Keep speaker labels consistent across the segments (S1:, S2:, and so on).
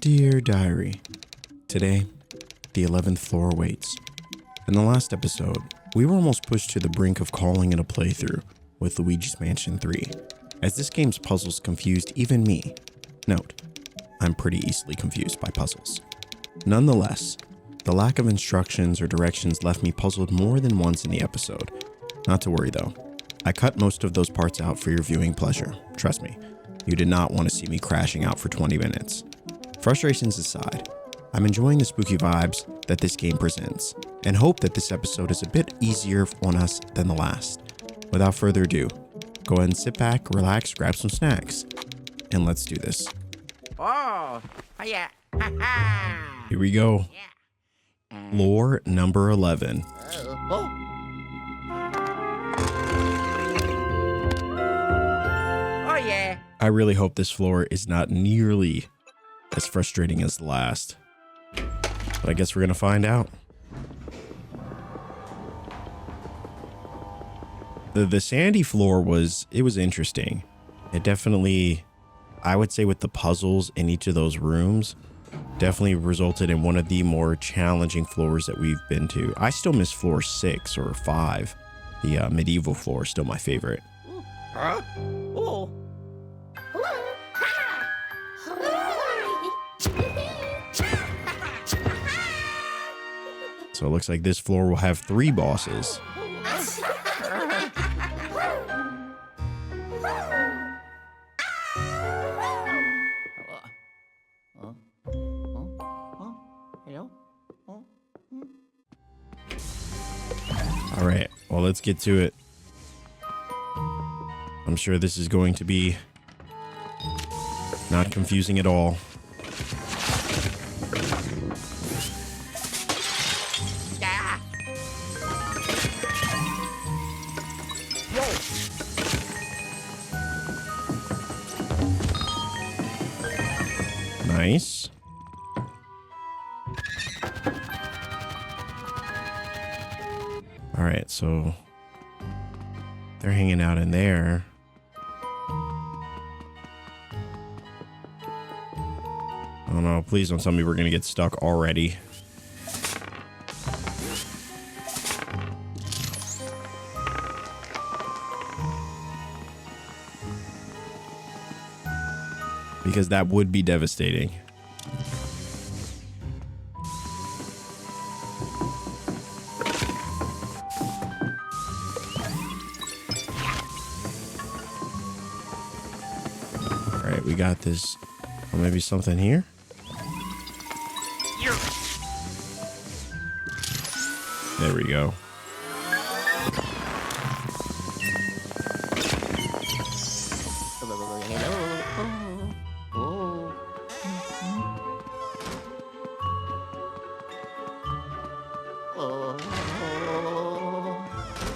S1: Dear Diary, today, the 11th floor awaits. In the last episode, we were almost pushed to the brink of calling it a playthrough with Luigi's Mansion 3, as this game's puzzles confused even me. Note, I'm pretty easily confused by puzzles. Nonetheless, the lack of instructions or directions left me puzzled more than once in the episode. Not to worry though, I cut most of those parts out for your viewing pleasure, trust me. You did not want to see me crashing out for 20 minutes. Frustrations aside, I'm enjoying the spooky vibes that this game presents, and hope that this episode is a bit easier on us than the last. Without further ado, go ahead and sit back, relax, grab some snacks, and let's do this.
S2: Oh yeah.
S1: Here we go. Floor number 11.
S2: Oh yeah.
S1: I really hope this floor is not nearly as frustrating as the last. But I guess we're gonna find out. The sandy floor was interesting. It definitely, I would say with the puzzles in each of those rooms, definitely resulted in one of the more challenging floors that we've been to. I still miss floor 6 or 5. The medieval floor is still my favorite.
S2: Huh? Oh.
S1: So it looks like this floor will have 3 bosses. All right, well, let's get to it. I'm sure this is going to be not confusing at all. Nice. All right, so they're hanging out in there. Oh no, please don't tell me we're gonna get stuck already. Because that would be devastating. All right, we got this. Or maybe something here? There we go.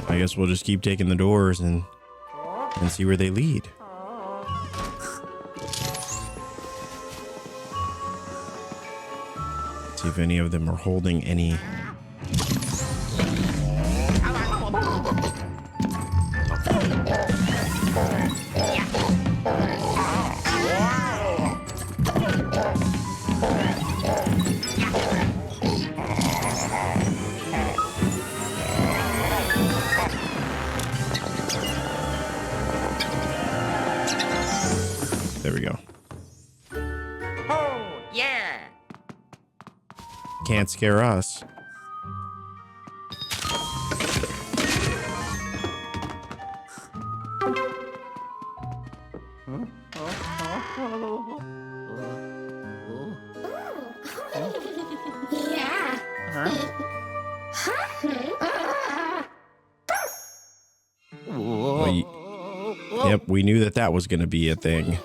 S1: I guess we'll just keep taking the doors and see where they lead. See if any of them are holding any. There we go.
S2: Oh yeah.
S1: Can't scare us.
S3: Yeah.
S1: Yep, we knew that was going to be a thing.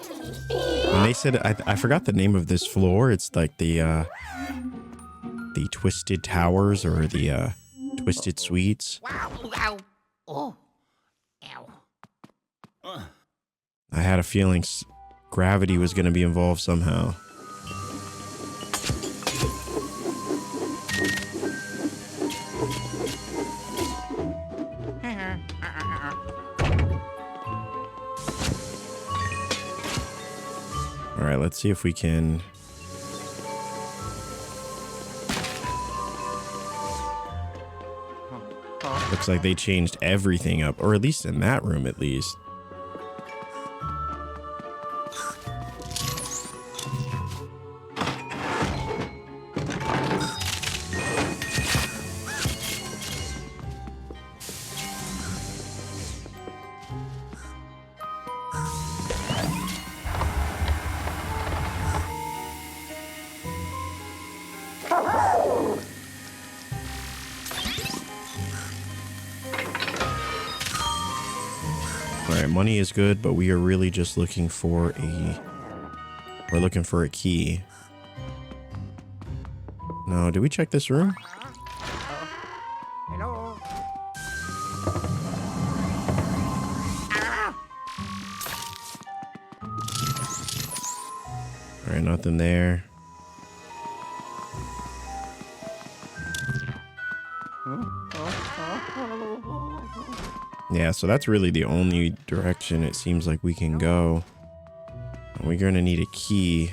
S1: When they said, I forgot the name of this floor. It's like the Twisted Towers or the Twisted Suites.
S2: Wow. Ow. Oh. Ow.
S1: I had a feeling gravity was going to be involved somehow. All right, let's see if we can Looks like they changed everything up, or at least in that room at least. Alright, money is good, but we are really just looking for we're looking for a key. No, did we check this room?
S2: Hello.
S1: Alright, nothing there. Yeah, so that's really the only direction it seems like we can go. And we're gonna need a key.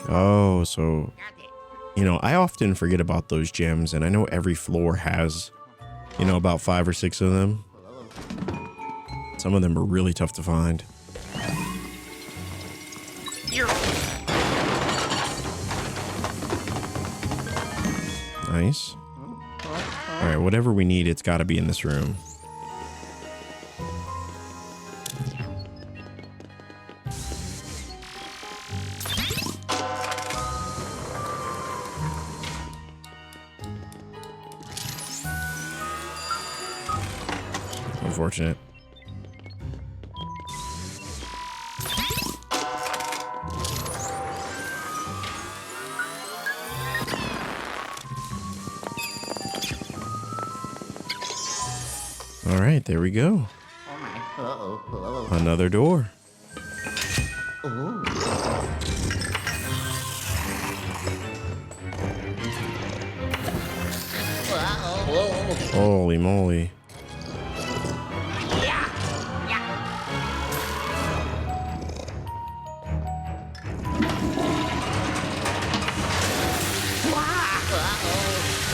S1: Oh, so,
S2: Got it.
S1: you know, I often forget about those gems, and I know every floor has, you know, about 5 or 6 of them. Some of them are really tough to find. Nice. All right, whatever we need, it's got to be in this room. Unfortunate. All right, there we go.
S2: Oh my. Uh-oh.
S1: Another door. Holy moly.
S2: Yeah. Yeah.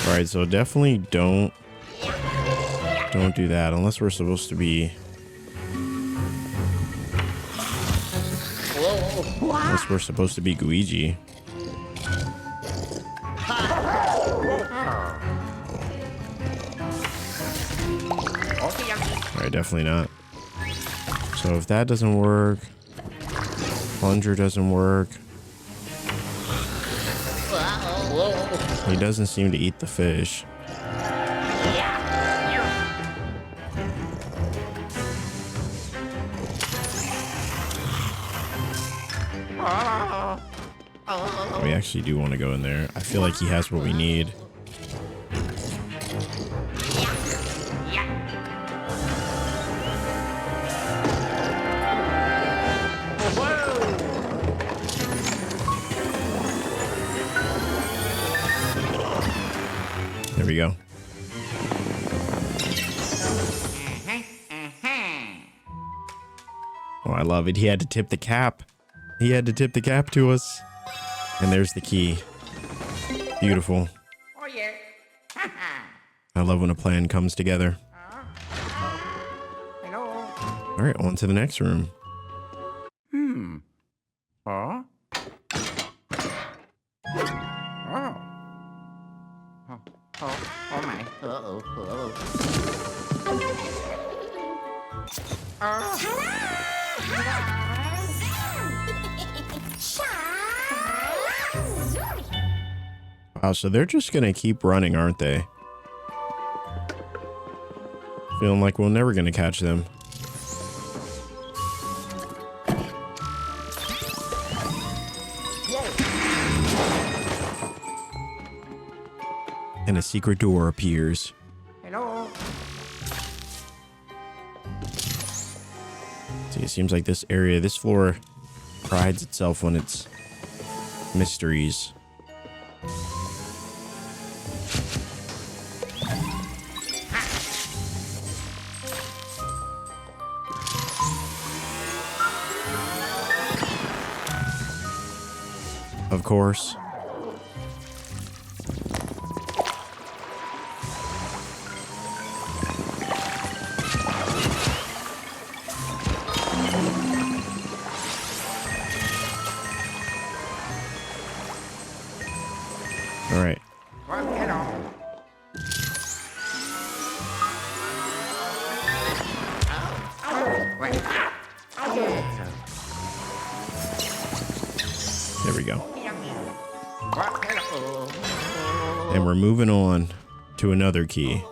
S1: All right, so definitely don't do that unless we're supposed to be. Unless we're supposed to be Luigi. All right, definitely not. So if that doesn't work, plunger doesn't work. He doesn't seem to eat the fish. We actually do want to go in there. I feel like he has what we need. There we go. Oh, I love it. He had to tip the cap. He had to tip the cap to us. And there's the key. Beautiful.
S2: Oh yeah.
S1: I love when a plan comes together.
S2: Hello.
S1: All right, on to the next room.
S2: Huh? Oh my.
S1: Wow, so they're just gonna keep running, aren't they? Feeling like we're never gonna catch them. And a secret door appears.
S2: Hello.
S1: See, it seems like this area, this floor, prides itself on its mysteries. of course. All right.
S2: Well, get on. Wait.
S1: There we go.
S2: Well, get on.
S1: And we're moving on to another key.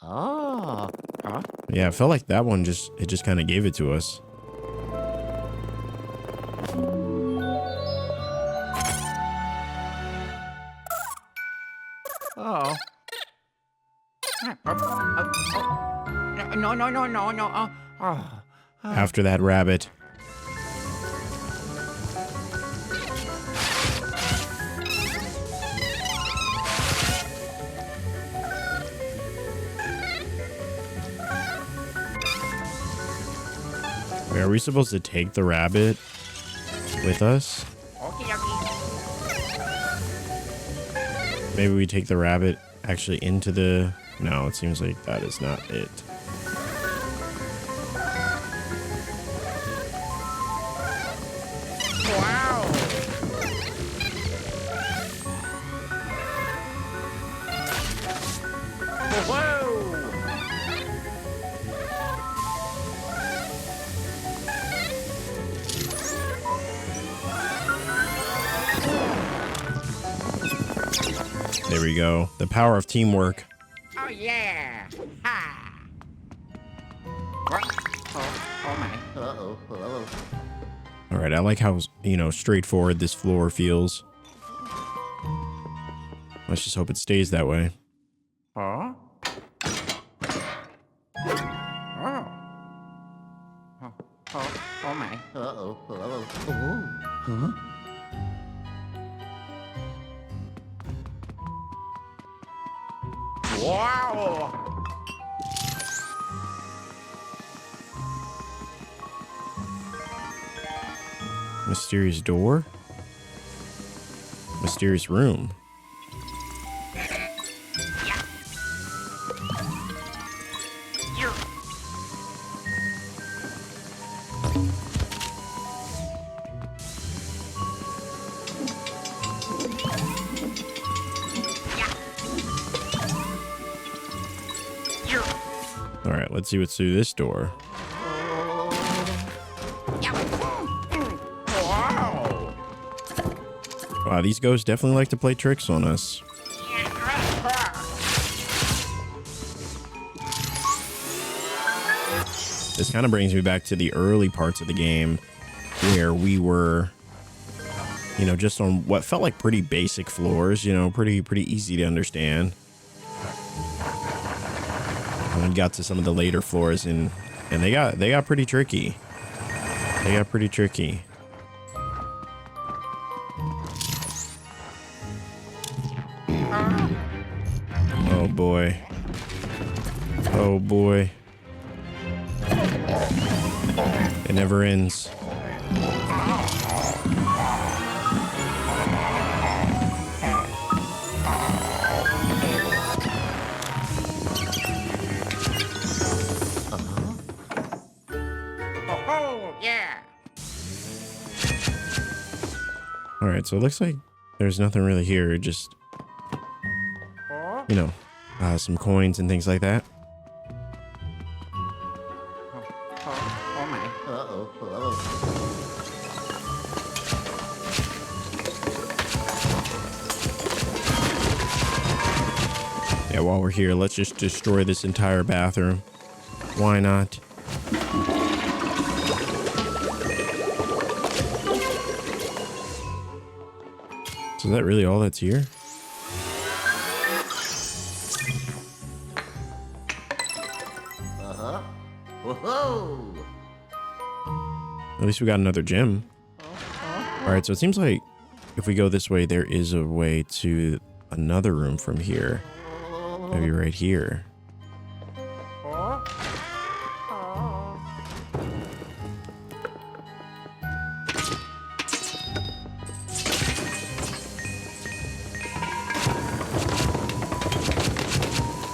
S2: Oh. Huh?
S1: Yeah, I felt like that one just kind of gave it to us.
S2: Oh. No, no, no, no, no. Oh.
S1: After that rabbit. Wait, are we supposed to take the rabbit with us?
S2: Okay, okay.
S1: Maybe we take the rabbit actually into the... No, it seems like that is not it.
S2: Wow. Whoa.
S1: There we go. The power of teamwork.
S2: Oh, yeah. Ha. What? Oh my. Uh-oh. Uh-oh.
S1: All right, I like how, straightforward this floor feels. Let's just hope it stays that way.
S2: Huh? Oh. Oh my. Uh-oh. Uh-oh. Oh. Huh? Wow.
S1: Mysterious door? Mysterious room. All right, let's see what's through this door.
S2: Wow.
S1: Wow, these ghosts definitely like to play tricks on us. This kind of brings me back to the early parts of the game where we were, just on what felt like pretty basic floors, pretty easy to understand. And we got to some of the later floors and they got pretty tricky. They got pretty tricky. Oh boy. Oh boy. It never ends.
S2: Oh, yeah.
S1: All right, so it looks like there's nothing really here. Just, some coins and things like that.
S2: Oh my. Uh-oh. Uh-oh.
S1: Yeah, while we're here, let's just destroy this entire bathroom. Why not? So is that really all that's here?
S2: Uh-huh. Whoa.
S1: least we got another gym. All right, so it seems like if we go this way, there is a way to another room from here. Maybe right here.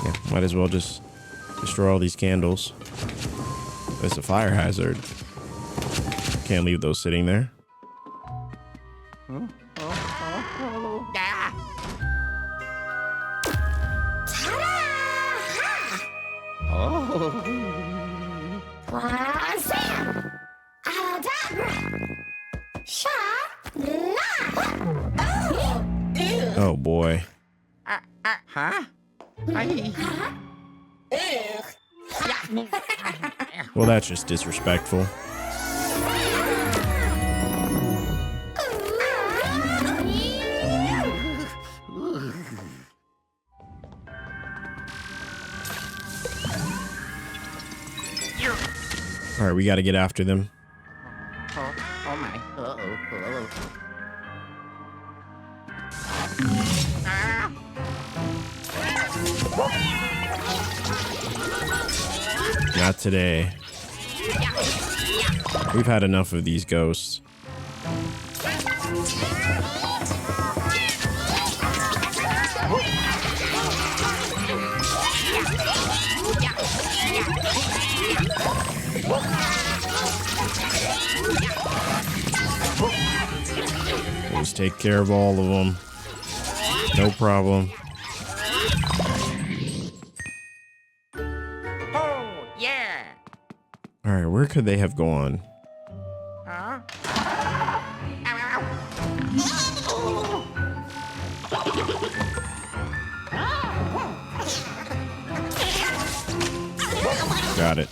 S1: Yeah, might as well just destroy all these candles. It's a fire hazard. Can't leave those sitting there. Oh boy.
S2: Huh?
S1: Well, that's just disrespectful. All right, we got to get after them.
S2: Oh my. Uh-oh.
S1: Not today. We've had enough of these ghosts. We'll just take care of all of them. No problem.
S2: Oh, yeah.
S1: All right, where could they have gone?
S2: Huh? Ow, ow.
S1: Got it.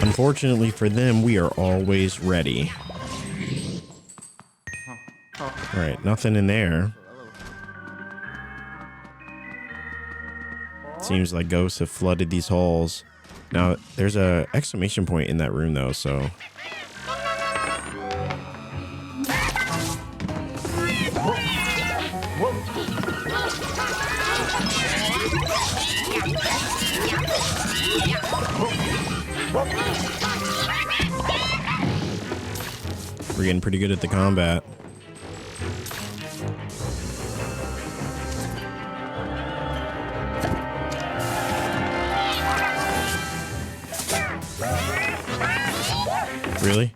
S1: Unfortunately for them, we are always ready. All right, nothing in there. Seems like ghosts have flooded these halls. Now, there's a exclamation point in that room, though, so... We're getting pretty good at the combat. Really?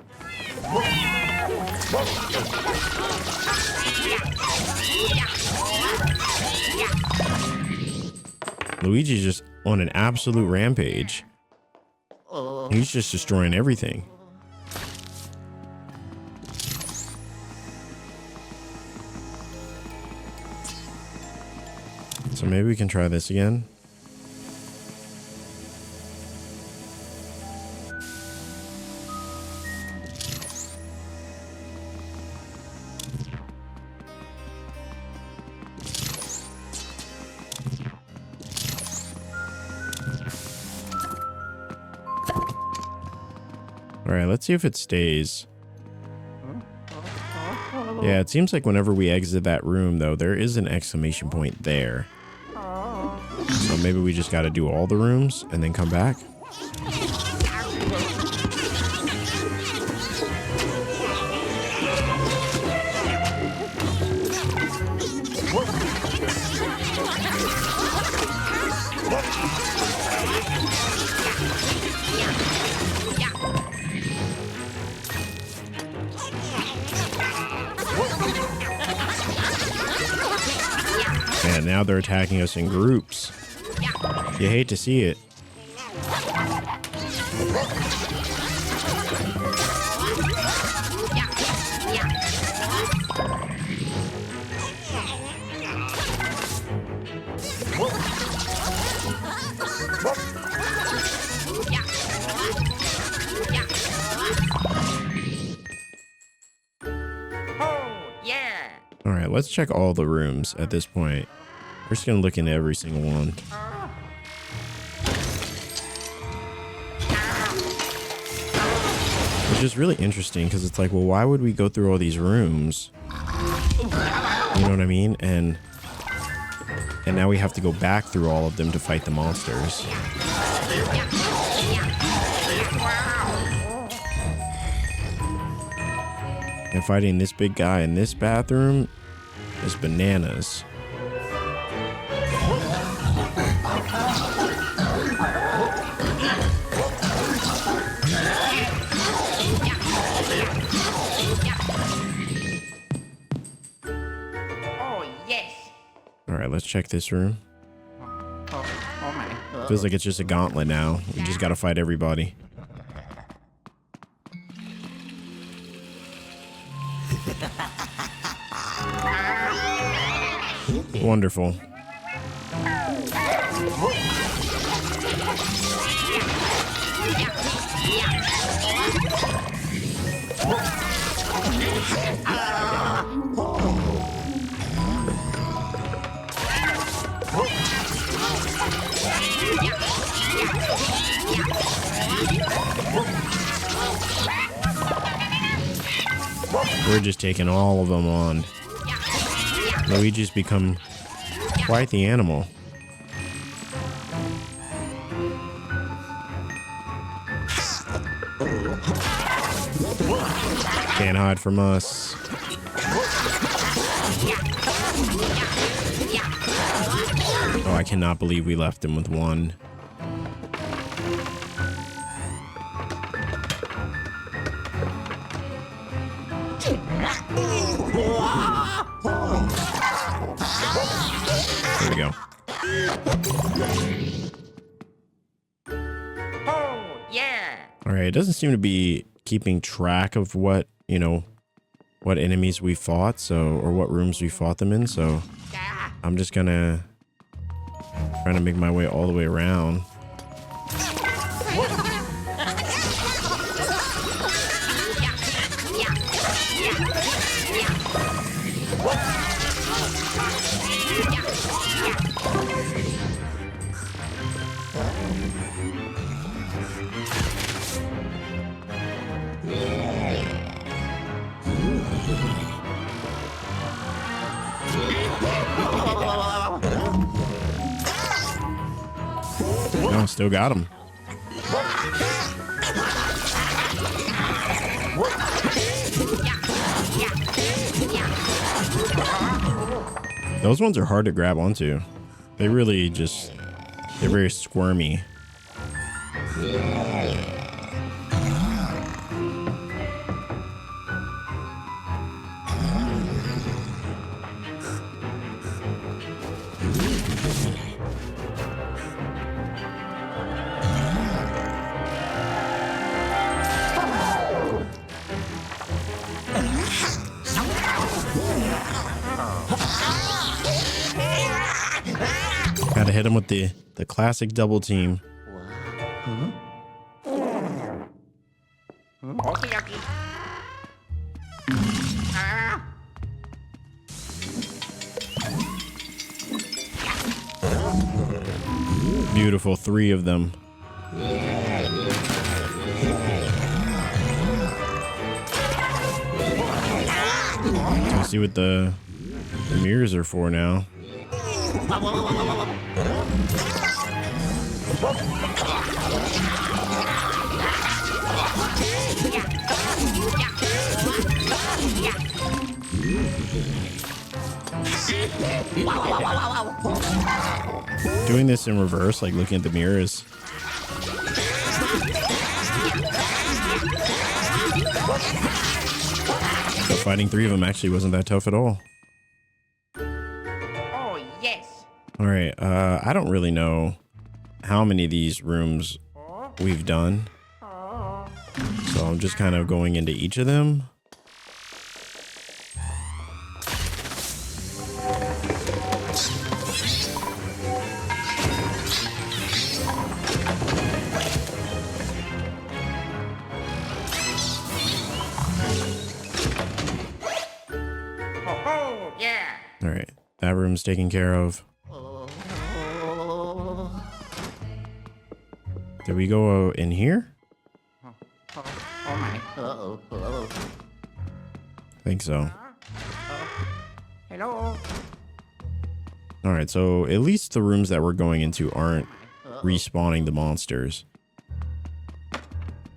S1: Luigi's just on an absolute rampage. He's just destroying everything. So maybe we can try this again. All right, let's see if it stays. Yeah, it seems like whenever we exit that room, though, there is an exclamation point there. So maybe we just got to do all the rooms and then come back. Man, now they're attacking us in groups. You hate to see it. let's check all the rooms at this point. We're just gonna look into every single one. Which is really interesting because it's like, well, why would we go through all these rooms? You know what I mean? And now we have to go back through all of them to fight the monsters. And fighting this big guy in this bathroom is bananas. All right, let's check this room. Feels like it's just a gauntlet now. We just gotta fight everybody. Wonderful. We're just taking all of them on. Luigi's become quite the animal. Can't hide from us. Oh, I cannot believe we left him with one. There we go.
S2: Oh, yeah.
S1: All right, it doesn't seem to be keeping track of what, you know, what enemies we fought, so, or what rooms we fought them in, so I'm just gonna try to make my way all the way around. No, still got him. Those ones are hard to grab onto. They really just, they're very squirmy. Gotta hit him with the classic double team.
S2: Okie dokie.
S1: Beautiful, 3 of them. Let's see what the mirrors are for now. Doing this in reverse, like looking at the mirrors. So fighting 3 of them actually wasn't that tough at all.
S2: Oh, yes.
S1: All right, I don't really know how many of these rooms we've done. So I'm just kind of going into each of them.
S2: Oh, yeah.
S1: rooms taken care of. Did we go in here?
S2: Oh my.
S1: I think so.
S2: Hello.
S1: Alright, so at least the rooms that we're going into aren't respawning the monsters.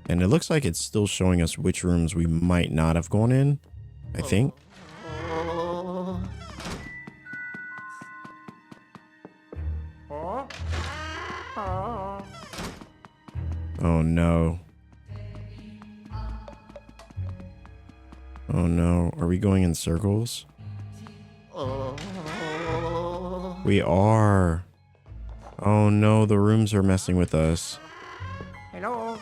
S1: And it looks like it's still showing us which rooms we might not have gone in, I think. Oh no. Oh no. Are we going in circles? We are. Oh no, the rooms are messing with us.
S2: Hello.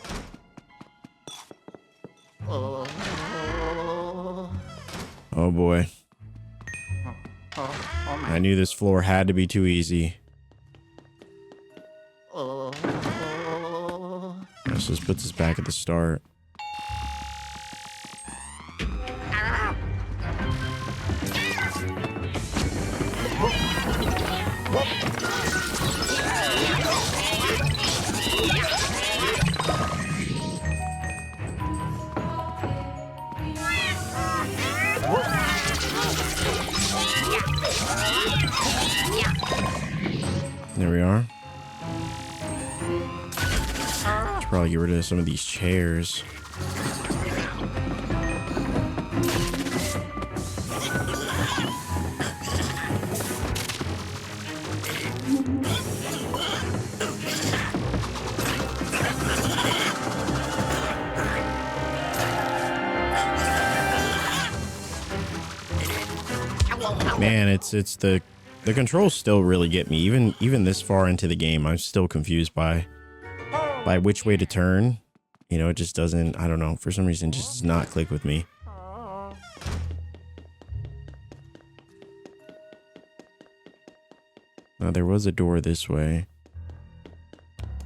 S1: Oh boy.
S2: Oh my.
S1: I knew this floor had to be too easy. Let's just put this back at the start. There we are. Should probably get rid of some of these chairs. Man, it's the controls still really get me. Even this far into the game, I'm still confused by which way to turn. You know, it just doesn't, I don't know, for some reason, just does not click with me. Now, there was a door this way.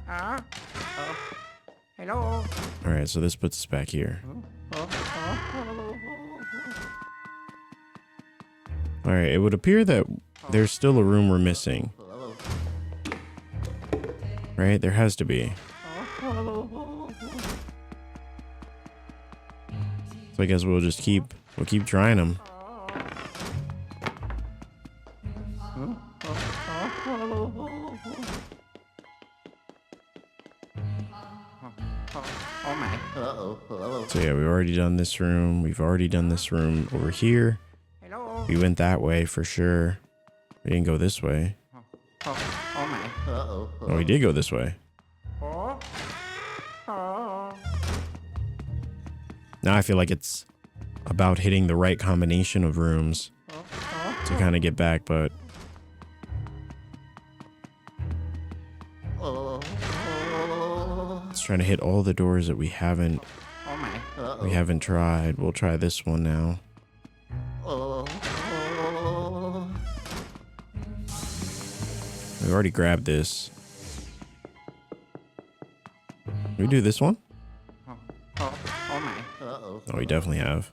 S2: Hello.
S1: All right, so this puts us back here. All right, it would appear that there's still a room we're missing. Right? There has to be. So I guess we'll keep trying them.
S2: Oh my.
S1: So yeah, we've already done this room. We've already done this room over here.
S2: Hello.
S1: We went that way for sure. We didn't go this way.
S2: Oh my.
S1: Oh, we did go this way. Now I feel like it's about hitting the right combination of rooms to kind of get back, but let's try to hit all the doors that we haven't tried. We'll try this one now. We already grabbed this. Can we do this one?
S2: Oh my.
S1: Oh, we definitely have.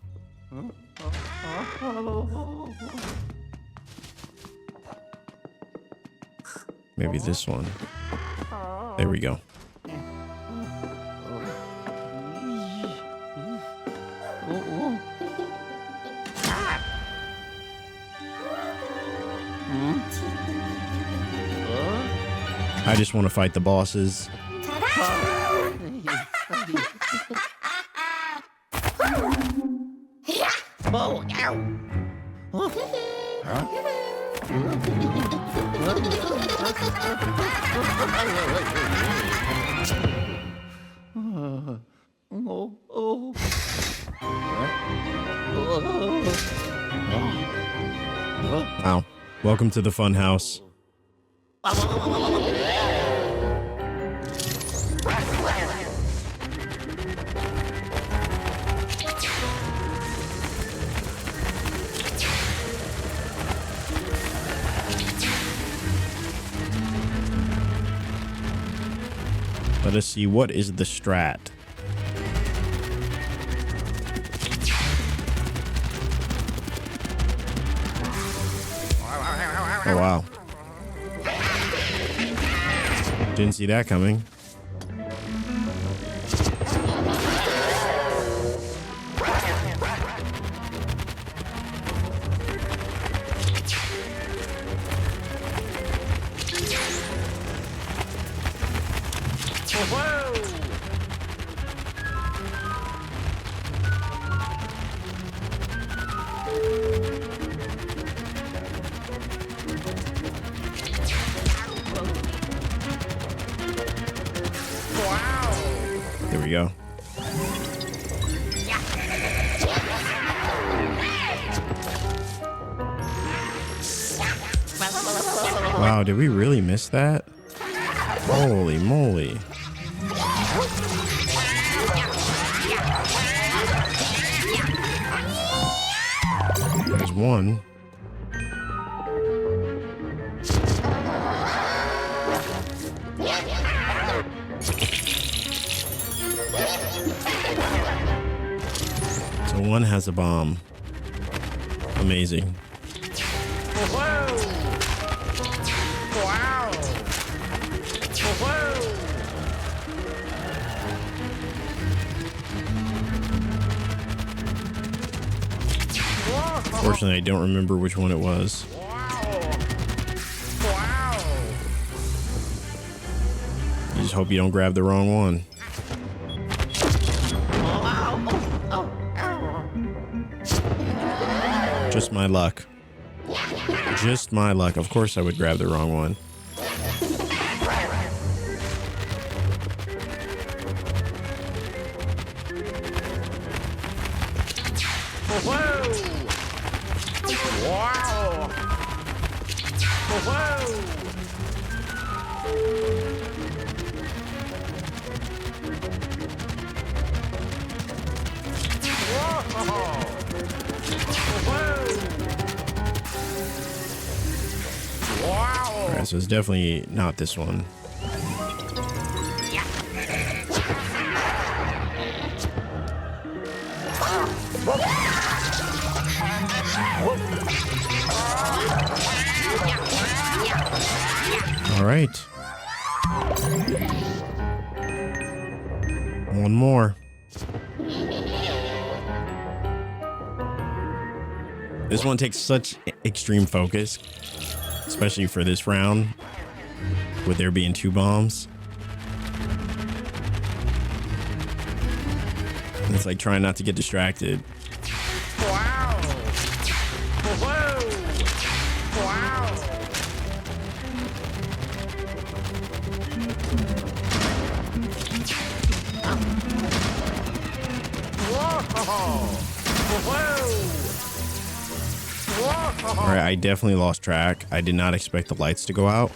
S1: Maybe this one. There we go. I just want to fight the bosses.
S2: Oh, ow.
S1: Wow. Welcome to the fun house. Let us see, what is the strat? Oh, wow. Didn't see that coming. There we go. Wow, did we really miss that? Holy moly. There's one. So one has a bomb. Amazing. Unfortunately, I don't remember which one it was. You just hope you don't grab the wrong one. Just my luck. Just my luck. Of course I would grab the wrong one. Alright, so it's definitely not this one. All right. One more. This one takes such extreme focus, especially for this round, with there being 2 bombs. It's like trying not to get distracted. All right, I definitely lost track. I did not expect the lights to go out.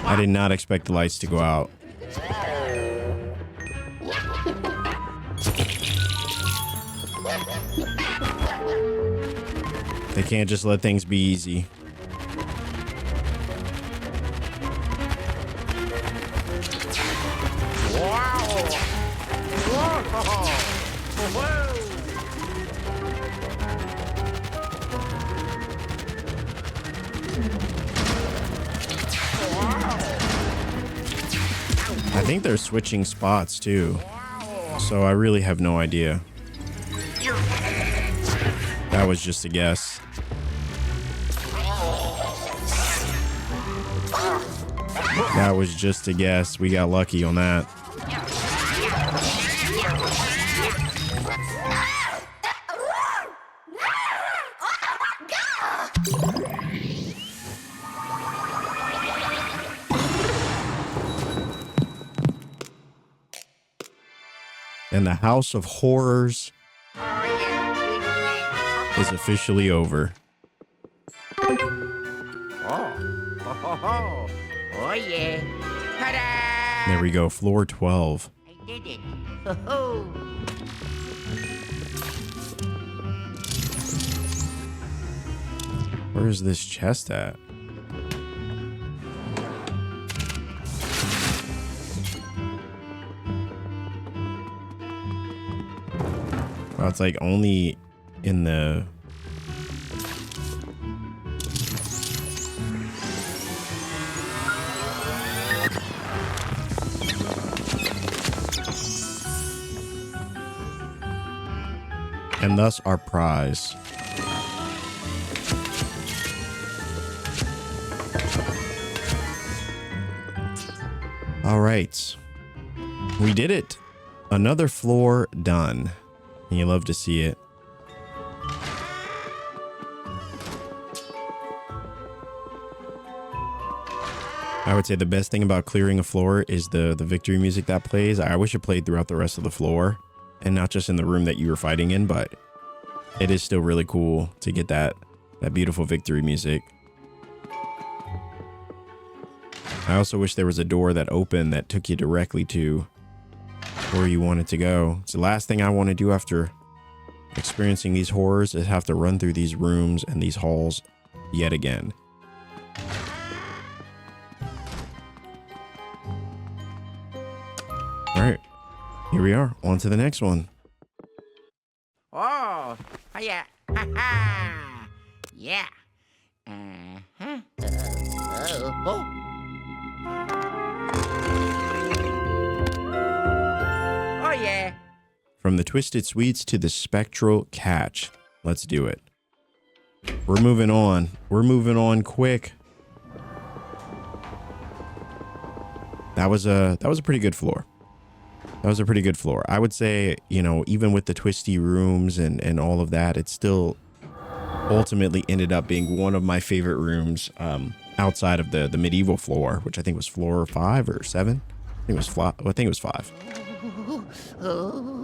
S1: I did not expect the lights to go out. They can't just let things be easy. I think they're switching spots too, so I really have no idea. That was just a guess. That was just a guess. We got lucky on that. And the House of Horrors is officially over.
S2: Oh yeah. Ta-da!
S1: There we go, floor 12.
S2: I did it. Ho-ho.
S1: Where is this chest at? Wow, it's like only in the And thus our prize. All right. We did it. Another floor done. And you love to see it. I would say the best thing about clearing a floor is the victory music that plays. I wish it played throughout the rest of the floor and not just in the room that you were fighting in, but it is still really cool to get that beautiful victory music. I also wish there was a door that opened that took you directly to where you wanted to go. It's the last thing I want to do after experiencing these horrors is have to run through these rooms and these halls yet again. All right, here we are. On to the next one.
S2: Oh, yeah. Ha ha. Yeah. Uh-huh. Oh. Oh, yeah.
S1: From the Twisted Sweets to the Spectral Catch. Let's do it. We're moving on. We're moving on quick. That was a pretty good floor. That was a pretty good floor. I would say, you know, even with the twisty rooms and all of that, it still ultimately ended up being one of my favorite rooms outside of the medieval floor, which I think was floor 5 or 7. I think it was 5.
S2: Hello.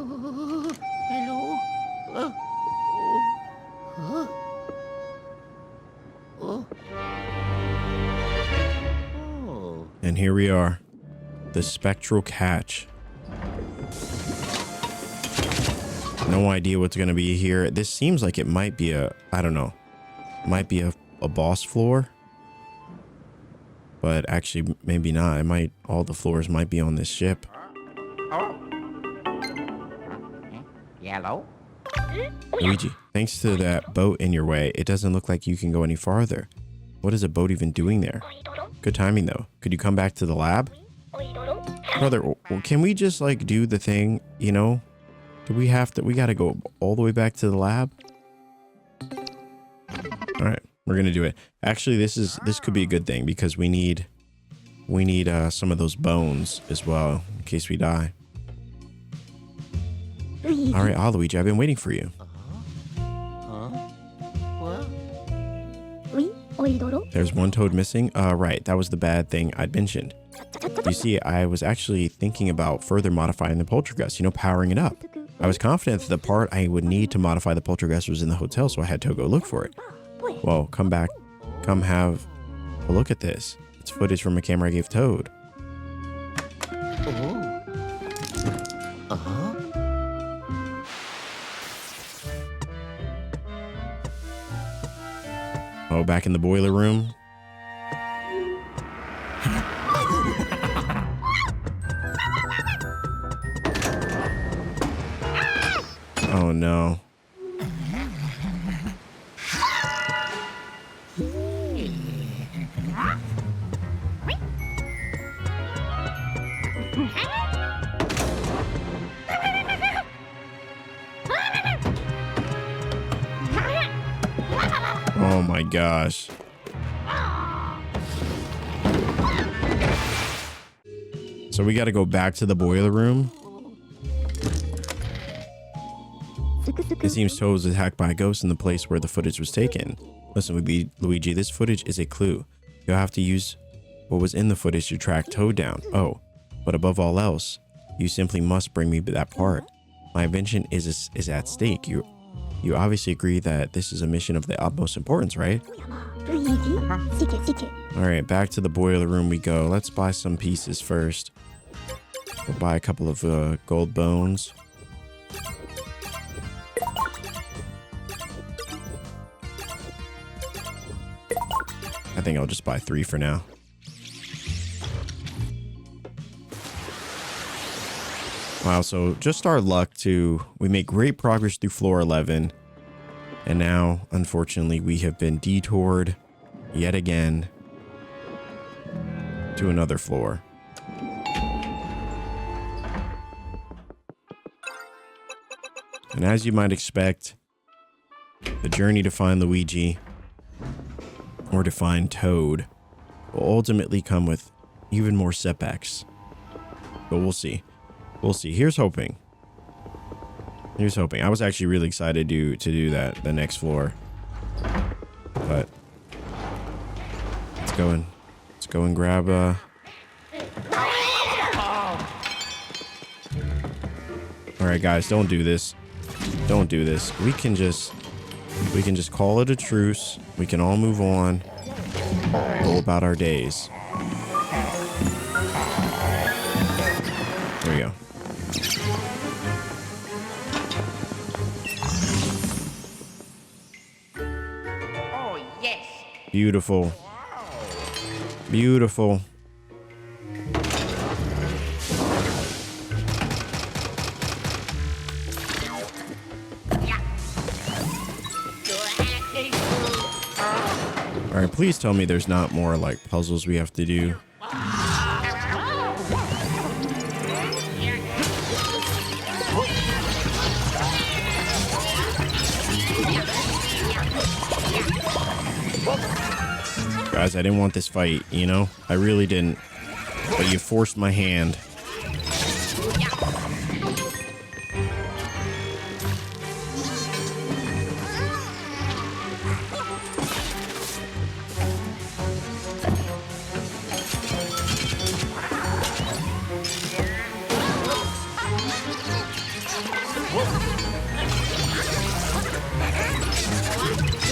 S1: And here we are. The Spectral Catch. No idea what's going to be here. This seems like it might be I don't know. Might be a boss floor. But actually, maybe not. All the floors might be on this ship.
S2: Oh. Yellow.
S1: Luigi, thanks to that boat in your way, it doesn't look like you can go any farther. What is a boat even doing there? Good timing, though. Could you come back to the lab? Brother, can we just like do the thing, you know? Do we gotta go all the way back to the lab? All right, we're gonna do it. Actually, this could be a good thing because we need some of those bones as well in case we die. All right, Luigi, I've been waiting for you. There's one toad missing. Right, that was the bad thing I'd mentioned. You see, I was actually thinking about further modifying the poltergust, you know, powering it up. I was confident that the part I would need to modify the poltergust was in the hotel, so I had to go look for it. Well, come have a look at this. It's footage from a camera I gave Toad. Oh, back in the boiler room. Oh no. Oh my gosh. So we got to go back to the boiler room. It seems Toad was attacked by a ghost in the place where the footage was taken. Listen, Luigi, this footage is a clue. You'll have to use what was in the footage to track Toad down. Oh, but above all else, you simply must bring me that part. My invention is at stake. You obviously agree that this is a mission of the utmost importance, right? All right, back to the boiler room we go. Let's buy some pieces first. We'll buy a couple of gold bones. I think I'll just buy 3 for now. Wow, so just our luck too. We make great progress through floor 11. And now, unfortunately, we have been detoured yet again to another floor. And as you might expect, the journey to find Luigi or to find Toad will ultimately come with even more setbacks. But we'll see. We'll see. Here's hoping. Here's hoping. I was actually really excited to do that, the next floor. But let's go and grab Alright guys, don't do this. Don't do this. We can just call it a truce. We can all move on. Go about our days. There we go.
S2: Oh, yes.
S1: Beautiful. Beautiful. All right, please tell me there's not more like puzzles we have to do. Guys, I didn't want this fight, you know? I really didn't. But you forced my hand.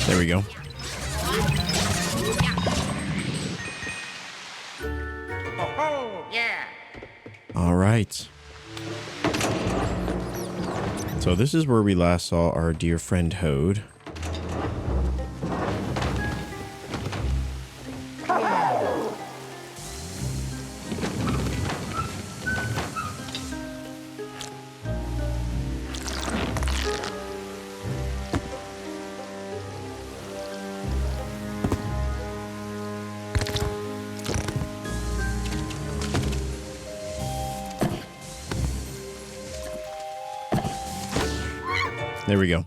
S1: There we go.
S2: Oh, yeah.
S1: All right. So this is where we last saw our dear friend Toad. There we go.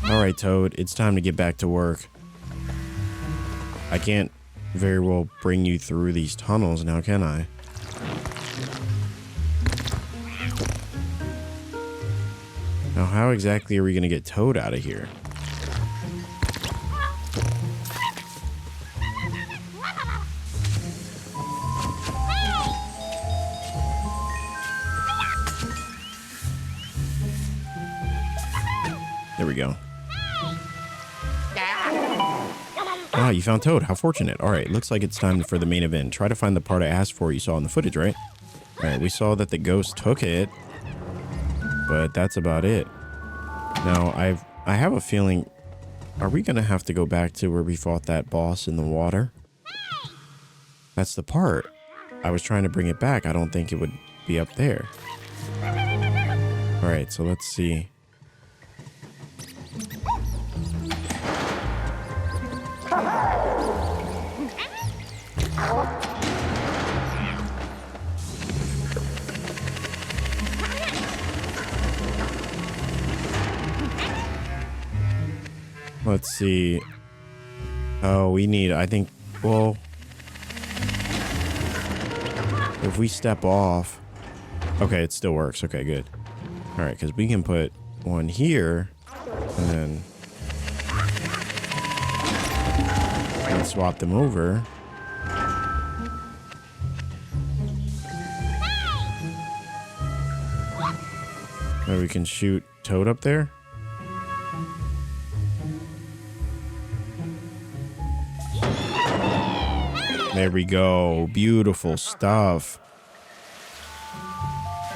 S1: All right, Toad, it's time to get back to work. I can't very well bring you through these tunnels now, can I? Now, how exactly are we going to get Toad out of here? There we go. Ah, you found Toad. How fortunate. All right, looks like it's time for the main event. Try to find the part I asked for you saw in the footage, right? All right, we saw that the ghost took it, but that's about it. Now, I have a feeling, are we going to have to go back to where we fought that boss in the water? That's the part. I was trying to bring it back. I don't think it would be up there. All right, so let's see. Let's see. Oh, we need, I think, well, if we step off. Okay, it still works. Okay, good. All right, because we can put one here and then swap them over. Or we can shoot Toad up there. There we go. Beautiful stuff.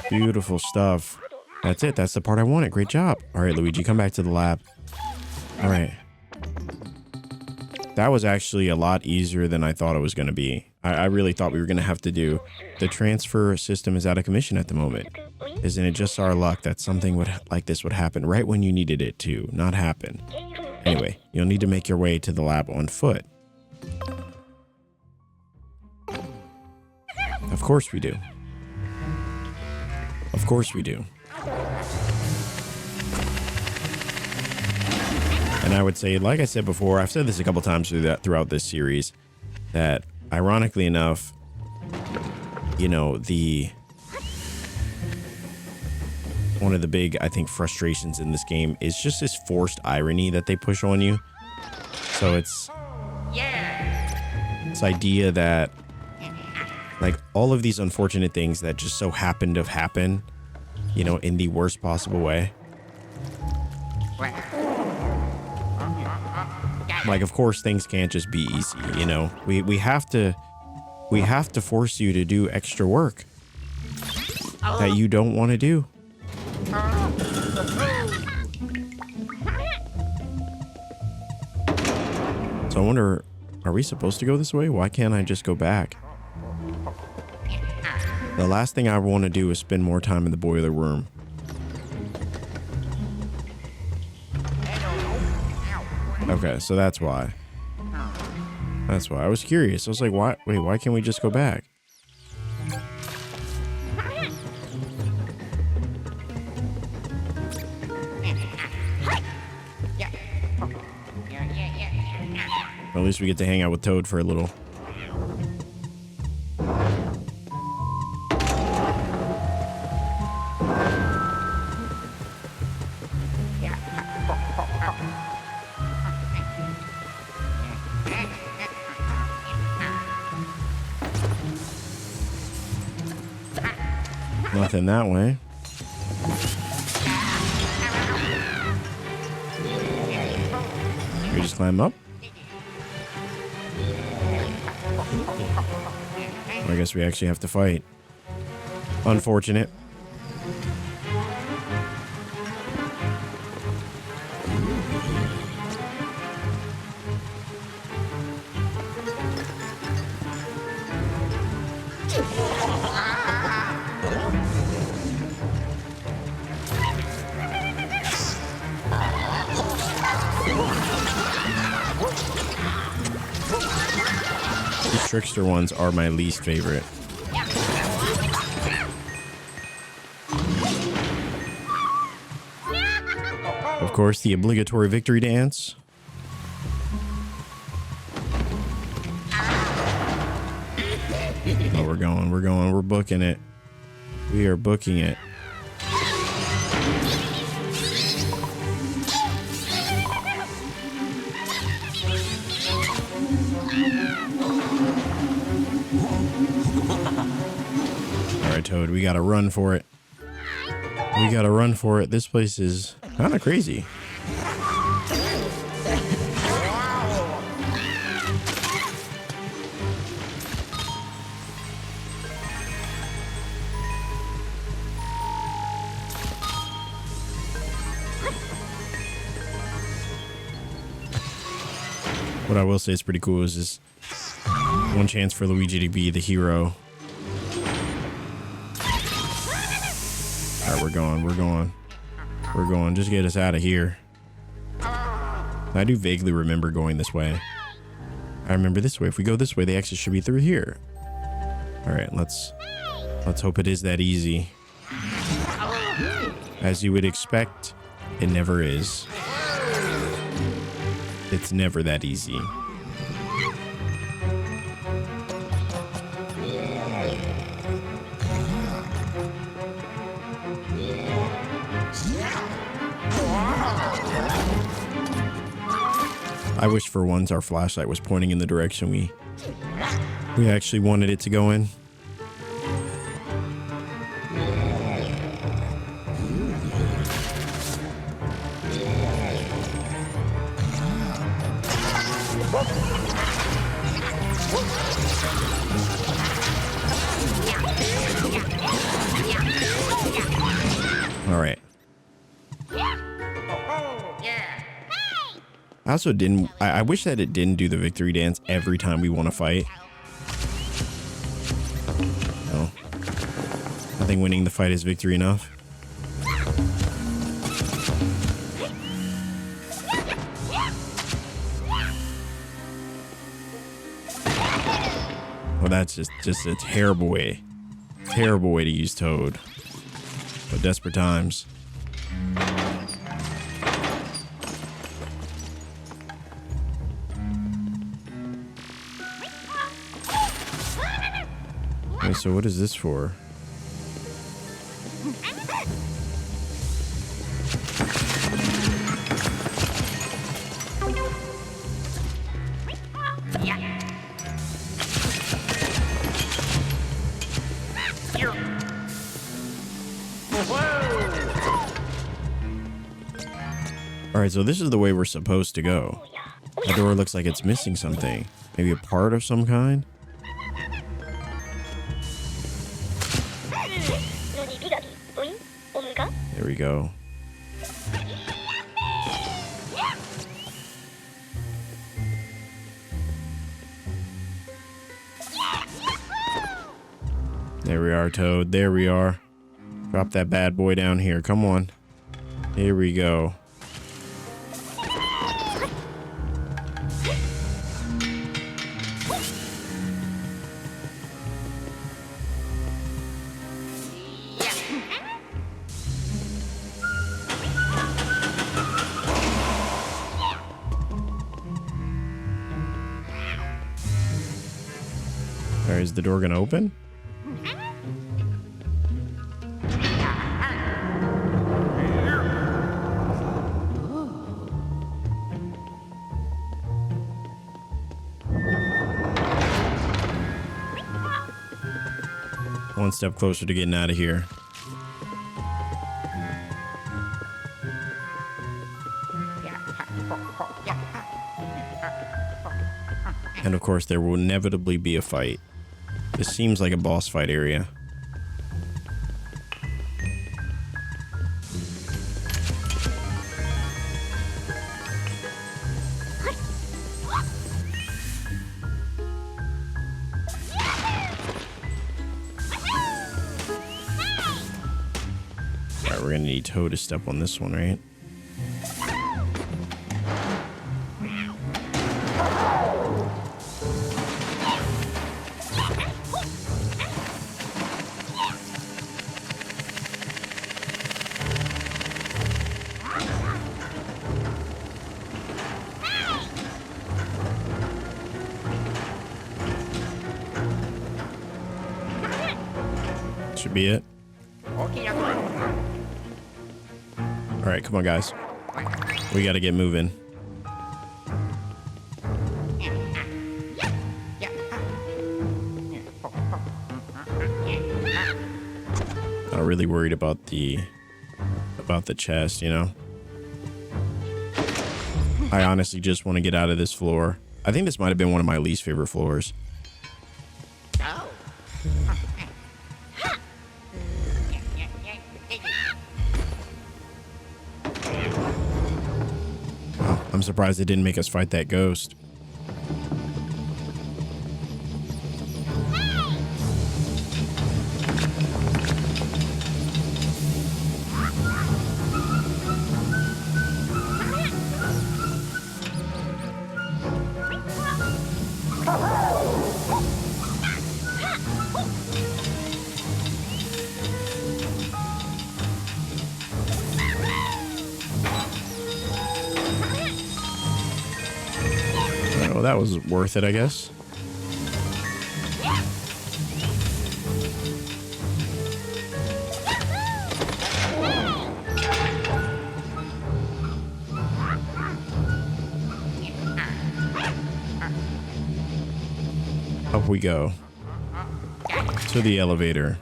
S1: Beautiful stuff. That's it. That's the part I wanted. Great job. All right, Luigi, come back to the lab. All right. That was actually a lot easier than I thought it was going to be. I really thought we were going to have to do. The transfer system is out of commission at the moment. Isn't it just our luck that something like this would happen right when you needed it to not happen? Anyway, you'll need to make your way to the lab on foot. Of course we do. Of Of course we do. And I would say, like I said before, I've said this a couple times throughout this series, that ironically enough, you know, one of the big, I think, frustrations in this game is just this forced irony that they push on you. So it's this idea that, like, all of these unfortunate things that just so happen to happen, you know, in the worst possible way. Like, of course, things can't just be easy, you know. We have to force you to do extra work that you don't want to do. So I wonder, are we supposed to go this way? Why can't I just go back? The last thing I want to do is spend more time in the boiler room. Okay, so that's why. That's why. I was curious. I was like, why? Wait, why can't we just go back? Well, at least we get to hang out with Toad for a little. Nothing that way. Can we just climb up? I guess we actually have to fight. Unfortunate. These trickster ones are my least favorite. Of course, the obligatory victory dance. Oh, we're going, we're booking it. We are booking it. All right, Toad, we gotta run for it. We gotta run for it. This place is kind of crazy. What I will say is pretty cool is this one chance for Luigi to be the hero. All right, we're going. Just get us out of here. I do vaguely remember going this way. I remember this way. If we go this way, the exit should be through here. All right, let's hope it is that easy. As you would expect, it never is. It's never that easy. I wish for once our flashlight was pointing in the direction we actually wanted it to go in. All right. I also didn't. I wish that it didn't do the victory dance every time we want to fight. No. I think winning the fight is victory enough. Well, that's just a terrible way to use Toad. But desperate times. Okay, so what is this for? Alright, so this is the way we're supposed to go. The door looks like it's missing something. Maybe a part of some kind? There we go. There we are, Toad. There we are. Drop that bad boy down here. Come on. Here we go. Alright, is the door gonna open? One step closer to getting out of here. And of course, there will inevitably be a fight. This seems like a boss fight area. Alright, we're gonna need Toad to step on this one, right? Should be it. Alright, come on, guys. We gotta get moving. Not really worried about the chest, you know? I honestly just want to get out of this floor. I think this might have been one of my least favorite floors. I'm surprised they didn't make us fight that ghost. Oh, that was worth it, I guess. Up we go. To the elevator.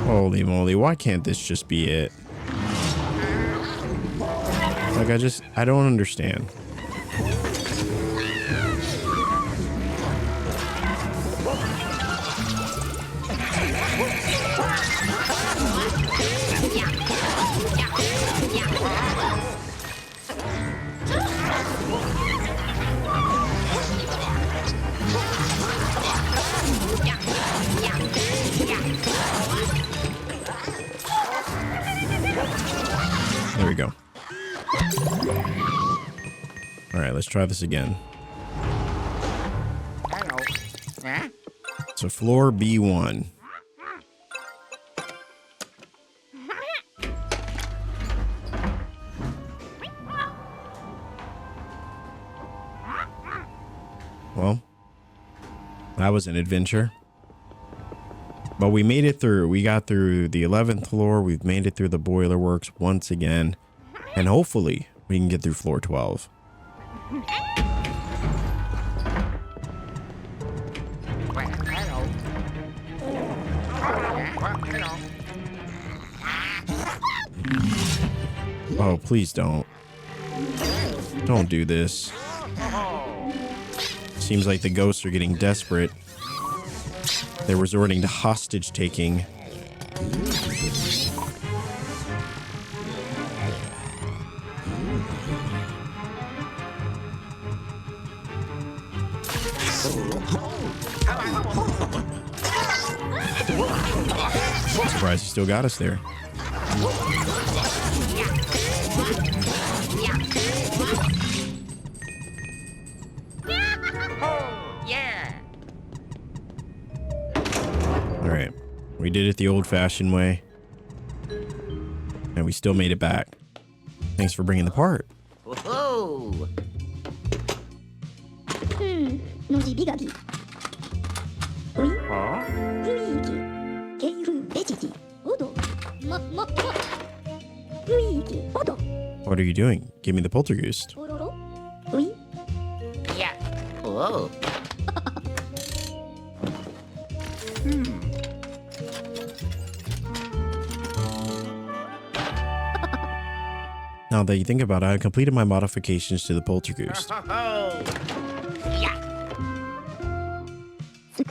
S1: Holy moly, why can't this just be it? Like, I don't understand. There we go. let's try this again.
S2: Hello. Huh?
S1: So floor B1. Well, that was an adventure. But we made it through. We got through the 11th floor. We've made it through the boiler works once again. And hopefully we can get through floor 12.
S2: Well, hello. Hello.
S1: Oh, please don't. Don't do this. Seems like the ghosts are getting desperate. They're resorting to hostage taking. I'm surprised he still got us there.
S2: Yeah.
S1: All right, we did it the old-fashioned way, and we still made it back. Thanks for bringing the part.
S2: Whoa.
S3: Noji bigagi. Oui.
S2: Huh?
S3: Luigi. Keiru vegeti. Odo. Luigi. Odo.
S1: What are you doing? Give me the poltergeist.
S3: Ororo. Oui.
S2: Yeah. Whoa.
S1: Now that you think about it, I completed my modifications to the poltergeist.
S2: Yeah.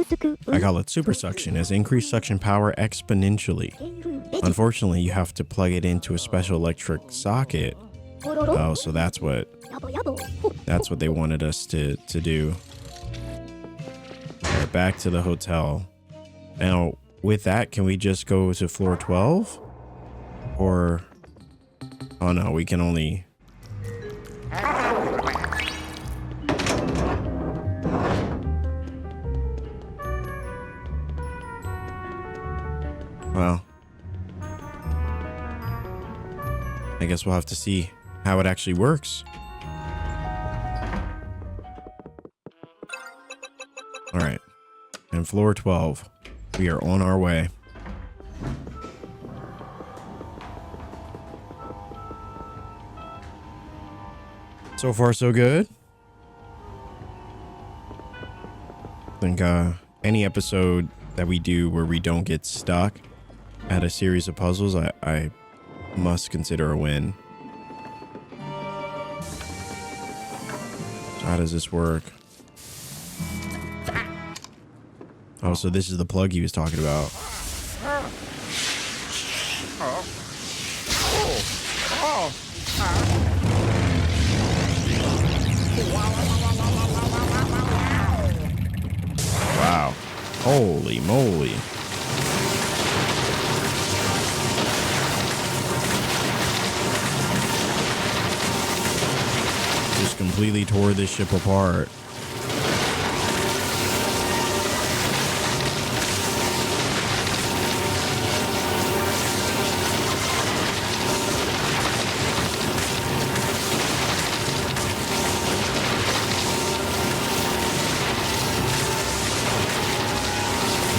S3: Suku.
S1: I call it super suction, as increased suction power exponentially.
S3: Keiru vegeti.
S1: Unfortunately, you have to plug it into a special electric socket.
S3: Ororo.
S1: Oh, so that's what
S3: Yabo.
S1: they wanted us to do. All right, back to the hotel. Now, with that, can we just go to floor 12? Or... oh no, we can only... well... I guess we'll have to see how it actually works. Alright. And floor 12. We are on our way. So far, so good. I think any episode that we do where we don't get stuck at a series of puzzles, I must consider a win. So how does this work? Oh, so this is the plug he was talking about. Wow. Holy moly. Just completely tore this ship apart.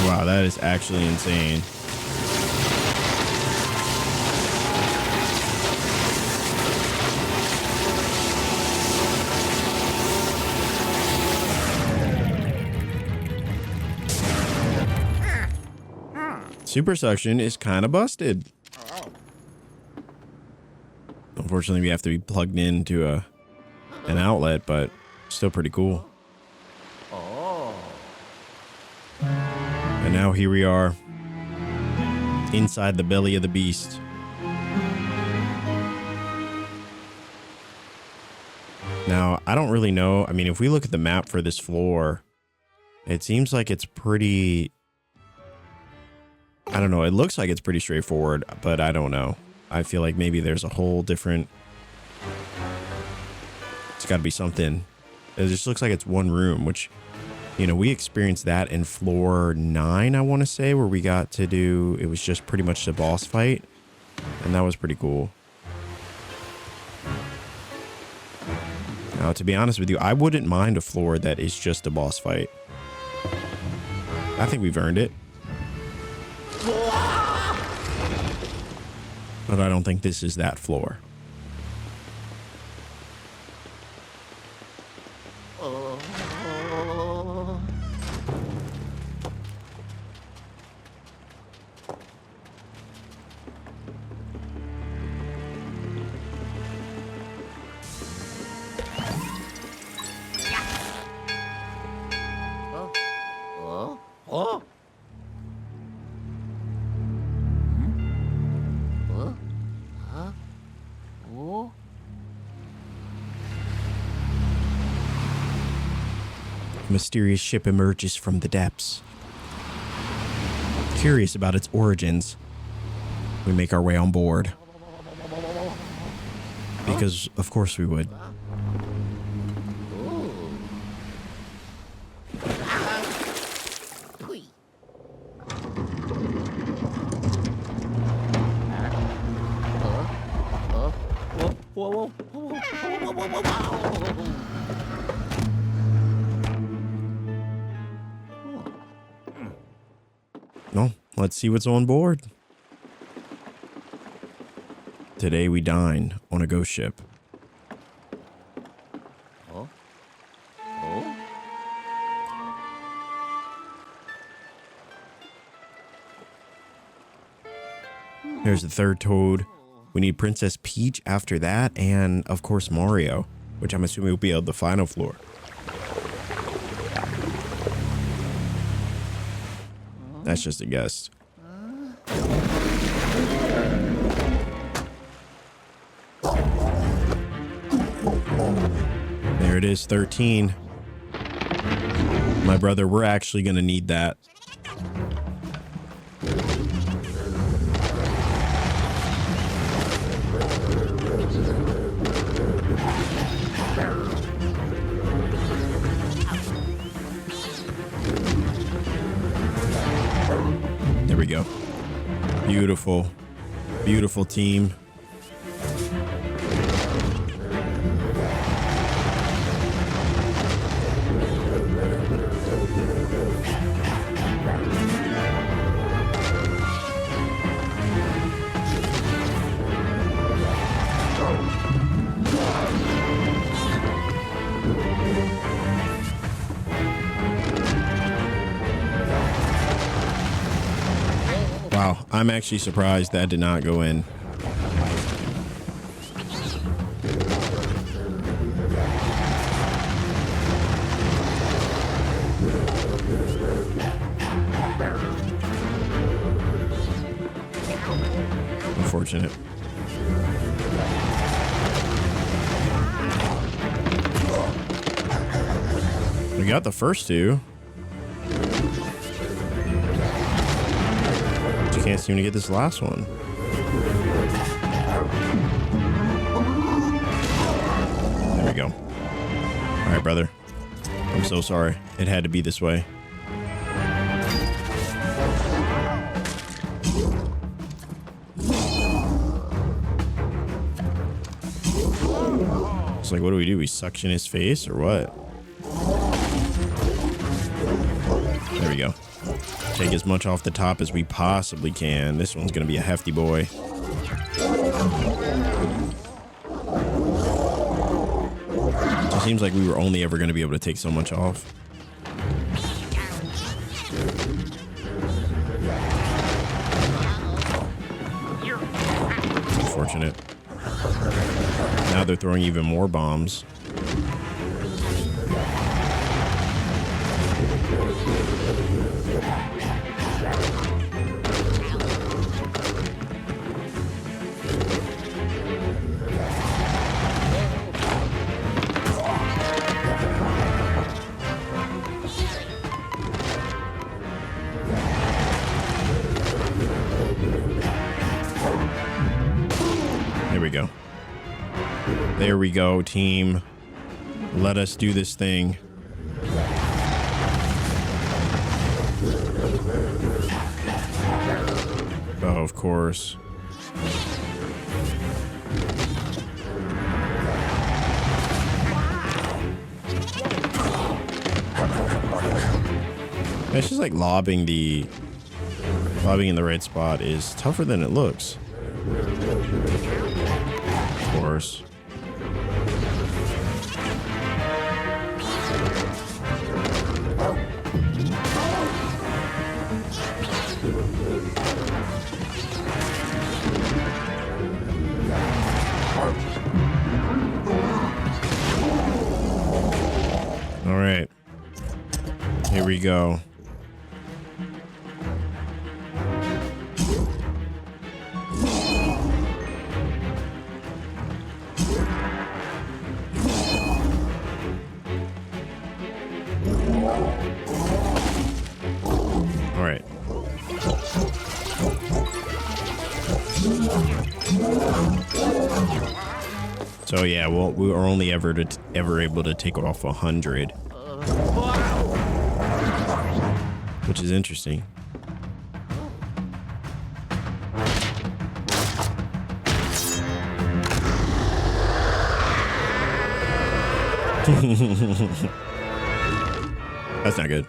S1: Wow, that is actually insane. Super suction is kind of busted. Unfortunately, we have to be plugged into an outlet, but still pretty cool. And now here we are inside the belly of the beast. Now, I don't really know. I mean, if we look at the map for this floor, it seems like it's pretty... I don't know. It looks like it's pretty straightforward, but I don't know. I feel like maybe there's a whole different It's got to be something. It just looks like it's one room, which, you know, we experienced that in floor 9, I want to say, where we got to do, it was just pretty much the boss fight. And that was pretty cool. Now, to be honest with you, I wouldn't mind a floor that is just a boss fight. I think we've earned it. But I don't think this is that floor. A mysterious ship emerges from the depths. Curious about its origins, we make our way on board. Because, of course, we would. Well, let's see what's on board. Today we dine on a ghost ship. There's the third toad. We need Princess Peach after that, and of course Mario, which I'm assuming will be on the final floor. That's just a guess. There it is, 13. My brother, we're actually gonna need that. There we go. Beautiful, beautiful team. Wow, I'm actually surprised that did not go in. Unfortunate. We got the first two. Can't seem to get this last one. There we go. All right, brother. I'm so sorry. It had to be this way. It's like, what do? We suction his face or what? There we go. Take as much off the top as we possibly can. This one's gonna be a hefty boy. It seems like we were only ever gonna be able to take so much off. Unfortunate. Now they're throwing even more bombs. There we go. There we go, team. Let us do this thing. Oh, of course. It's just like lobbing in the right spot is tougher than it looks. Of course. All right. Here we go. All right. So yeah, well, we were only ever able to take off 100, which is interesting. That's not good.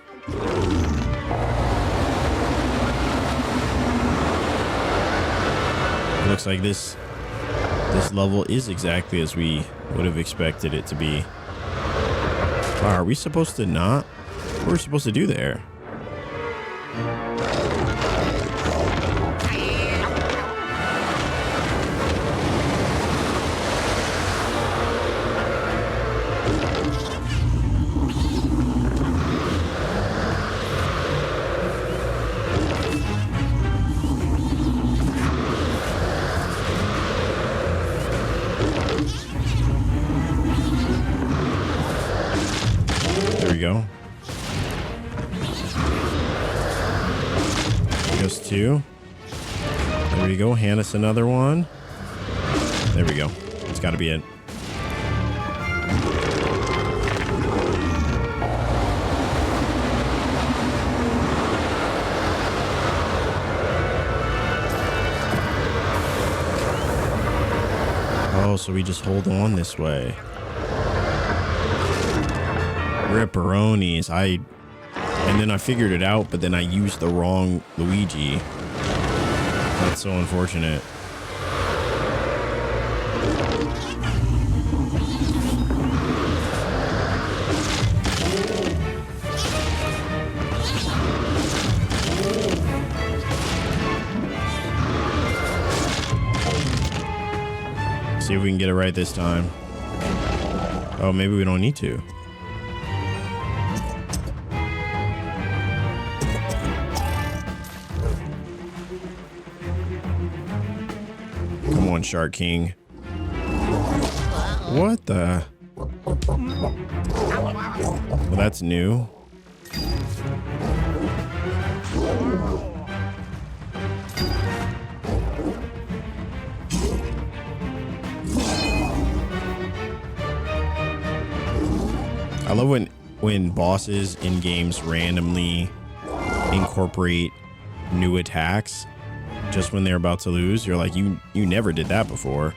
S1: It looks like this level is exactly as we would have expected it to be. Wow, are we supposed to not? What are we supposed to do there? Go. Just two. There we go. Hand us another one. There we go. It's got to be it. Oh, so we just hold on this way. Ripperonis. And then I figured it out, but then I used the wrong Luigi. That's so unfortunate. See if we can get it right this time. Oh, maybe we don't need to. Come on, Shark King. What the? Well, that's new. I love when bosses in games randomly incorporate new attacks just when they're about to lose. You're like, you never did that before.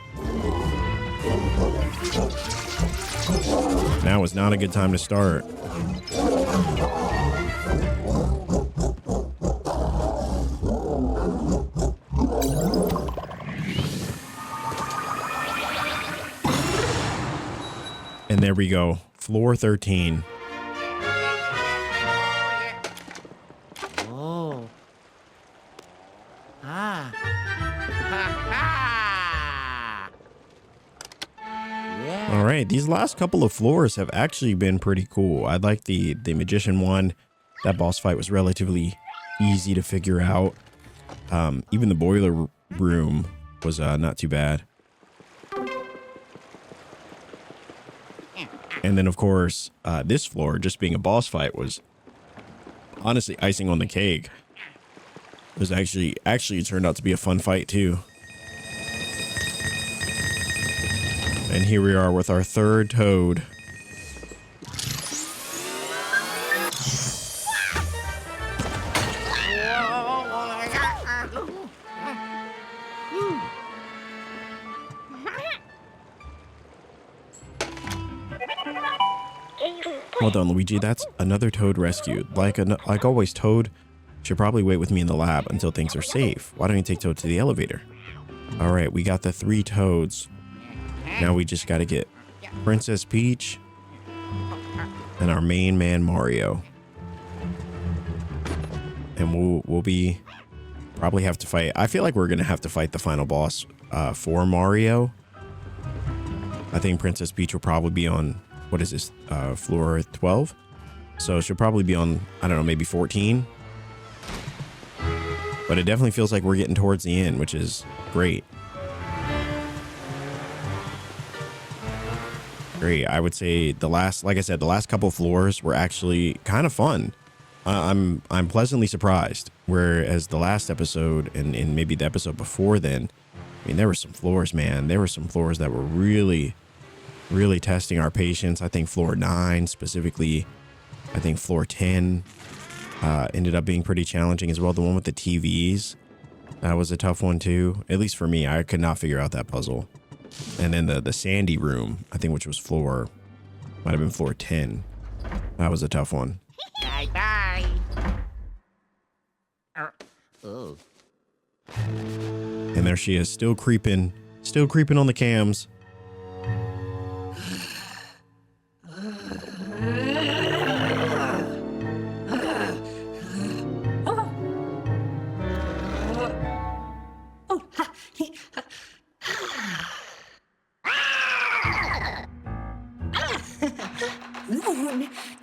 S1: Now is not a good time to start. And there we go. Floor 13.
S2: Oh. Ah. Yeah.
S1: All right, these last couple of floors have actually been pretty cool. I like the magician one. That boss fight was relatively easy to figure out. Even the boiler room was not too bad. And then, of course, this floor, just being a boss fight, was honestly icing on the cake. It was actually it turned out to be a fun fight, too. And here we are with our third toad. Hold on, Luigi. That's another Toad rescued. Like always, Toad should probably wait with me in the lab until things are safe. Why don't you take Toad to the elevator? All right, we got the 3 Toads. Now we just got to get Princess Peach and our main man Mario. And we'll be probably have to fight. I feel like we're gonna have to fight the final boss for Mario. I think Princess Peach will probably be on, what is this, floor 12? So she'll probably be on, I don't know, maybe 14. But it definitely feels like we're getting towards the end, which is great. Great. I would say like I said, the last couple floors were actually kind of fun. I'm pleasantly surprised. Whereas the last episode and maybe the episode before then, I mean, there were some floors, man. There were some floors that were really, really testing our patience. I think floor 9 specifically. I think floor 10 ended up being pretty challenging as well. The one with the TVs, that was a tough one too. At least for me, I could not figure out that puzzle. And then the sandy room, I think, which was might have been floor 10. That was a tough one.
S2: Bye bye. Oh.
S1: And there she is, still creeping on the cams.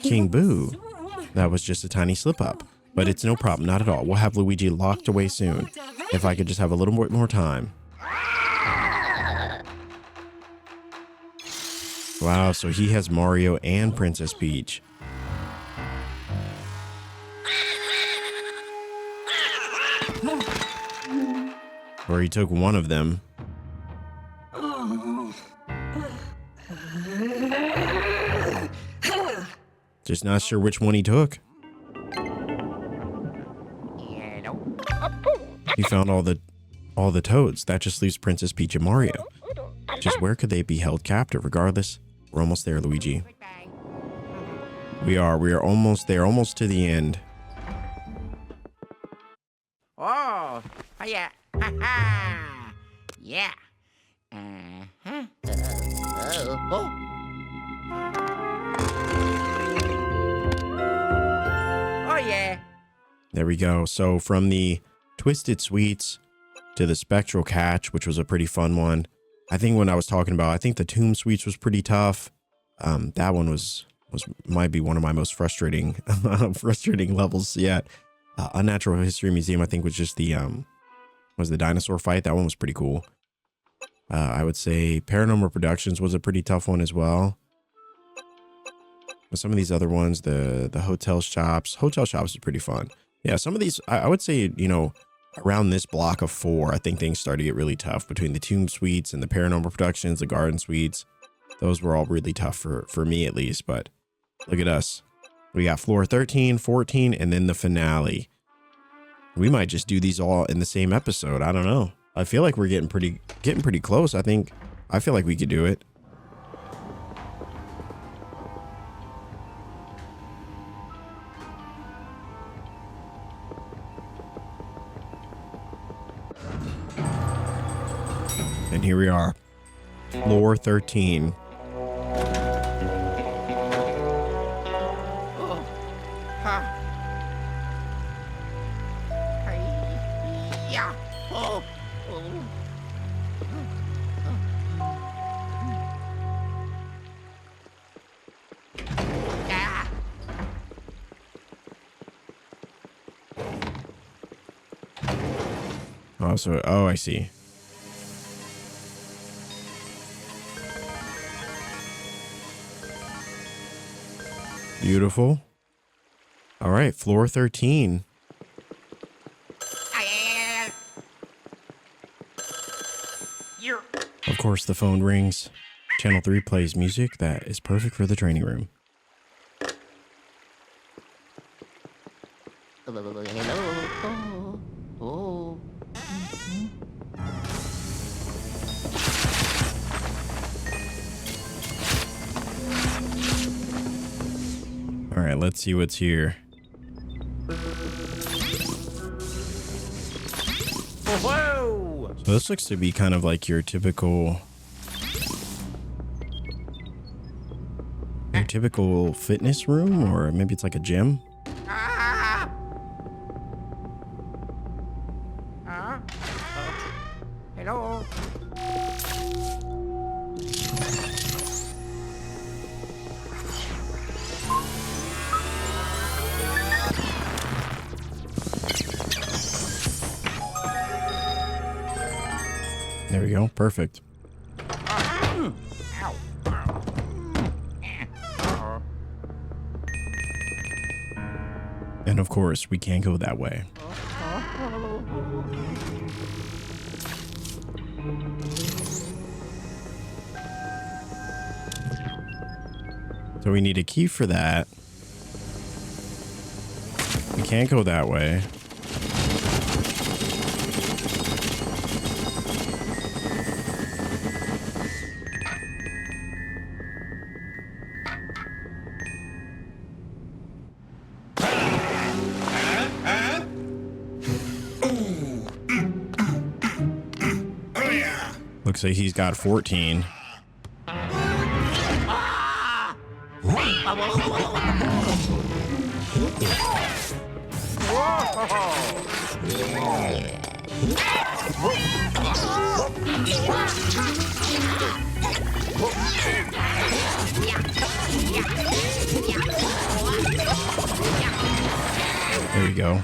S1: King Boo. That was just a tiny slip up, but it's no problem, not at all. We'll have Luigi locked away soon. If I could just have a little more time. Wow, so he has Mario and Princess Peach. Or he took one of them. Just not sure which one he took. He found all the Toads. That just leaves Princess Peach and Mario. Just where could they be held captive? Regardless, we're almost there, Luigi. We are almost there, almost to the end.
S2: Oh, yeah. Ha ha. Yeah. Uh-huh. Oh. Oh, yeah.
S1: There we go. So from the Twisted Sweets to the Spectral Catch, which was a pretty fun one. I think when I was talking about, I think the Tomb Sweets was pretty tough. That one might be one of my most frustrating levels yet. Unnatural History Museum, I think, was just the dinosaur fight. That one was pretty cool. I would say Paranormal Productions was a pretty tough one as well. But some of these other ones, the Hotel Shops is pretty fun. Yeah, some of these, I would say, around this block of 4, I think things started to get really tough between the Tomb Suites and the Paranormal Productions, the Garden Suites. Those were all really tough for me at least, but look at us. We got floor 13, 14, and then the finale. We might just do these all in the same episode. I don't know. I feel like we're getting pretty close. I feel like we could do it. And here we are. Floor 13.
S2: Oh. Ha. Yeah. Oh. Yeah.
S1: Oh, I see. Beautiful. All right, floor 13. Of course, the phone rings. Channel 3 plays music that is perfect for the training room.
S2: Hello. Oh.
S1: right, let's see what's here.
S2: Whoa!
S1: So this looks to be kind of like your typical fitness room, or maybe it's like a gym.
S2: Ah! Hello?
S1: There we go. Perfect.
S2: Ow.
S1: And of course, we can't go that way. So we need a key for that. We can't go that way. Looks like he's got 14. There you go.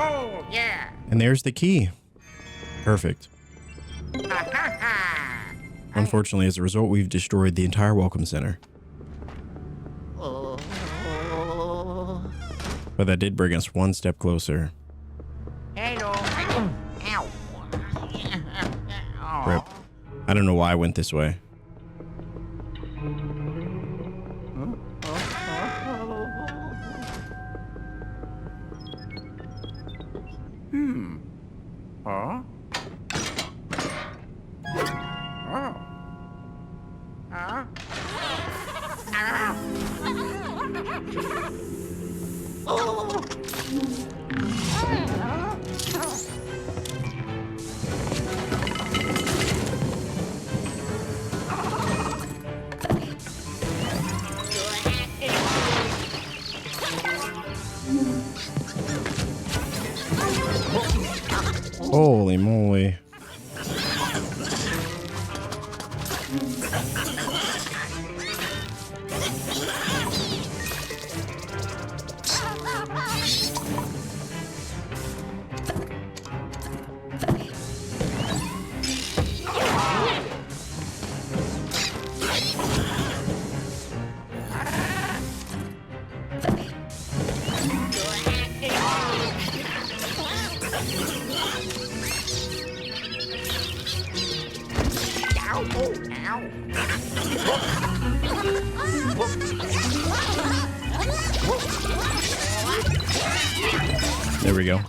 S2: Oh, yeah.
S1: And there's the key. Perfect. Unfortunately, as a result, we've destroyed the entire welcome center. But that did bring us one step closer.
S2: Hello. Ow.
S1: Rip. I don't know why I went this way.
S2: Huh? Oh. Huh?
S1: Holy moly. There we go.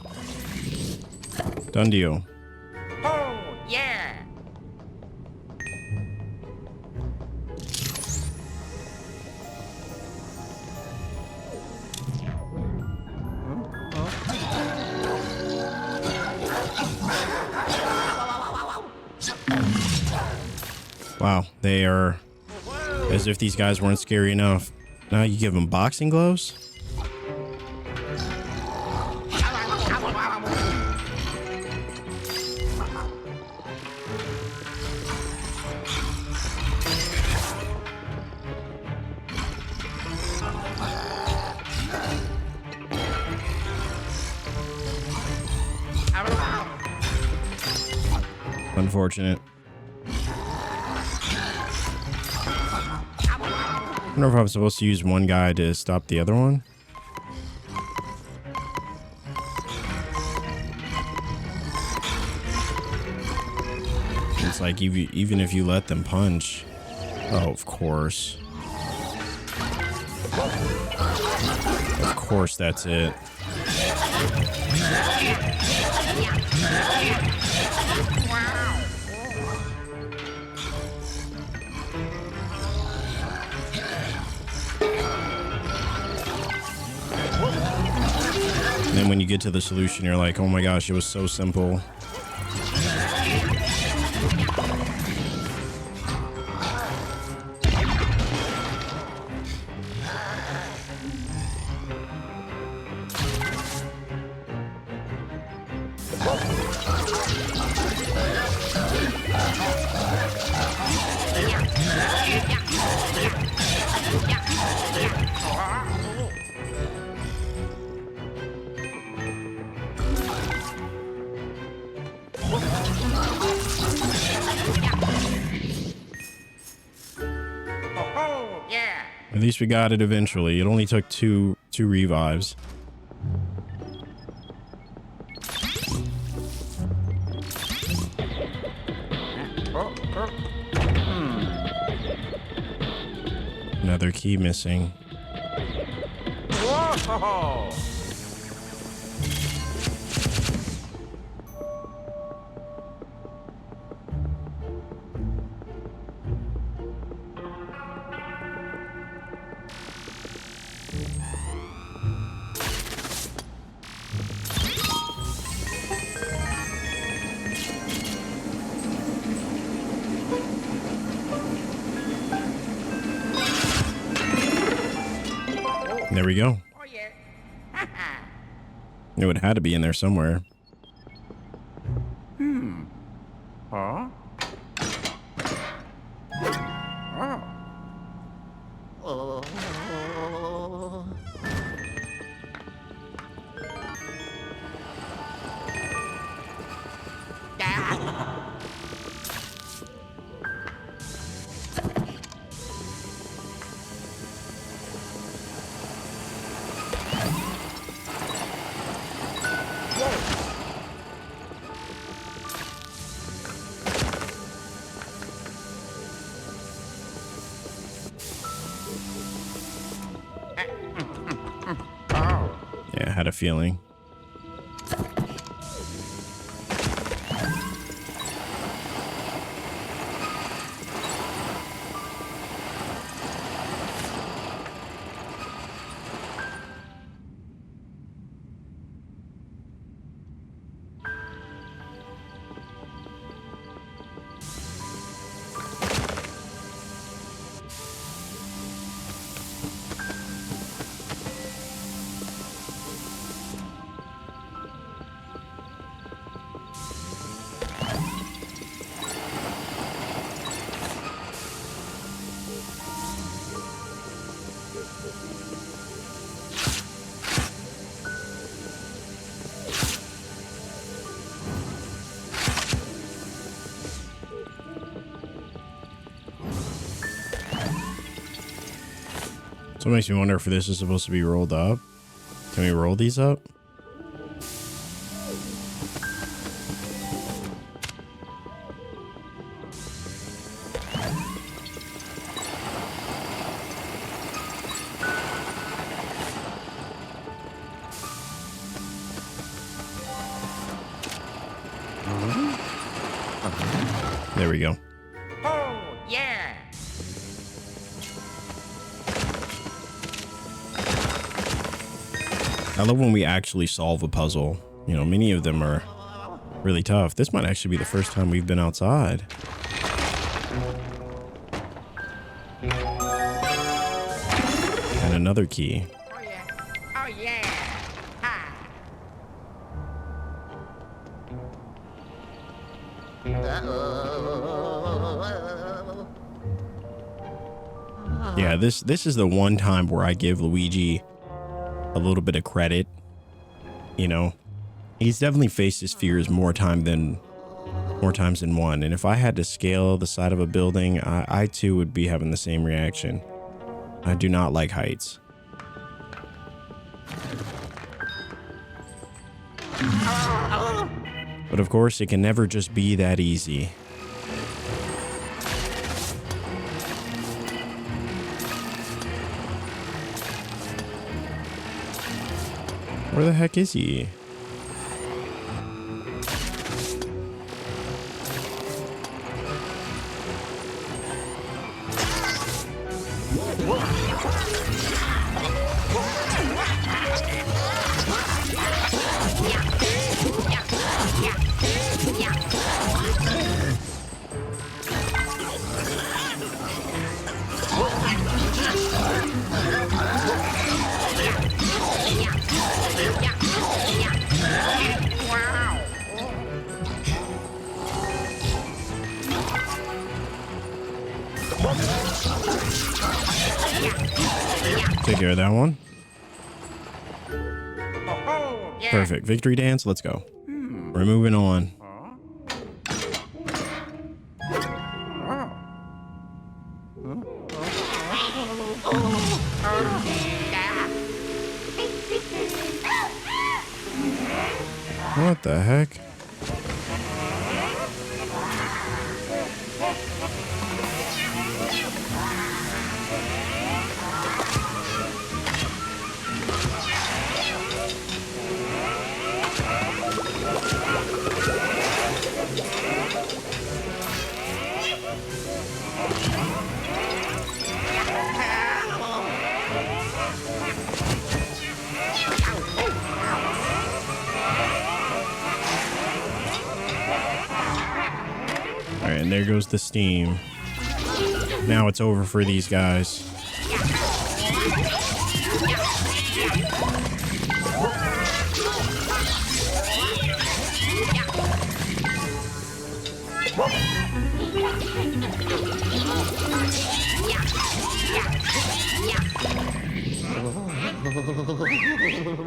S1: Done deal.
S2: Oh, yeah.
S1: Wow, they are as if these guys weren't scary enough. Now you give them boxing gloves? Unfortunate. I wonder if I'm supposed to use one guy to stop the other one. it's like even if you let them punch. Oh, of course. Of course, that's it. And then when you get to the solution, you're like, oh my gosh, it was so simple. At least we got it eventually. It only took two revives. Another key missing.
S2: Whoa!
S1: There we go.
S2: Oh, yeah.
S1: It would have had to be in there somewhere.
S2: Huh? Oh.
S1: Yeah, I had a feeling. So it makes me wonder if this is supposed to be rolled up. Can we roll these up? There we go.
S2: Oh, yeah.
S1: I love when we actually solve a puzzle. You know, many of them are really tough. This might actually be the first time we've been outside. And another key.
S2: Oh, yeah. Oh, yeah. Ha.
S1: Yeah, this is the one time where I give Luigi a little bit of credit. You know, he's definitely faced his fears more times than one. And if I had to scale the side of a building, I too would be having the same reaction. I do not like heights. But of course, it can never just be that easy. Where the heck is he? Take care of that one. Perfect. Victory dance. Let's go. We're moving on. What the heck? Alright, and there goes the steam. Now it's over for these guys.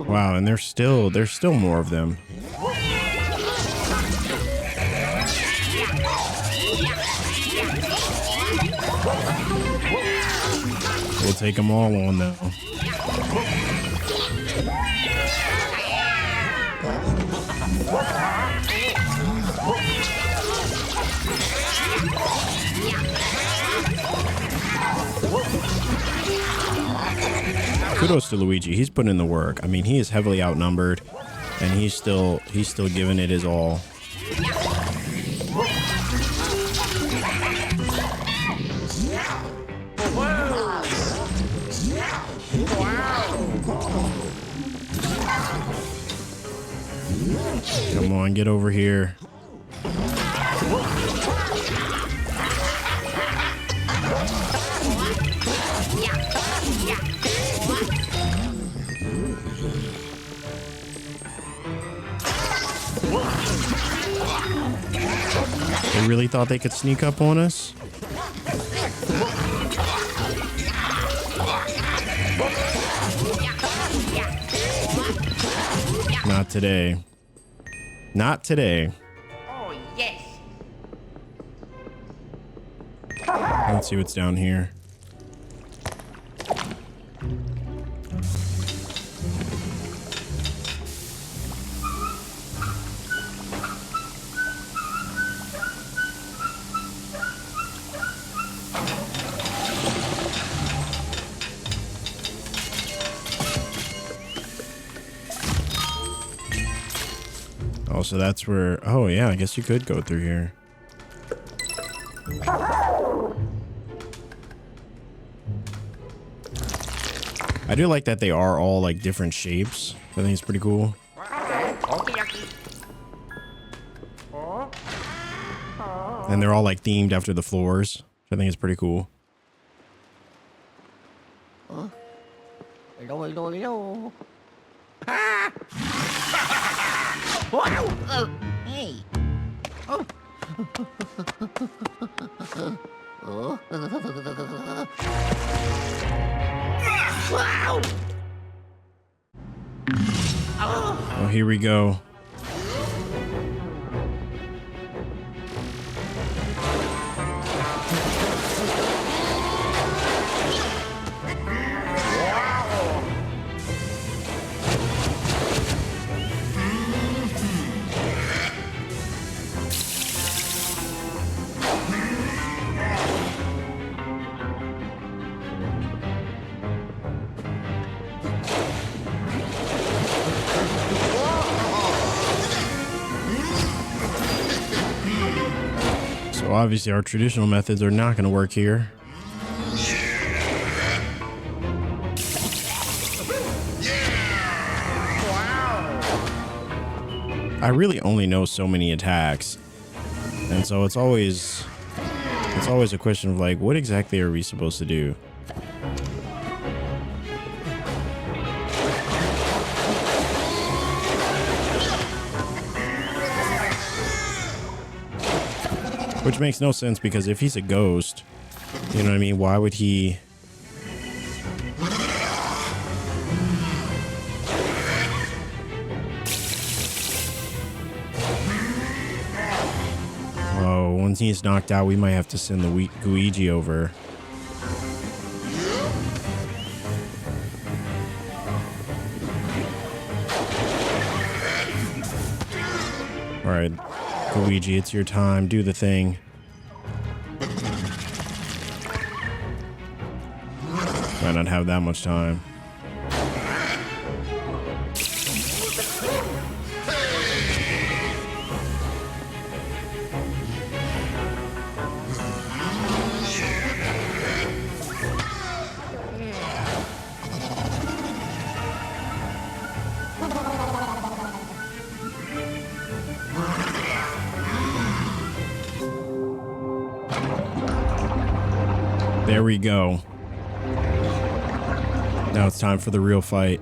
S1: Wow, and there's still more of them. We'll take them all on though. Kudos to Luigi. He's putting in the work. I mean, he is heavily outnumbered, and he's still giving it his all. Come on, get over here. They really thought they could sneak up on us? Not today. Not today.
S2: Oh, yes.
S1: Let's see what's down here. Oh, so that's where... Oh, yeah, I guess you could go through here. I do like that they are all, like, different shapes. I think it's pretty cool. And they're all, like, themed after the floors. Which I think is pretty cool.
S2: Hello, hello, hello. Ah! Wow! Hey. Oh. Wow!
S1: Oh, here we go. So obviously our traditional methods are not going to work here. I really only know so many attacks. And so it's always a question of like, what exactly are we supposed to do? Which makes no sense because if he's a ghost, you know what I mean? Why would he? Oh, once he's knocked out, we might have to send the Luigi over. All right. Luigi, it's your time. Do the thing. Might not have that much time. There we go. Now it's time for the real fight.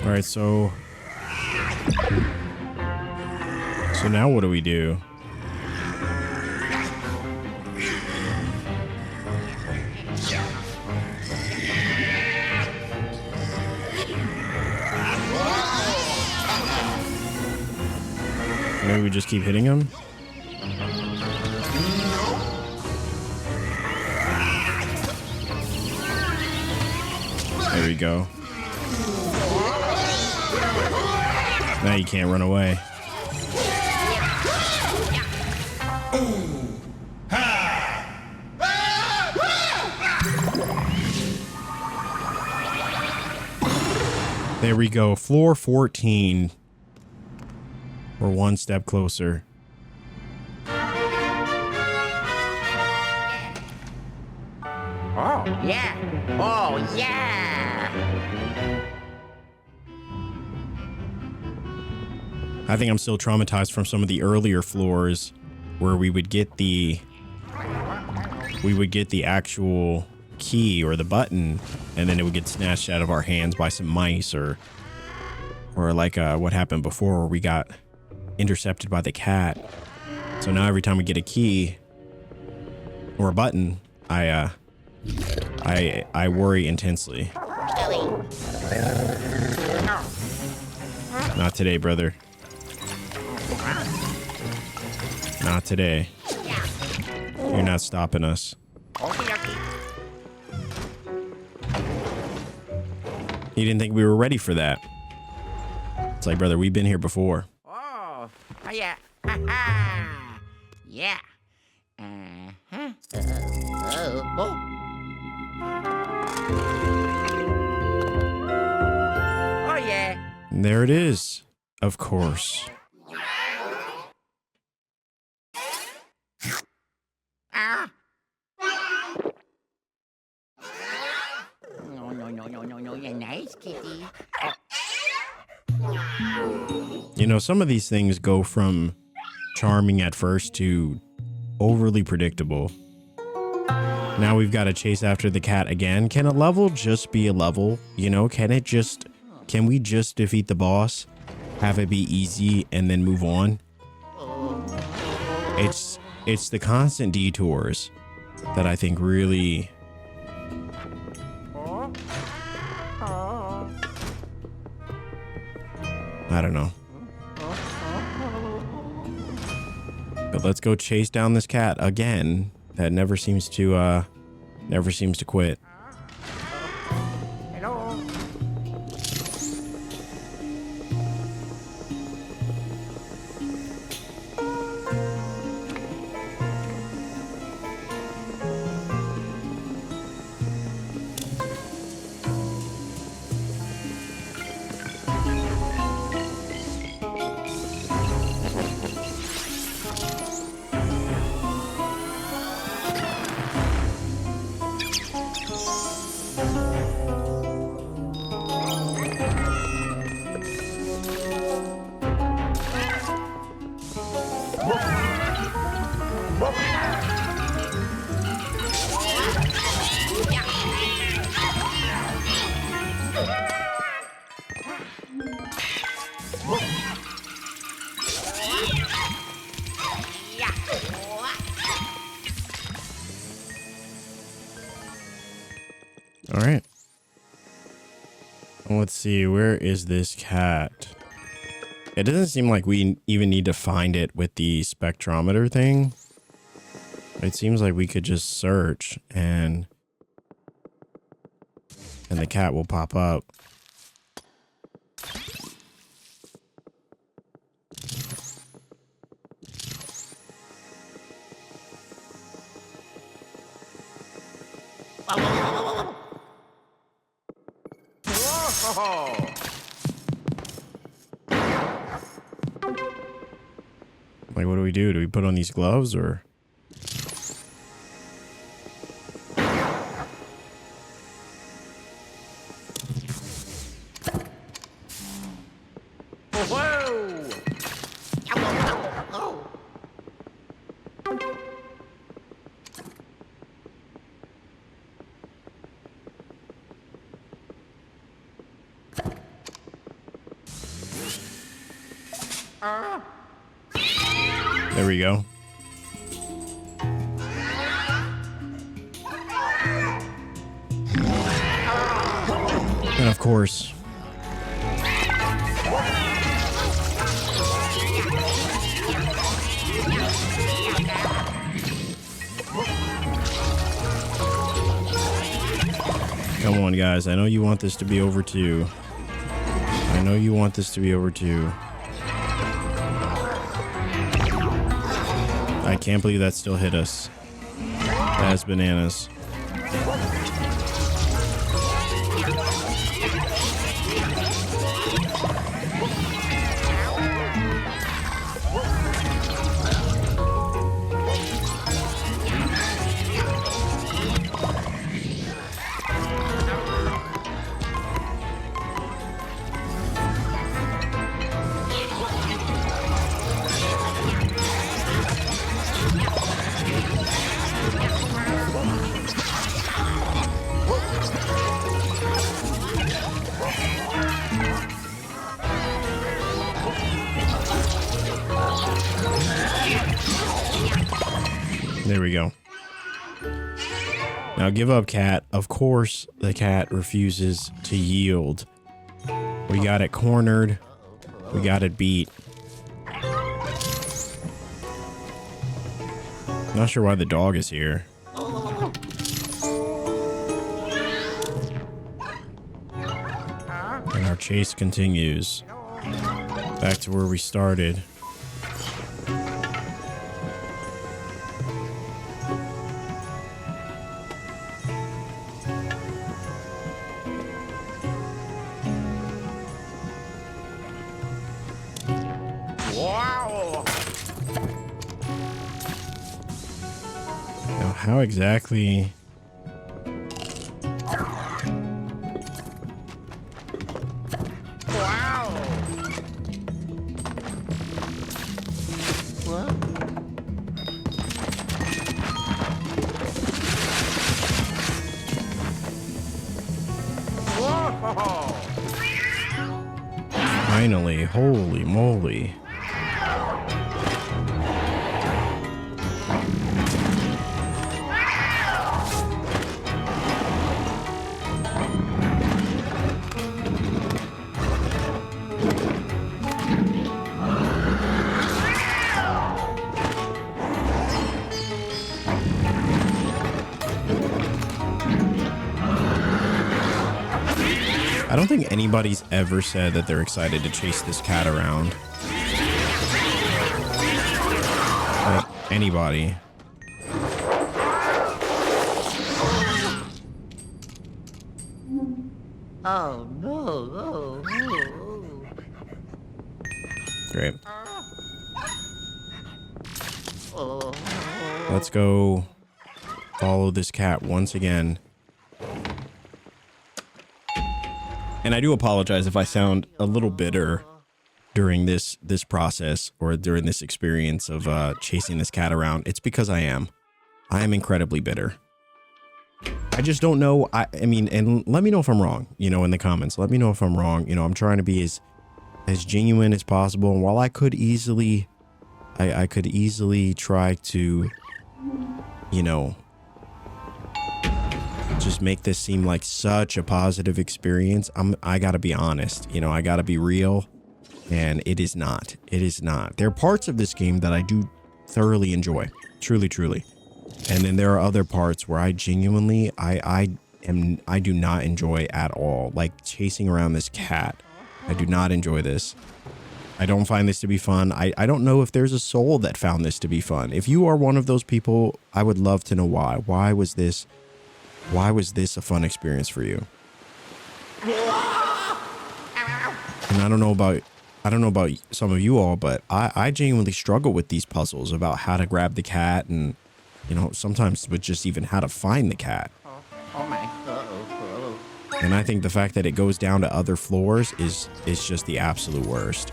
S1: All right, so now what do we do? Maybe we just keep hitting him? There we go. Now you can't run away. There we go. Floor 14. We're one step closer.
S2: Oh, yeah. Oh, yeah.
S1: I think I'm still traumatized from some of the earlier floors where we would get the actual key or the button, and then it would get snatched out of our hands by some mice, or like what happened before where we got intercepted by the cat. So now every time we get a key or a button, I worry intensely. Not today, brother. Not today. You're not stopping us. He didn't think we were ready for that. It's like, brother, we've been here before.
S2: Oh, yeah. Yeah. Oh, yeah.
S1: And there it is. Of course.
S2: Ah. No, you're nice, kitty.
S1: You know, some of these things go from charming at first to overly predictable. Now we've got to chase after the cat again. Can a level just be a level? You know, can we just defeat the boss, have it be easy, and then move on? It's the constant detours that I think really... I don't know. But let's go chase down this cat again. That never seems to quit.
S2: Hello.
S1: All right. Let's see. Where is this cat? It doesn't seem like we even need to find it with the spectrometer thing. It seems like we could just search and the cat will pop up. Like, what do we do? Do we put on these gloves or? There we go. And of course, come on, guys. I know you want this to be over too. I know you want this to be over too. I can't believe that still hit us. That's bananas. There we go. Now give up, cat. Of course, the cat refuses to yield. We got it cornered. We got it beat. Not sure why the dog is here. And our chase continues. Back to where we started. Now, how exactly? Finally, holy moly. I don't think anybody's ever said that they're excited to chase this cat around. Like, anybody.
S2: Oh no! Oh.
S1: Great. Let's go follow this cat once again. And I do apologize if I sound a little bitter during this process or during this experience of chasing this cat around. It's because I am incredibly bitter. I just don't know. I mean, and let me know if I'm wrong, you know, in the comments. Let me know if I'm wrong. You know, I'm trying to be as genuine as possible. And while I could easily, I could easily try to, you know, just make this seem like such a positive experience, I gotta be honest, you know, I gotta be real, and it is not. It is not. There are parts of this game that I do thoroughly enjoy, truly, and then there are other parts where I genuinely, I do not enjoy at all. Like chasing around this cat, I do not enjoy this. I don't find this to be fun. I don't know if there's a soul that found this to be fun. If you are one of those people, I would love to know why. Why was this a fun experience for you? And I don't know about some of you all, but I genuinely struggle with these puzzles about how to grab the cat, and you know, sometimes with just even how to find the cat.
S2: Oh my.
S1: And I think the fact that it goes down to other floors is just the absolute worst.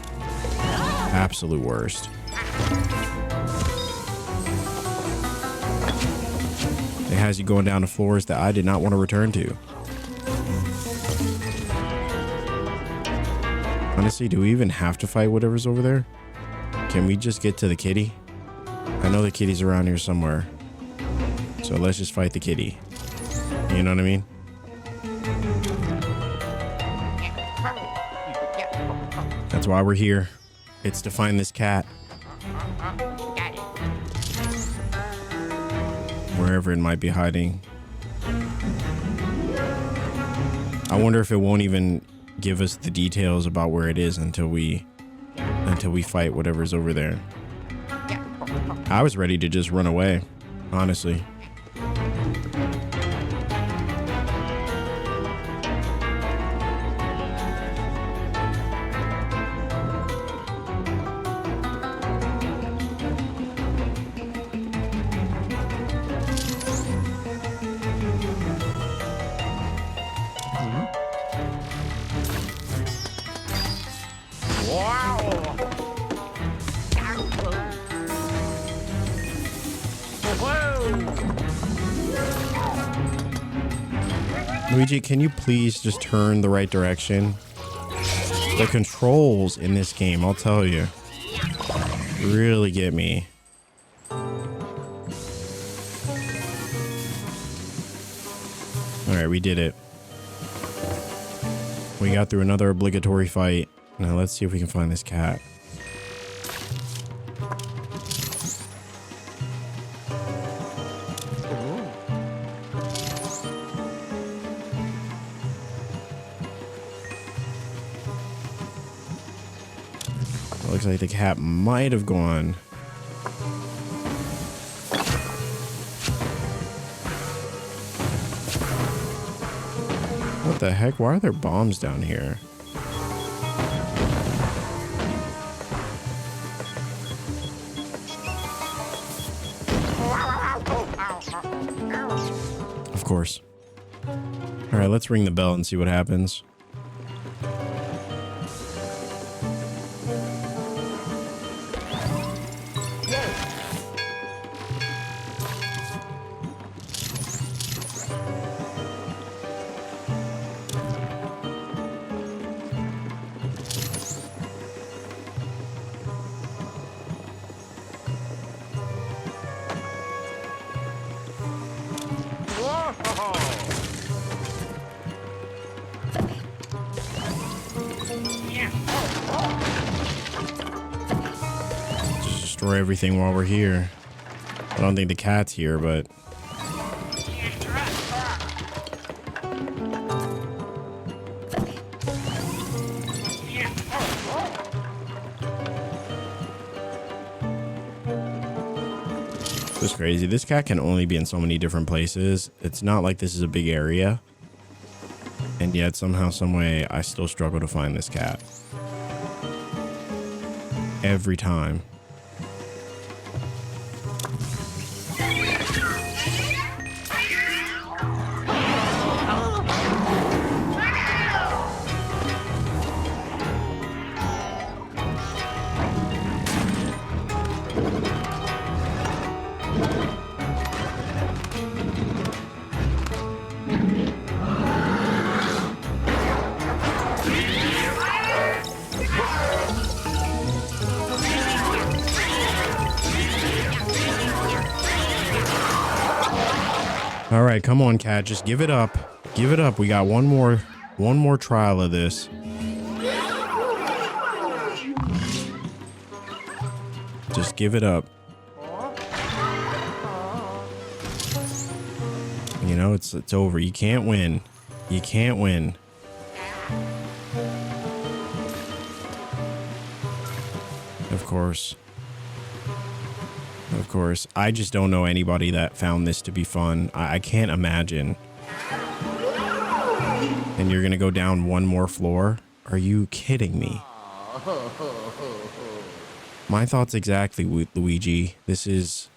S1: Absolute worst. It has you going down to floors that I did not want to return to. Honestly, do we even have to fight whatever's over there? Can we just get to the kitty? I know the kitty's around here somewhere. So let's just fight the kitty. You know what I mean? That's why we're here. It's to find this cat. Wherever it might be hiding. I wonder if it won't even give us the details about where it is until we fight whatever's over there. I was ready to just run away, honestly. Luigi, can you please just turn the right direction? The controls in this game, I'll tell you, really get me. Alright, we did it. We got through another obligatory fight. Now let's see if we can find this cat. Looks like the cat might have gone. What the heck? Why are there bombs down here? Of course. All right, let's ring the bell and see what happens. Just destroy everything while we're here. I don't think the cat's here, but it's crazy. This cat can only be in so many different places. It's not like this is a big area. And yet somehow, some way, I still struggle to find this cat. Every time. All right, come on, cat. Just give it up. Give it up. We got one more trial of this. Just give it up. You know, it's over. You can't win. You can't win. Of course. Of course. I just don't know anybody that found this to be fun. I can't imagine. And you're gonna go down one more floor? Are you kidding me? My thoughts exactly, Luigi. This is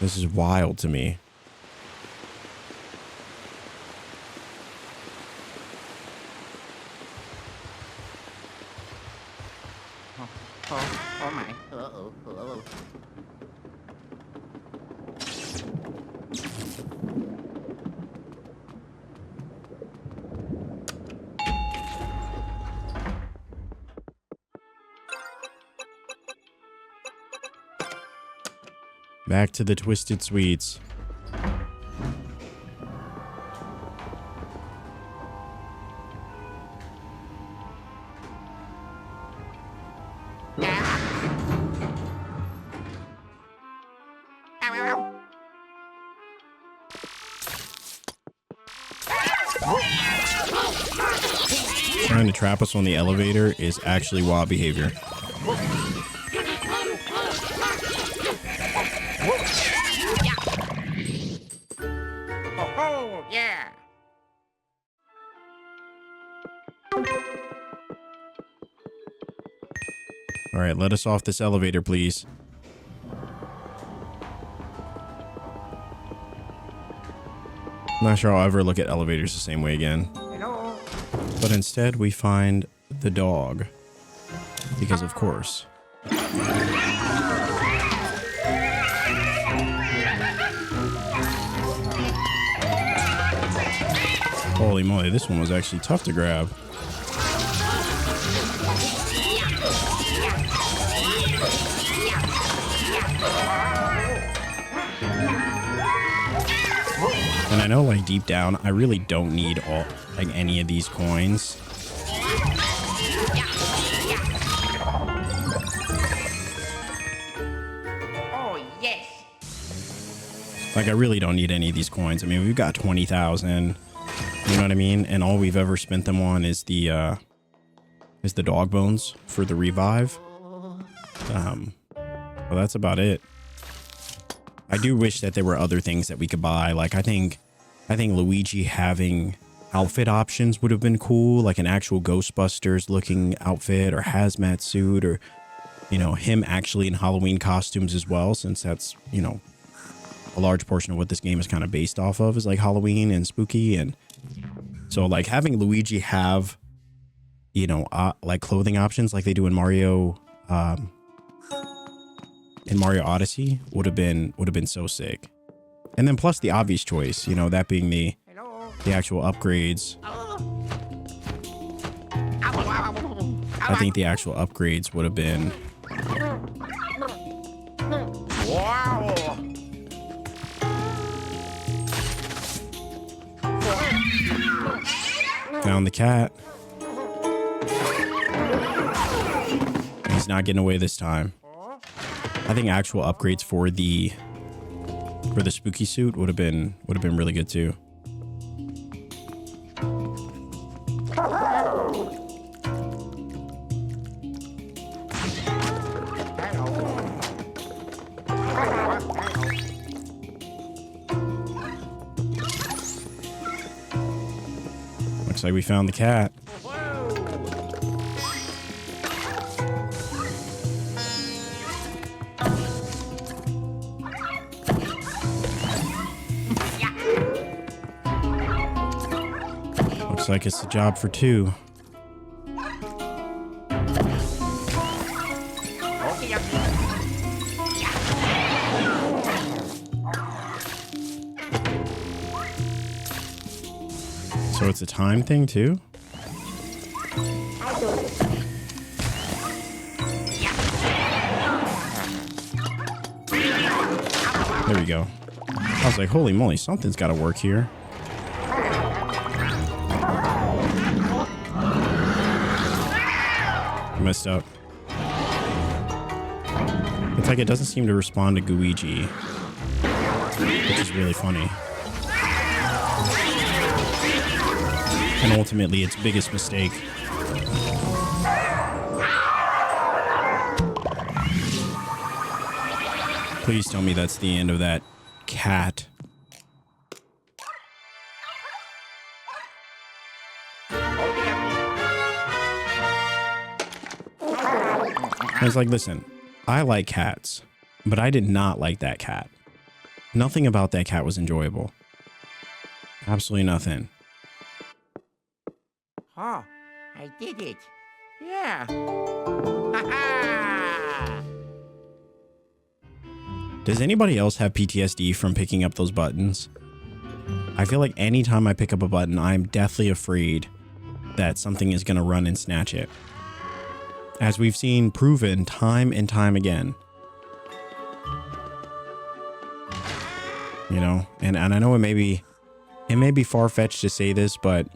S1: wild to me.
S2: Oh my. Uh-oh. Uh-oh.
S1: Back to the Twisted Sweets. Trying to trap us on the elevator is actually wild behavior.
S2: Oh, yeah.
S1: All right, let us off this elevator, please. Not sure I'll ever look at elevators the same way again.
S2: Hello.
S1: But instead, we find the dog. Because of course. Holy moly, this one was actually tough to grab. And I know, like, deep down, I really don't need any of these coins.
S2: Oh, yes.
S1: Like, I really don't need any of these coins. I mean, we've got 20,000. You know what I mean? And all we've ever spent them on is the dog bones for the revive. Well, that's about it. I do wish that there were other things that we could buy. Like, I think Luigi having outfit options would have been cool, like an actual Ghostbusters looking outfit or hazmat suit, or, you know, him actually in Halloween costumes as well, since that's, you know, a large portion of what this game is kind of based off of, is like Halloween and spooky. And so, like, having Luigi have, you know, like clothing options like they do in Mario Odyssey would have been so sick. And then plus the obvious choice, you know, that being the actual upgrades. I think the actual upgrades would have been.
S2: Wow.
S1: Found the cat. He's not getting away this time. I think actual upgrades for the spooky suit would have been really good too. Looks like we found the cat. Looks like it's a job for two. So it's a time thing too? There we go. I was like, holy moly, something's got to work here. Messed up. It's like it doesn't seem to respond to Luigi, which is really funny. And ultimately, its biggest mistake. Please tell me that's the end of that cat. I was like, listen, I like cats, but I did not like that cat. Nothing about that cat was enjoyable. Absolutely nothing.
S2: Oh, I did it. Yeah. Ha-ha!
S1: Does anybody else have PTSD from picking up those buttons? I feel like anytime I pick up a button, I'm deathly afraid that something is going to run and snatch it. As we've seen proven time and time again. You know, and I know it may be far-fetched to say this, but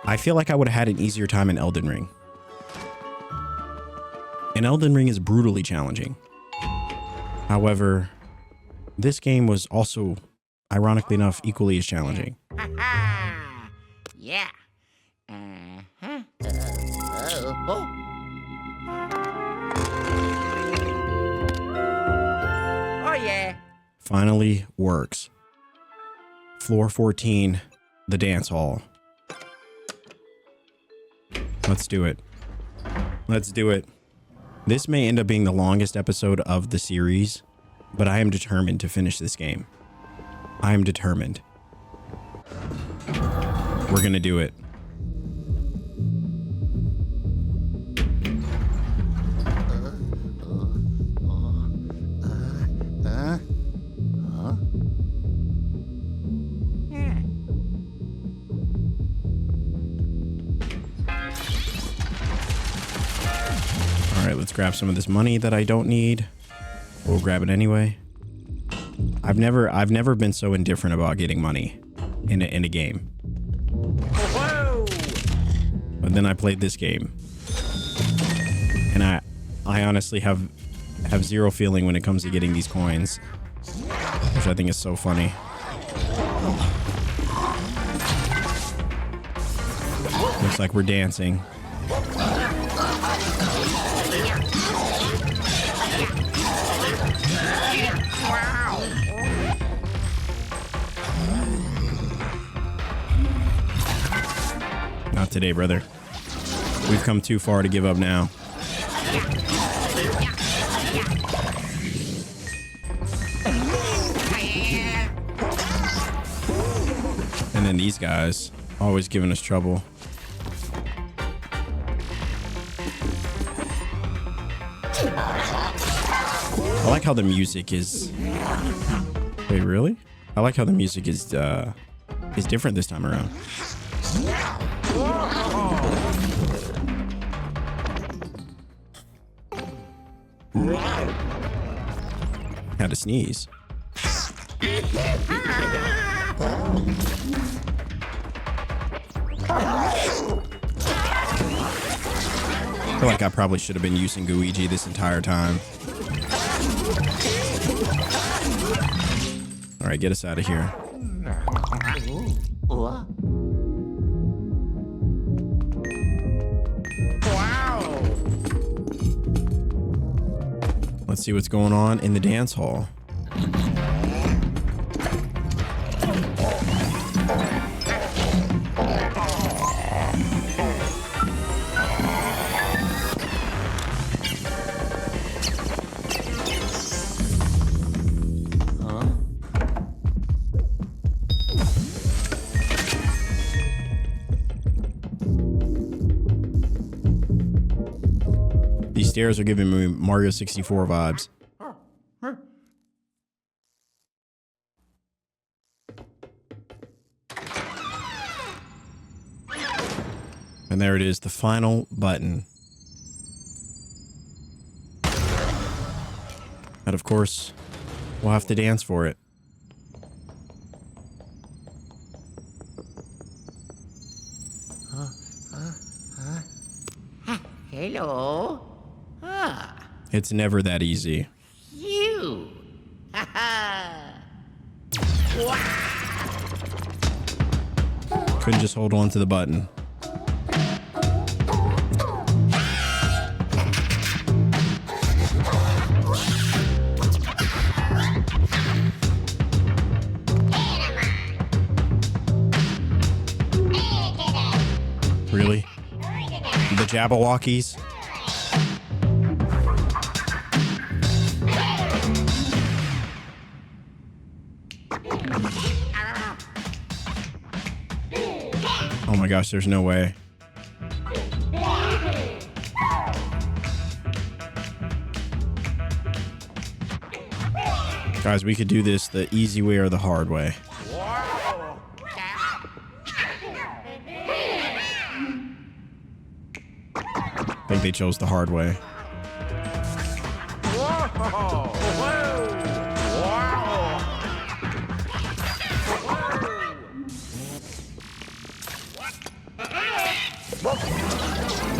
S1: I feel like I would have had an easier time in Elden Ring. And Elden Ring is brutally challenging. However, this game was also, ironically enough, equally as challenging.
S2: Ha-ha! Yeah. Uh-huh. Oh. Oh, yeah.
S1: Finally works. Floor 14, the dance hall. Let's do it. Let's do it. This may end up being the longest episode of the series, but I am determined to finish this game. I am determined. We're gonna do it. All right, let's grab some of this money that I don't need. We'll grab it anyway. I've never been so indifferent about getting money in a game.
S2: Whoa!
S1: But then I played this game, and I honestly have zero feeling when it comes to getting these coins, which I think is so funny. Looks like we're dancing. Not today, brother. We've come too far to give up now. And then these guys always giving us trouble. I like how the music is... Wait, really? I like how the music is different this time around. Had to sneeze. I feel like I probably should have been using Luigi this entire time. All right, get us out of here.
S2: Wow.
S1: Let's see what's going on in the dance hall. These stairs are giving me Mario 64 vibes. And there it is, the final button. And of course, We'll have to dance for it.
S2: Hello.
S1: It's never that easy.
S2: You.
S1: Couldn't just hold on to the button. Really? The Jabberwockies? Oh my gosh, there's no way. Guys, we could do this the easy way or the hard way. I think they chose the hard way.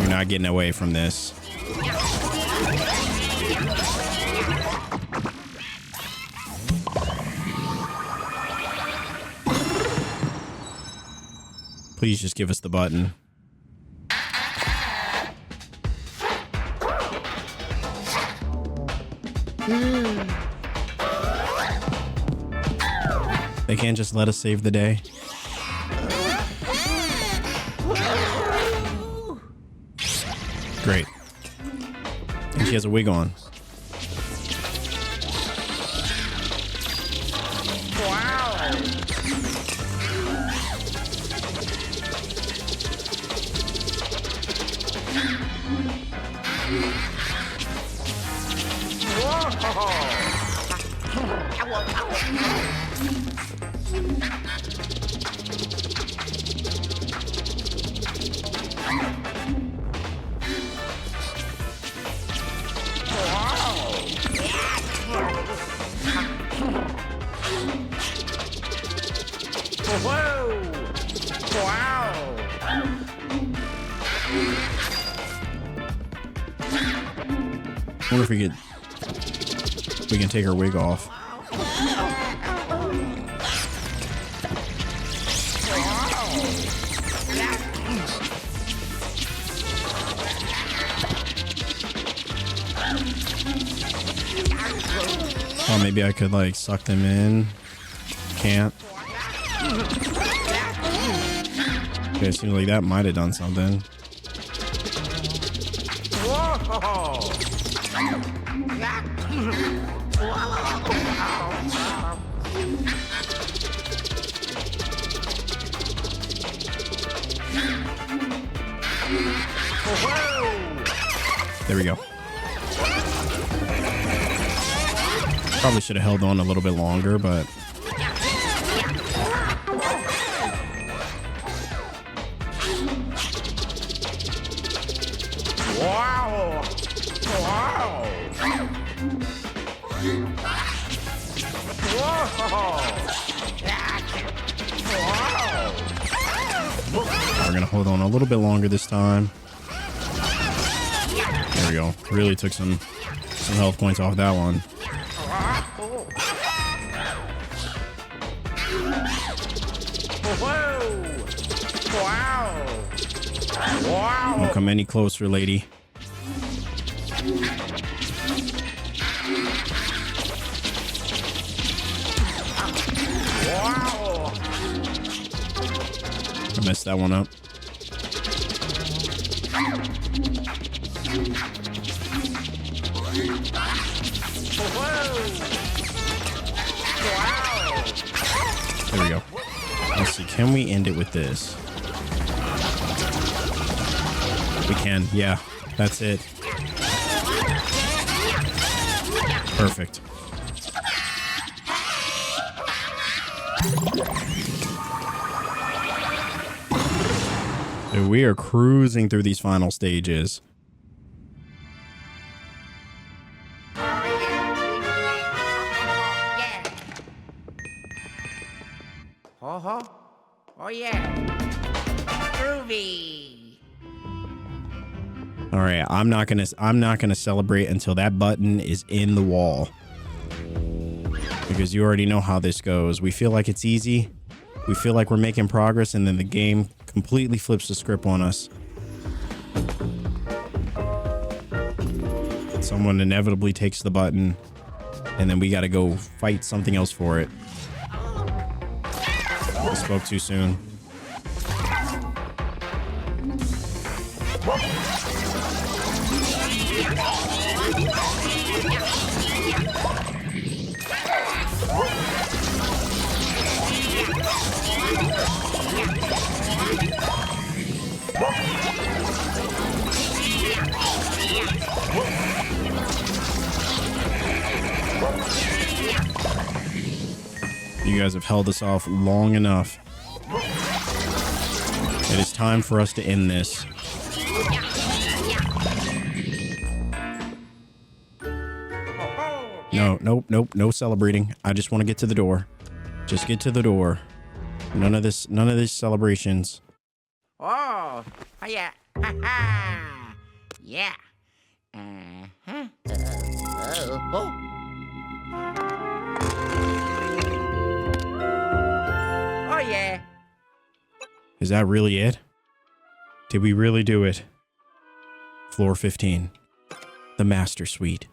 S1: You're not getting away from this. Please just give us the button. They can't just let us save the day. Great. And she has a wig on. I wonder if we can take her wig off. Oh, maybe I could like suck them in. Can't. Okay, it seems like that might have done something. There we go. Probably should have held on a little bit longer, but we're gonna hold on a little bit longer this time. There we go. Really took some health points off that one. Don't come any closer, lady. I messed that one up. There we go. Let's see. Can we end it with this? We can. Yeah, that's it. Perfect. Dude, we are cruising through these final stages.
S2: Uh-huh. Oh, yeah. Groovy.
S1: All right, I'm not gonna celebrate until that button is in the wall, because you already know how this goes. We feel like it's easy, we feel like we're making progress, and then the game completely flips the script on us. Someone inevitably takes the button, and then we got to go fight something else for it. I spoke too soon. You guys have held us off long enough. It is time for us to end this. No celebrating. I just want to get to the door. Just get to the door. None of these celebrations.
S2: Oh, yeah. Ha-ha. Yeah. Uh-huh. Oh. Oh, yeah.
S1: Is that really it? Did we really do it? Floor 15. The master suite.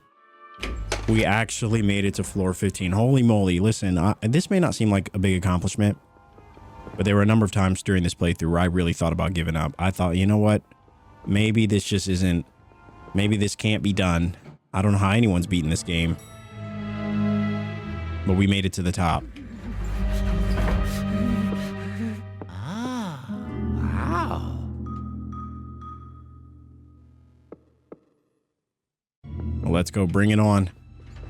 S1: We actually made it to floor 15. Holy moly. Listen, this may not seem like a big accomplishment, but there were a number of times during this playthrough where I really thought about giving up. I thought, you know what? Maybe this just isn't... Maybe this can't be done. I don't know how anyone's beaten this game. But we made it to the top.
S2: Wow.
S1: Well, let's go. Bring it on.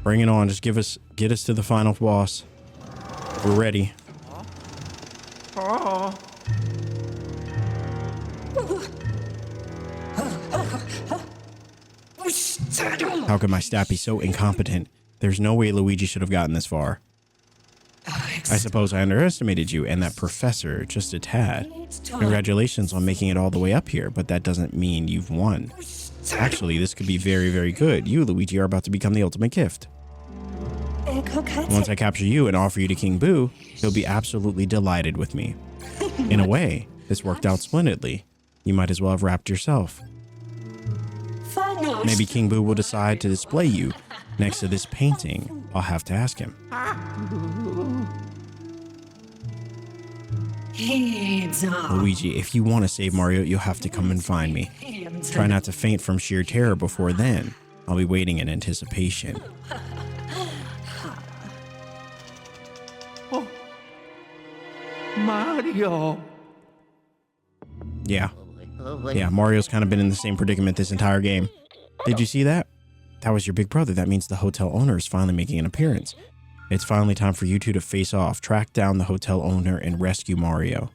S1: Bring it on. Just get us to the final boss. We're ready.
S2: Oh.
S1: How could my stat be so incompetent? There's no way Luigi should have gotten this far. I suppose I underestimated you and that professor just a tad. Congratulations on making it all the way up here, but that doesn't mean you've won. Actually, this could be very, very good. You, Luigi, are about to become the ultimate gift. Once I capture you and offer you to King Boo, he'll be absolutely delighted with me. In a way, this worked out splendidly. You might as well have wrapped yourself. Maybe King Boo will decide to display you next to this painting. I'll have to ask him. Luigi, if you want to save Mario, you'll have to come and find me. Try not to faint from sheer terror before then. I'll be waiting in anticipation.
S2: Oh. Mario.
S1: Yeah, Mario's kind of been in the same predicament this entire game. Did you see that? That was your big brother. That means the hotel owner is finally making an appearance. It's finally time for you two to face off, track down the hotel owner, and rescue Mario.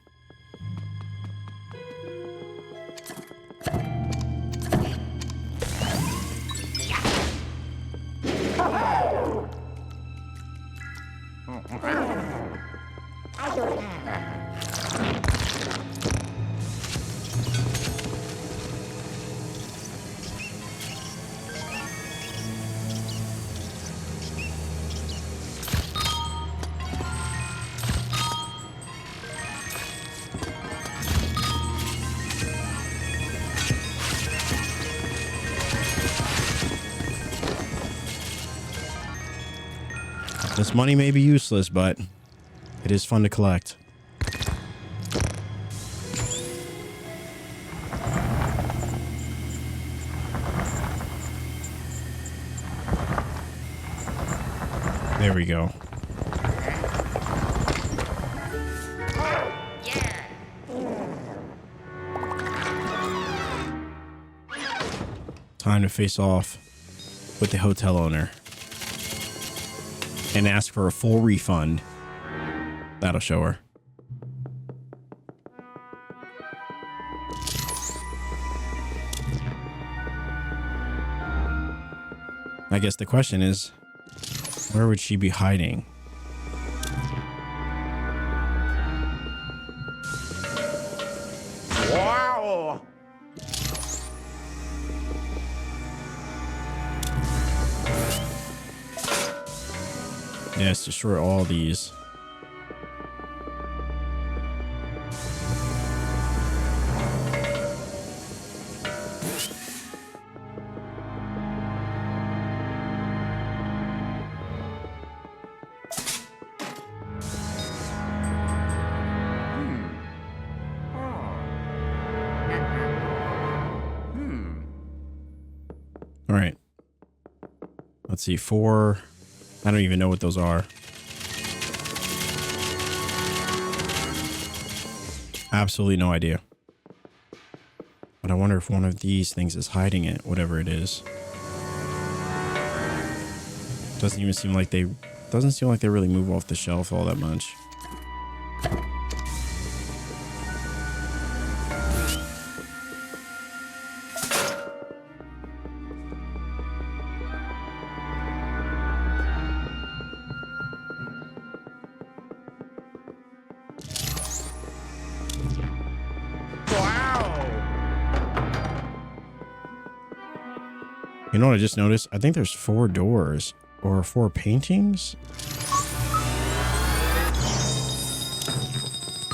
S1: This money may be useless, but it is fun to collect. There we go. Time to face off with the hotel owner and ask for a full refund. That'll show her. I guess the question is, where would she be hiding? Yes, destroy all these. All right. Let's see. 4. I don't even know what those are. Absolutely no idea. But I wonder if one of these things is hiding it, whatever it is. Doesn't even seem like they really move off the shelf all that much. You know what I just noticed? I think there's 4 doors or 4 paintings.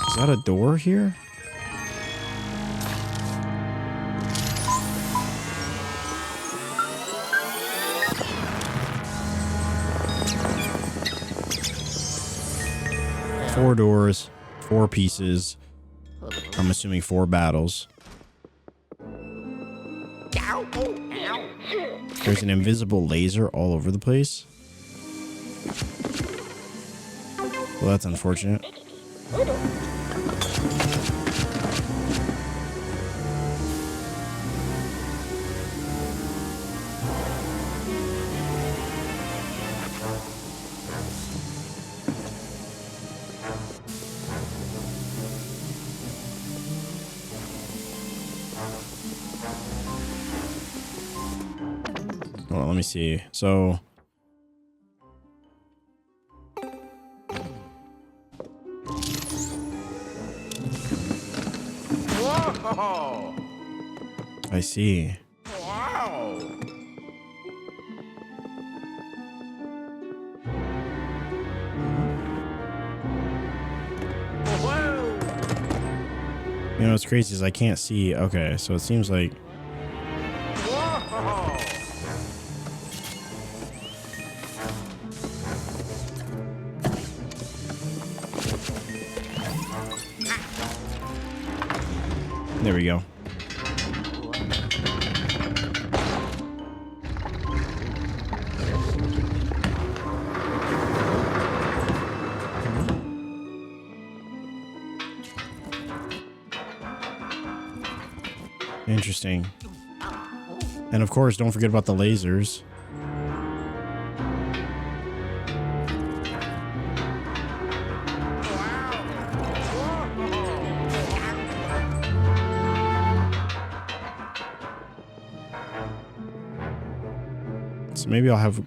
S1: Is that a door here? Four doors, 4 pieces. I'm assuming 4 battles. There's an invisible laser all over the place. Well, that's unfortunate. Well, let me see. So
S2: Whoa!
S1: I see.
S2: Wow! Whoa!
S1: You know what's crazy is I can't see. Okay, so it seems like
S2: Whoa!
S1: there we go. Interesting. And of course, don't forget about the lasers. So maybe I'll have...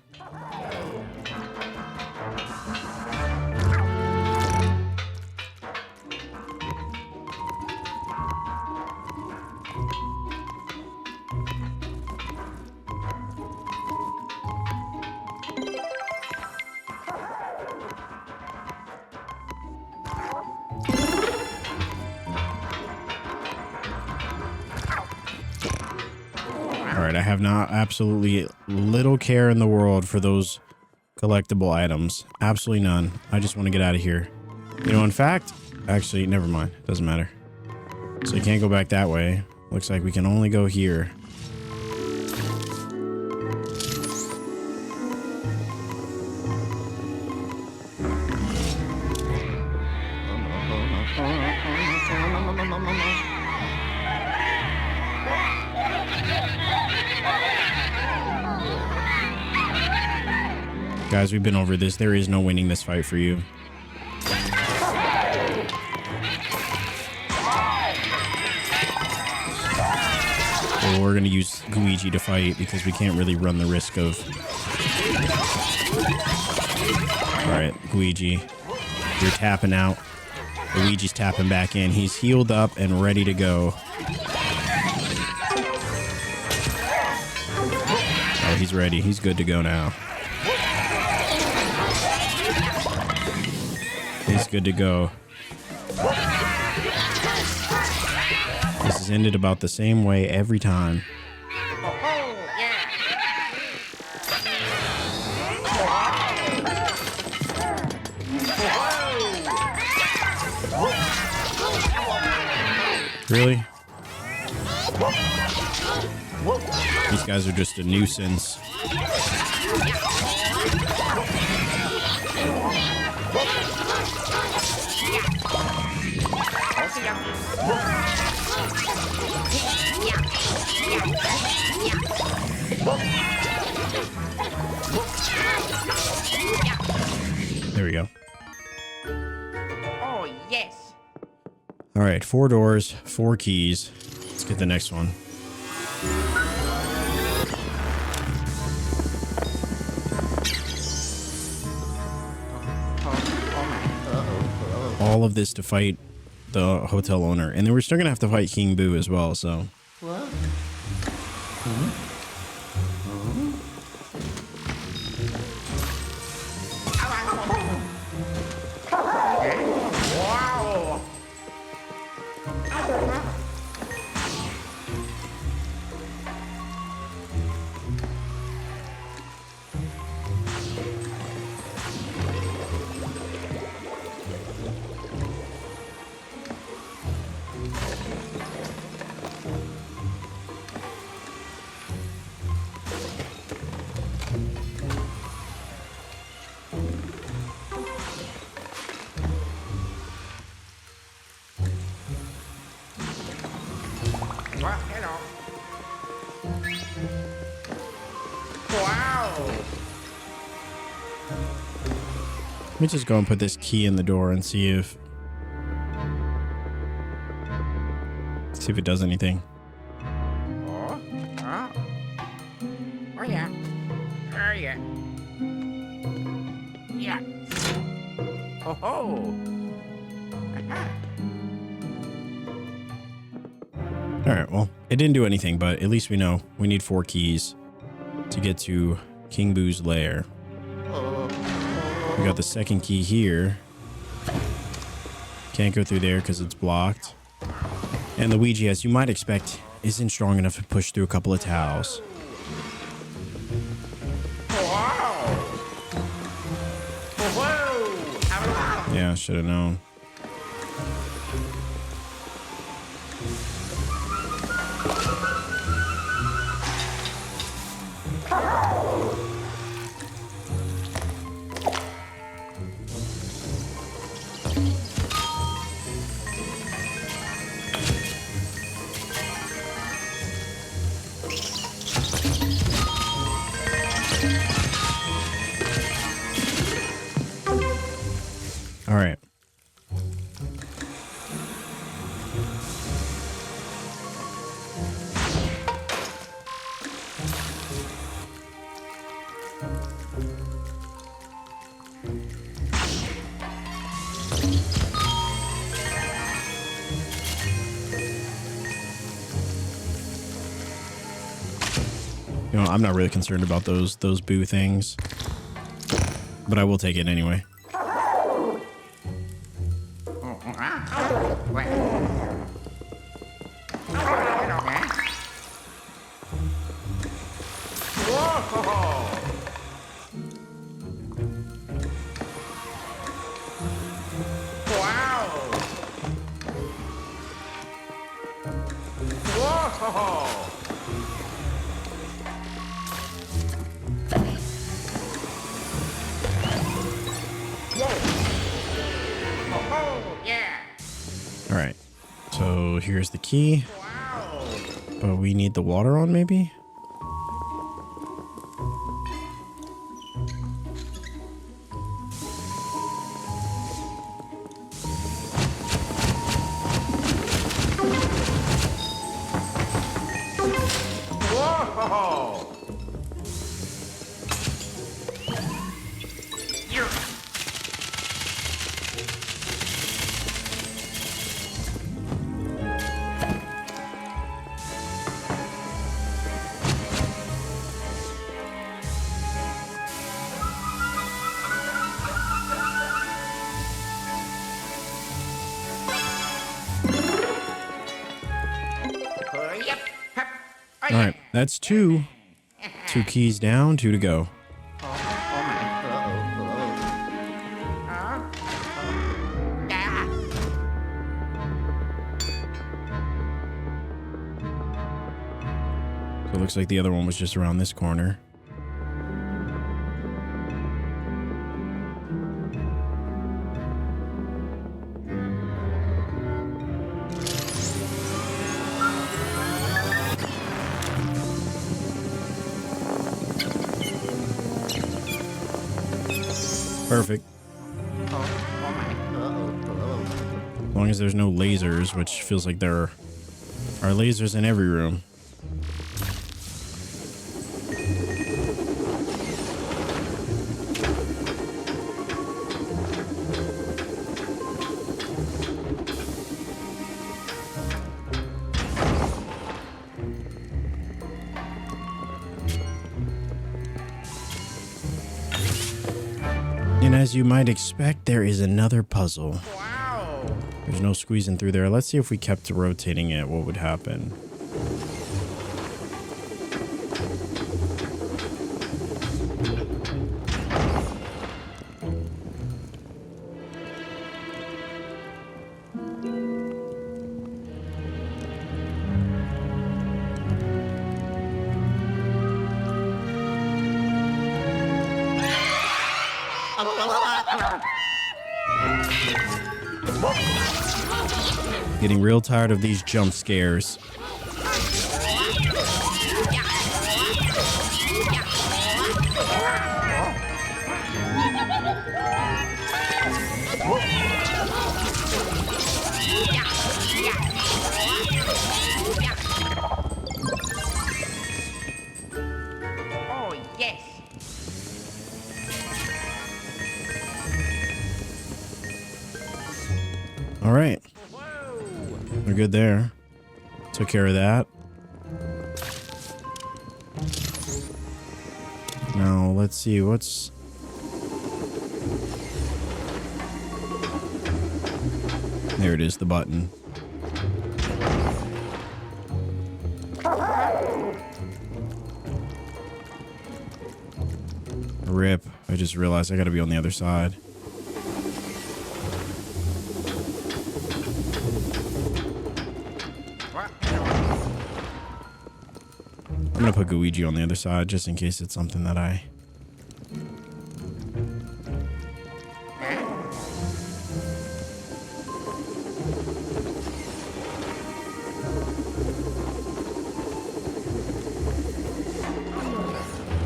S1: Alright, I have not absolutely little care in the world for those collectible items. Absolutely none. I just want to get out of here. You know, in fact, actually, never mind. Doesn't matter. So you can't go back that way. Looks like we can only go here. Guys, we've been over this. There is no winning this fight for you. Well, we're going to use Luigi to fight because we can't really run the risk of... Alright, Luigi. You're tapping out. Luigi's tapping back in. He's healed up and ready to go. Oh, he's ready. He's good to go now. He's good to go. This has ended about the same way every time.
S2: Oh, yeah.
S1: Really? These guys are just a nuisance. There we go.
S2: Oh, yes.
S1: All right, 4 doors, 4 keys. Let's get the next one. All of this to fight the hotel owner, and then we're still gonna have to fight King Boo as well. So.
S2: What? Wow. Well, hello. Wow.
S1: Let me just go and put this key in the door and see if it does anything.
S2: Oh, oh. Oh, yeah. Oh, yeah. Yeah. Oh, ho. Aha.
S1: All right, well, it didn't do anything, but at least we know we need 4 keys to get to King Boo's lair. We got the second key here. Can't go through there because it's blocked. And Luigi, as you might expect, isn't strong enough to push through a couple of towels.
S2: Wow. Whoa.
S1: Yeah, should have known. All right. You know, I'm not really concerned about those boo things, but I will take it anyway. All right, so here's the key, but we need the water on maybe? All right, that's two. 2 keys down, 2 to go.
S2: Oh my. Ah.
S1: So it looks like the other one was just around this corner. Perfect. As long as there's no lasers, which feels like there are lasers in every room. And as you might expect, there is another puzzle.
S2: Wow.
S1: There's no squeezing through there. Let's see if we kept rotating it, what would happen. Getting real tired of these jump scares.
S2: Oh, yes.
S1: All right. We're good there. Took care of that. Now, let's see what's... There it is, the button. Rip. I just realized I gotta be on the other side. I'm gonna put Luigi on the other side just in case it's something that I...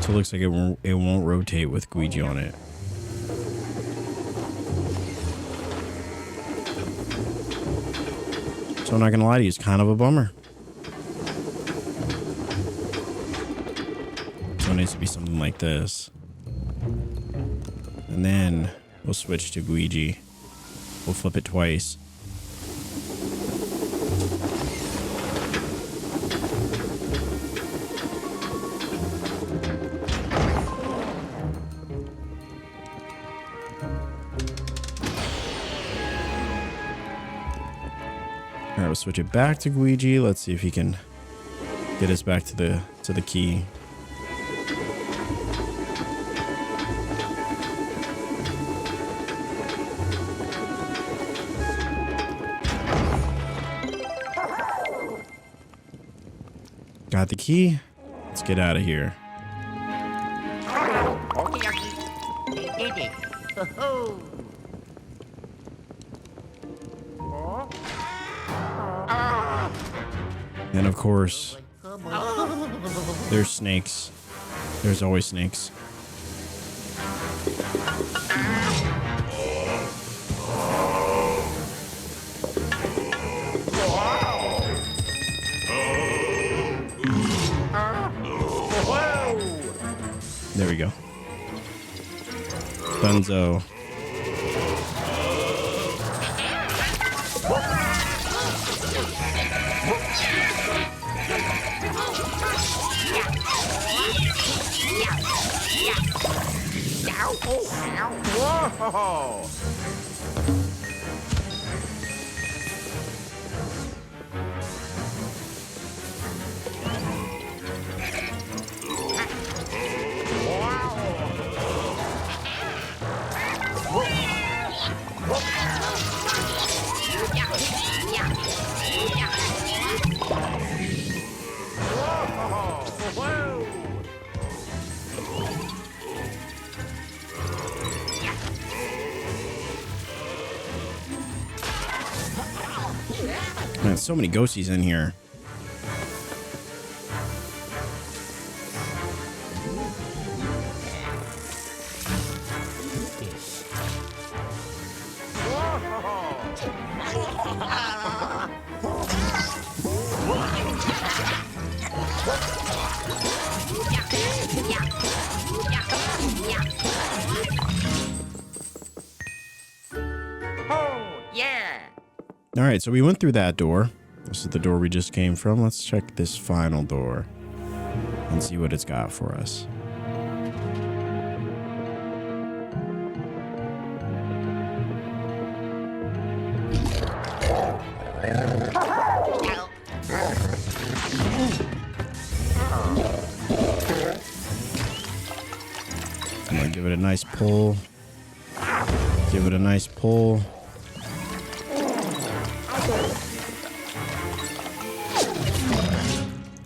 S1: So it looks like it won't rotate with Luigi on it. So I'm not gonna lie to you, it's kind of a bummer. So it needs to be something like this. And then we'll switch to Luigi. We'll flip it twice. All right, we'll switch it back to Luigi. Let's see if he can get us back to the key. Got the key. Let's get out of here.
S2: Okay, okay. They did it. Ho-ho.
S1: And of course, there's snakes. There's always snakes. There we go. Dunzo.
S2: Whoa!
S1: so many ghosties in here.
S2: Oh, yeah.
S1: All right, so we went through that door. This is the door we just came from. Let's check this final door and see what it's got for us. I'm gonna give it a nice pull. Give it a nice pull.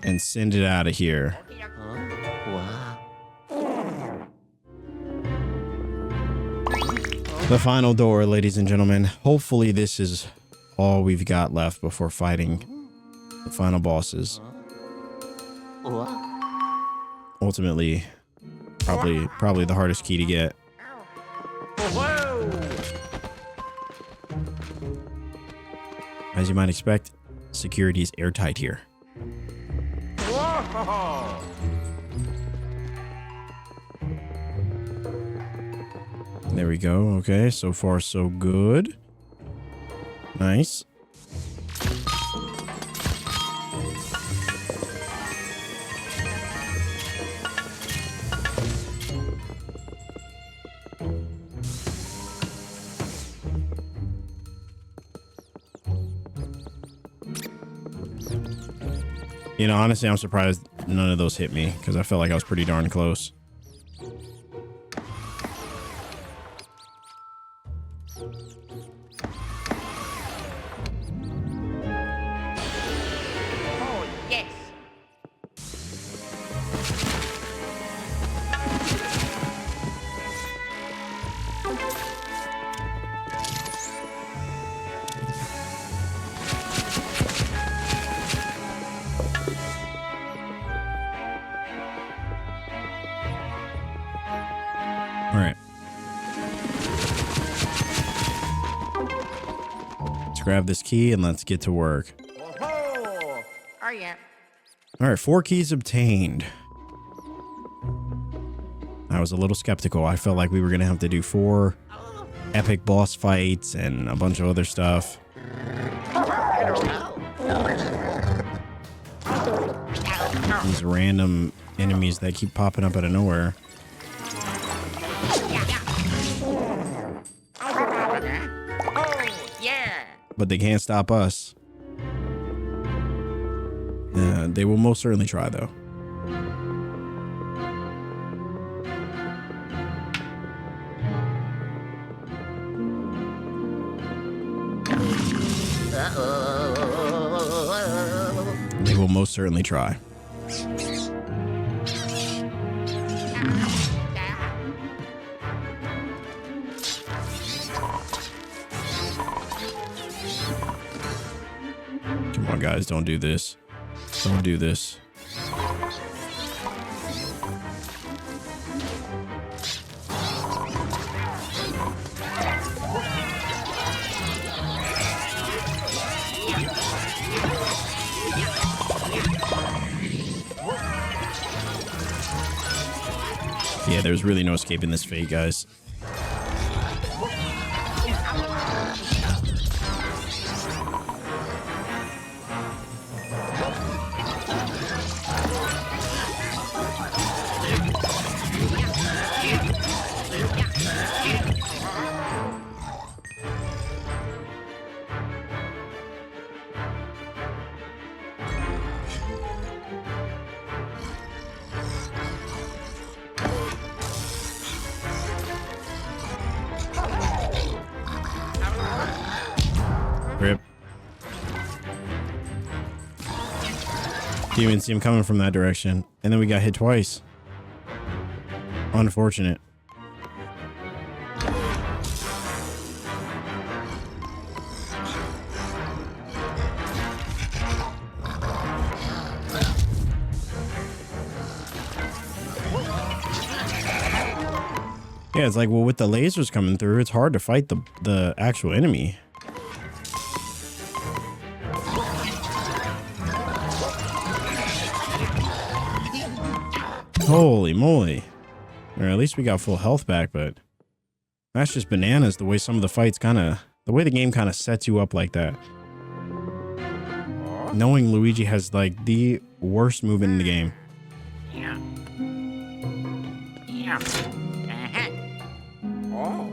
S1: And send it out of here. The final door, ladies and gentlemen. Hopefully this is all we've got left before fighting the final bosses. Ultimately, probably the hardest key to get. As you might expect, security is airtight here. There we go. Okay, so far so good. Nice. You know, honestly, I'm surprised none of those hit me because I felt like I was pretty darn close.
S2: Oh, yes.
S1: All right. Let's grab this key and let's get to work.
S2: Oh, yeah.
S1: All right, 4 keys obtained. I was a little skeptical. I felt like we were going to have to do 4 epic boss fights and a bunch of other stuff. These random enemies that keep popping up out of nowhere.
S2: Oh, yeah.
S1: But they can't stop us. They will most certainly try, though. They will most certainly try. Come on, guys, don't do this. Don't do this. Yeah, there's really no escaping this fate, guys. Rip. Didn't even see him coming from that direction. And then we got hit twice. Unfortunate. Yeah, it's like, well, with the lasers coming through, it's hard to fight the actual enemy. Holy moly. Or at least we got full health back, but that's just bananas the way some of the fights the way the game kind of sets you up like that. Knowing Luigi has like the worst movement in the game.
S2: Yeah. Yeah. Uh-huh. Oh.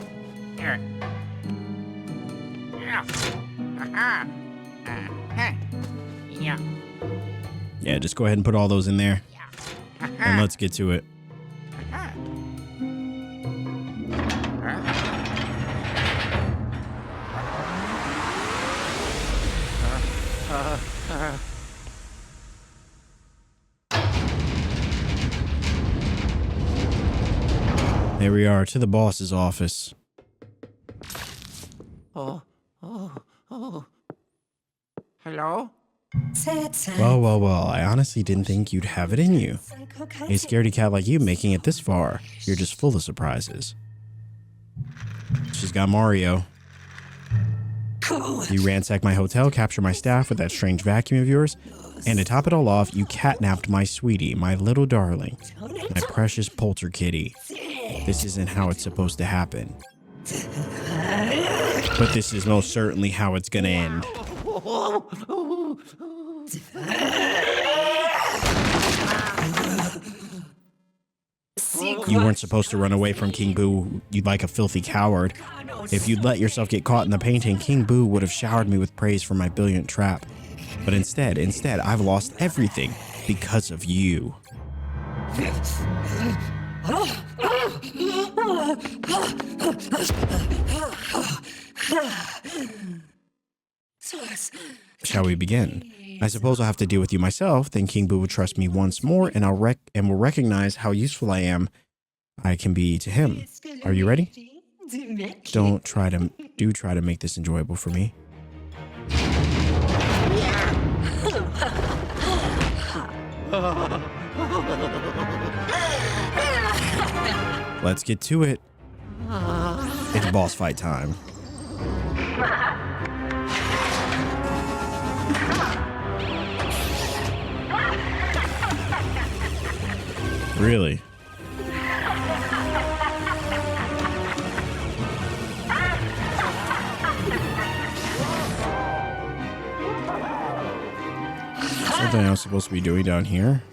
S2: Here. Yeah. Uh-huh. Uh-huh. Yeah.
S1: Yeah, just go ahead and put all those in there.
S2: Yeah. Uh-huh.
S1: And let's get to it.
S2: Uh-huh.
S1: There we are, to the boss's office.
S2: Oh. Oh. Oh. Hello?
S1: Well, I honestly didn't think you'd have it in you. A scaredy cat like you making it this far. You're just full of surprises. She's got Mario. You ransacked my hotel, captured my staff with that strange vacuum of yours, and to top it all off, you catnapped my sweetie, my little darling, my precious polter kitty. This isn't how it's supposed to happen. But this is most certainly how it's gonna end. You weren't supposed to run away from King Boo, you'd like a filthy coward. If you'd let yourself get caught in the painting, King Boo would have showered me with praise for my brilliant trap. But instead, I've lost everything because of you. Shall we begin? I suppose I'll have to deal with you myself, then King Boo will trust me once more, and will recognize how useful I can be to him. Are you ready? Do try to make this enjoyable for me. Let's get to it. It's boss fight time. Really? Something I was supposed to be doing down here?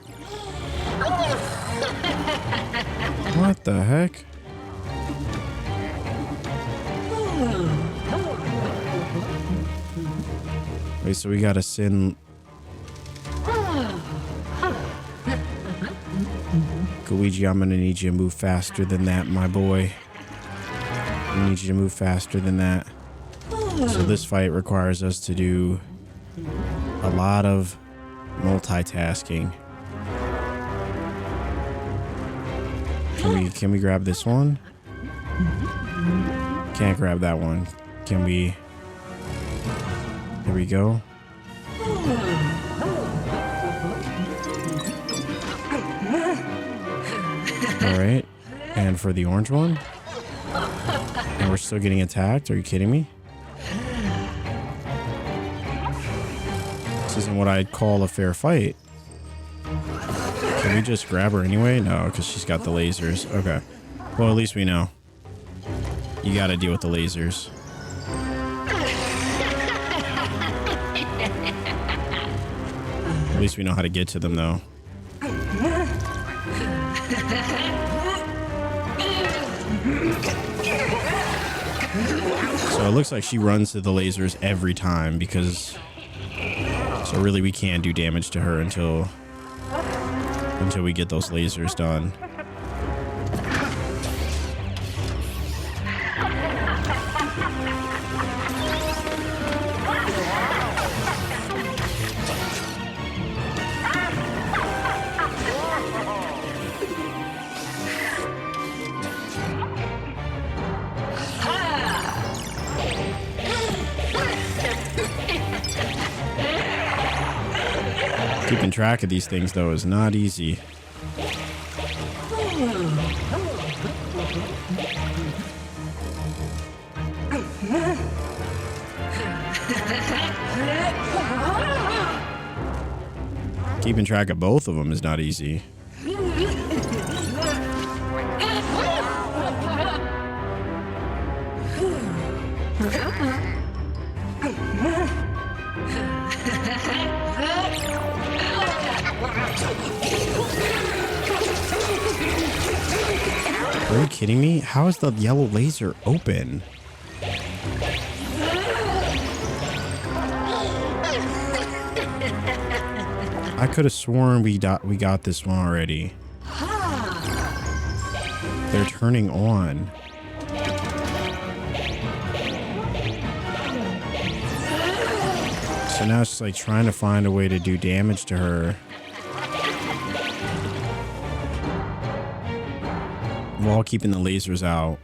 S1: What the heck? Wait, so we gotta send... Luigi, I'm gonna need you to move faster than that, my boy. I need you to move faster than that. So this fight requires us to do a lot of multitasking. Can we grab this one? Can't grab that one. Can we? There we go. Alright. And for the orange one? And we're still getting attacked? Are you kidding me? This isn't what I'd call a fair fight. Can we just grab her anyway? No, because she's got the lasers. Okay. Well, at least we know. You gotta deal with the lasers. At least we know how to get to them, though. So it looks like she runs to the lasers every time because... So really we can't do damage to her until we get those lasers done. Keeping track of these things, though, is not easy. Keeping track of both of them is not easy. Are you kidding me? How is the yellow laser open? I could have sworn we got this one already. They're turning on. So now it's like trying to find a way to do damage to her. While keeping the lasers out.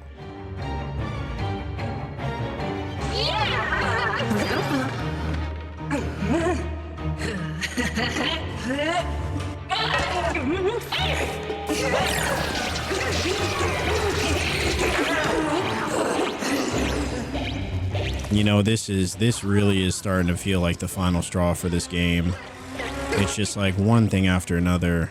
S1: You know, this really is starting to feel like the final straw for this game. It's just like one thing after another.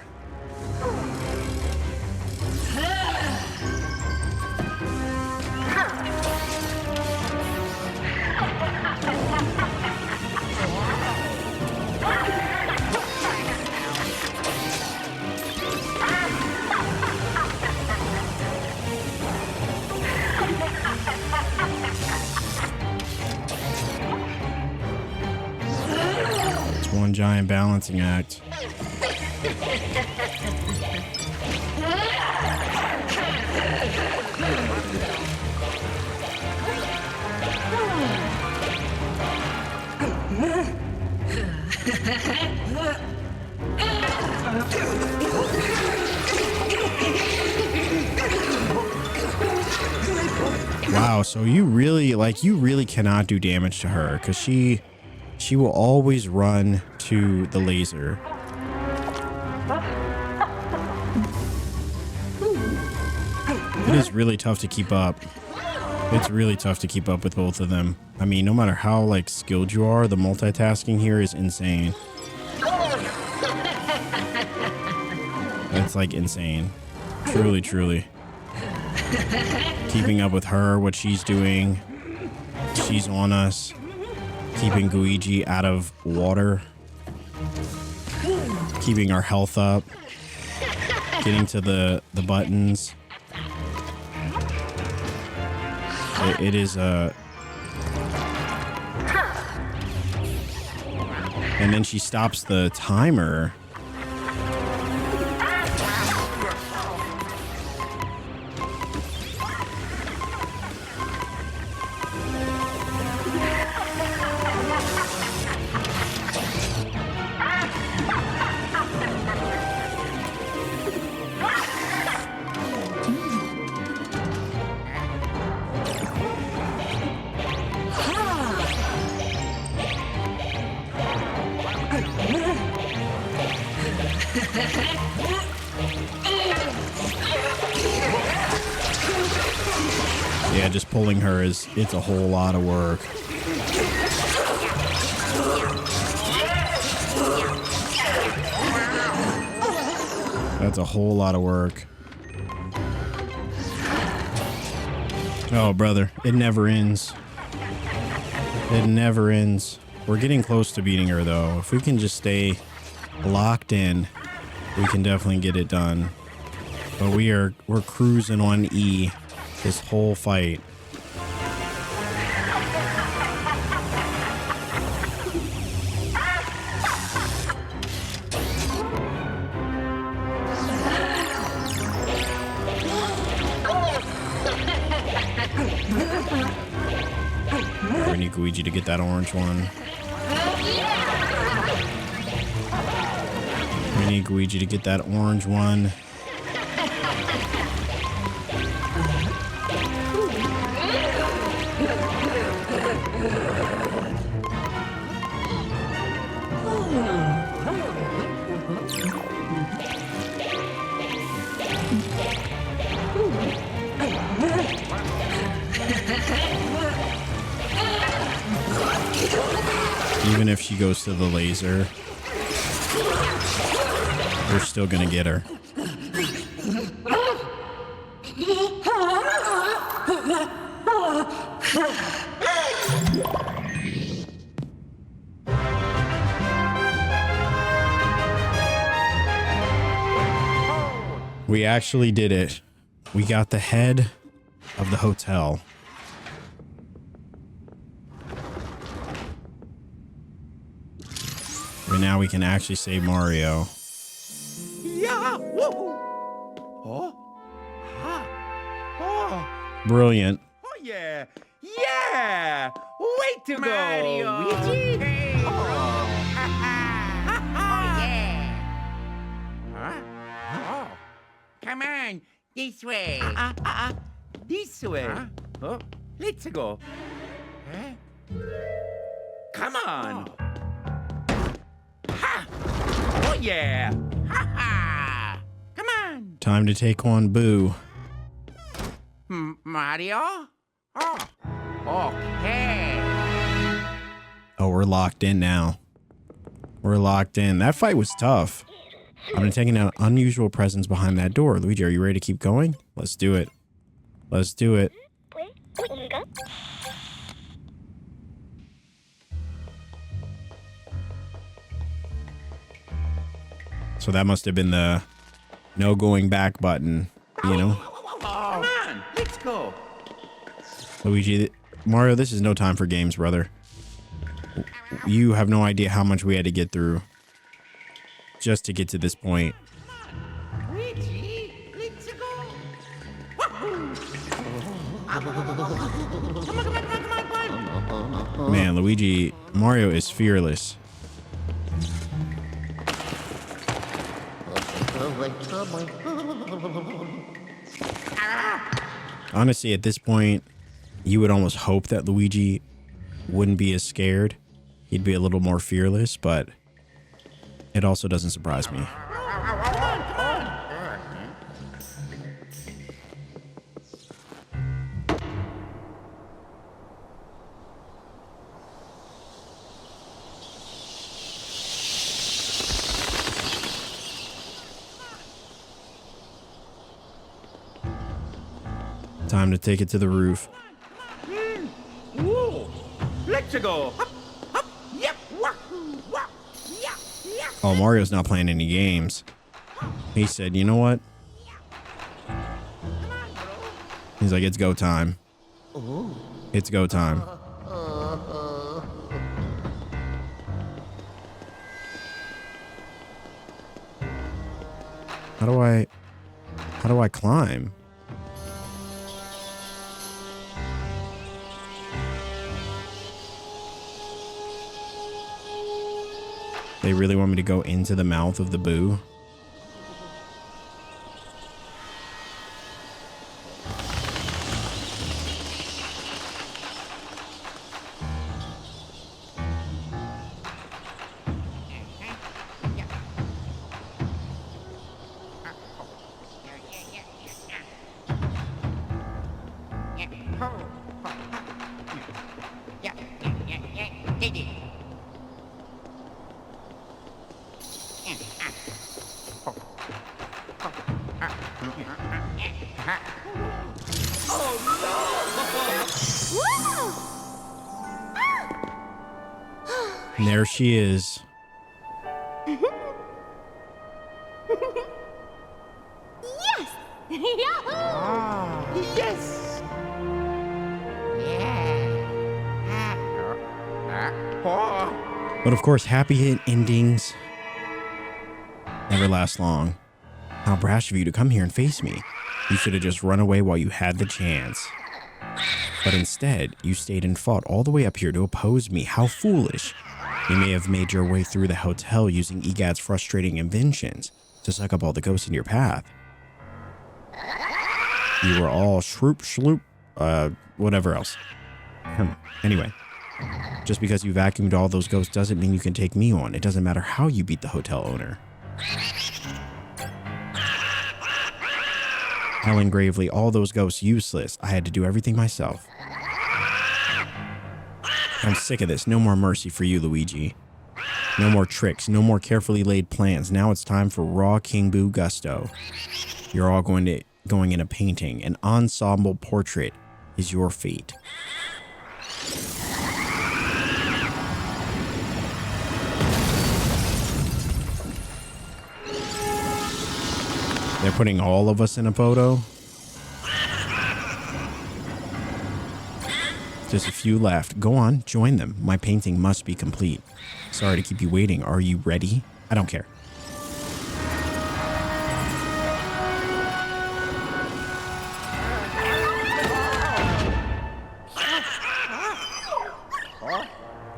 S1: One giant balancing act. Wow, so you really cannot do damage to her because she will always run to the laser. It is really tough to keep up. It's really tough to keep up with both of them. I mean, no matter how like skilled you are, the multitasking here is insane. It's like insane. Truly, truly. Keeping up with her, what she's doing. She's on us. Keeping Luigi out of water. Keeping our health up. Getting to the buttons. It is a... And then she stops the timer. Yeah, just pulling her it's a whole lot of work. That's a whole lot of work. Oh, brother, it never ends. It never ends. We're getting close to beating her, though. If we can just stay locked in, we can definitely get it done. But we're cruising on E this whole fight. We need Luigi to get that orange one. We need Luigi to get that orange one. Even if she goes to the laser, we're still gonna get her. We actually did it. We got the head of the hotel. But now we can actually save Mario.
S2: Yeah. Whoa. Oh. Ah. Oh.
S1: Brilliant.
S4: Oh yeah! Yeah! Way to
S2: Mario.
S4: go, Luigi!
S2: Hey.
S4: Oh.
S2: Oh, yeah. Huh? Oh. Come on. This way.
S4: This way.
S2: Huh?
S4: Oh, let's go.
S2: Huh?
S4: Come on.
S2: Oh.
S4: Ha! Oh yeah!
S2: Ha ha. Come on.
S1: Time to take on Boo.
S2: Mario? Oh. Okay.
S1: Oh, we're locked in now. We're locked in. That fight was tough. I've been taking out unusual presence behind that door. Luigi, are you ready to keep going? Let's do it. Let's do it. So that must have been the no going back button, you know?
S4: Come on, let's go.
S1: Luigi, Mario, this is no time for games, brother. You have no idea how much we had to get through just to get to this point.
S2: Luigi, let's go. Wahoo. Come on.
S1: Man, Luigi, Mario is fearless. Honestly, at this point, you would almost hope that Luigi wouldn't be as scared. He'd be a little more fearless, but it also doesn't surprise me. Time to take it to the roof.
S4: Woo! Let's go. Up, up, yep, wahoo, wah, yeah, yeah.
S1: Oh, Mario's not playing any games. He said, you know what? He's like, it's go time. It's go time. How do I climb? They really want me to go into the mouth of the Boo? And there she is.
S3: Yes! Yahoo!
S4: Yes!
S2: Oh.
S1: But of course, happy endings never last long. How brash of you to come here and face me. You should have just run away while you had the chance. But instead, you stayed and fought all the way up here to oppose me. How foolish. You may have made your way through the hotel using EGAD's frustrating inventions to suck up all the ghosts in your path. You were all shroop, whatever else. Anyway, just because you vacuumed all those ghosts doesn't mean you can take me on. It doesn't matter how you beat the hotel owner. Helen gravely, all those ghosts useless. I had to do everything myself. I'm sick of this. No more mercy for you, Luigi. No more tricks. No more carefully laid plans. Now it's time for raw King Boo gusto. You're all going in a painting. An ensemble portrait is your fate. They're putting all of us in a photo. Just a few left. Go on, join them. My painting must be complete. Sorry to keep you waiting. Are you ready? I don't care.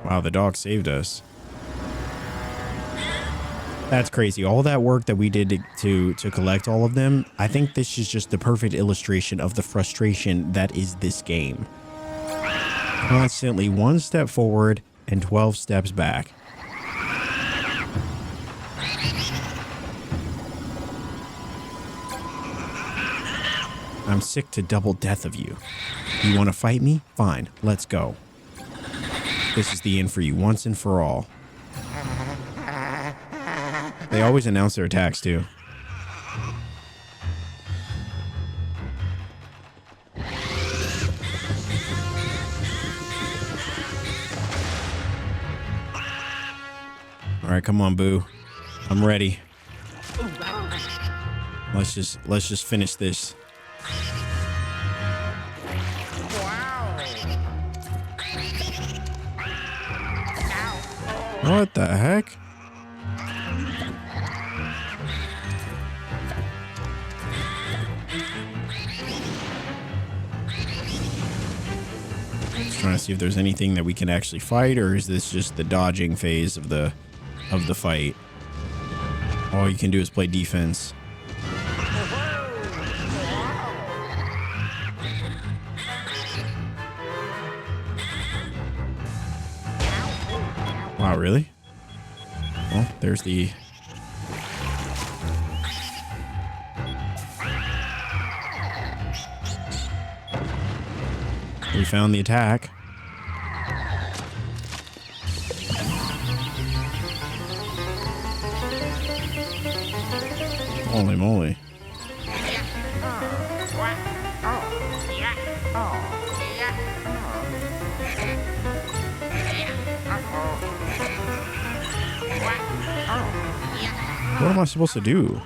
S1: Wow, the dog saved us. That's crazy. All that work that we did to collect all of them, I think this is just the perfect illustration of the frustration that is this game. Constantly one step forward and 12 steps back. I'm sick to double death of you. You want to fight me? Fine, let's go. This is the end for you once and for all. They always announce their attacks too. All right, come on, Boo. I'm ready. Let's just finish this. What the heck? Just trying to see if there's anything that we can actually fight, or is this just the dodging phase of the fight? All you can do is play defense. Wow, really? Well, there's the... We found the attack. Holy moly. What am I supposed to do?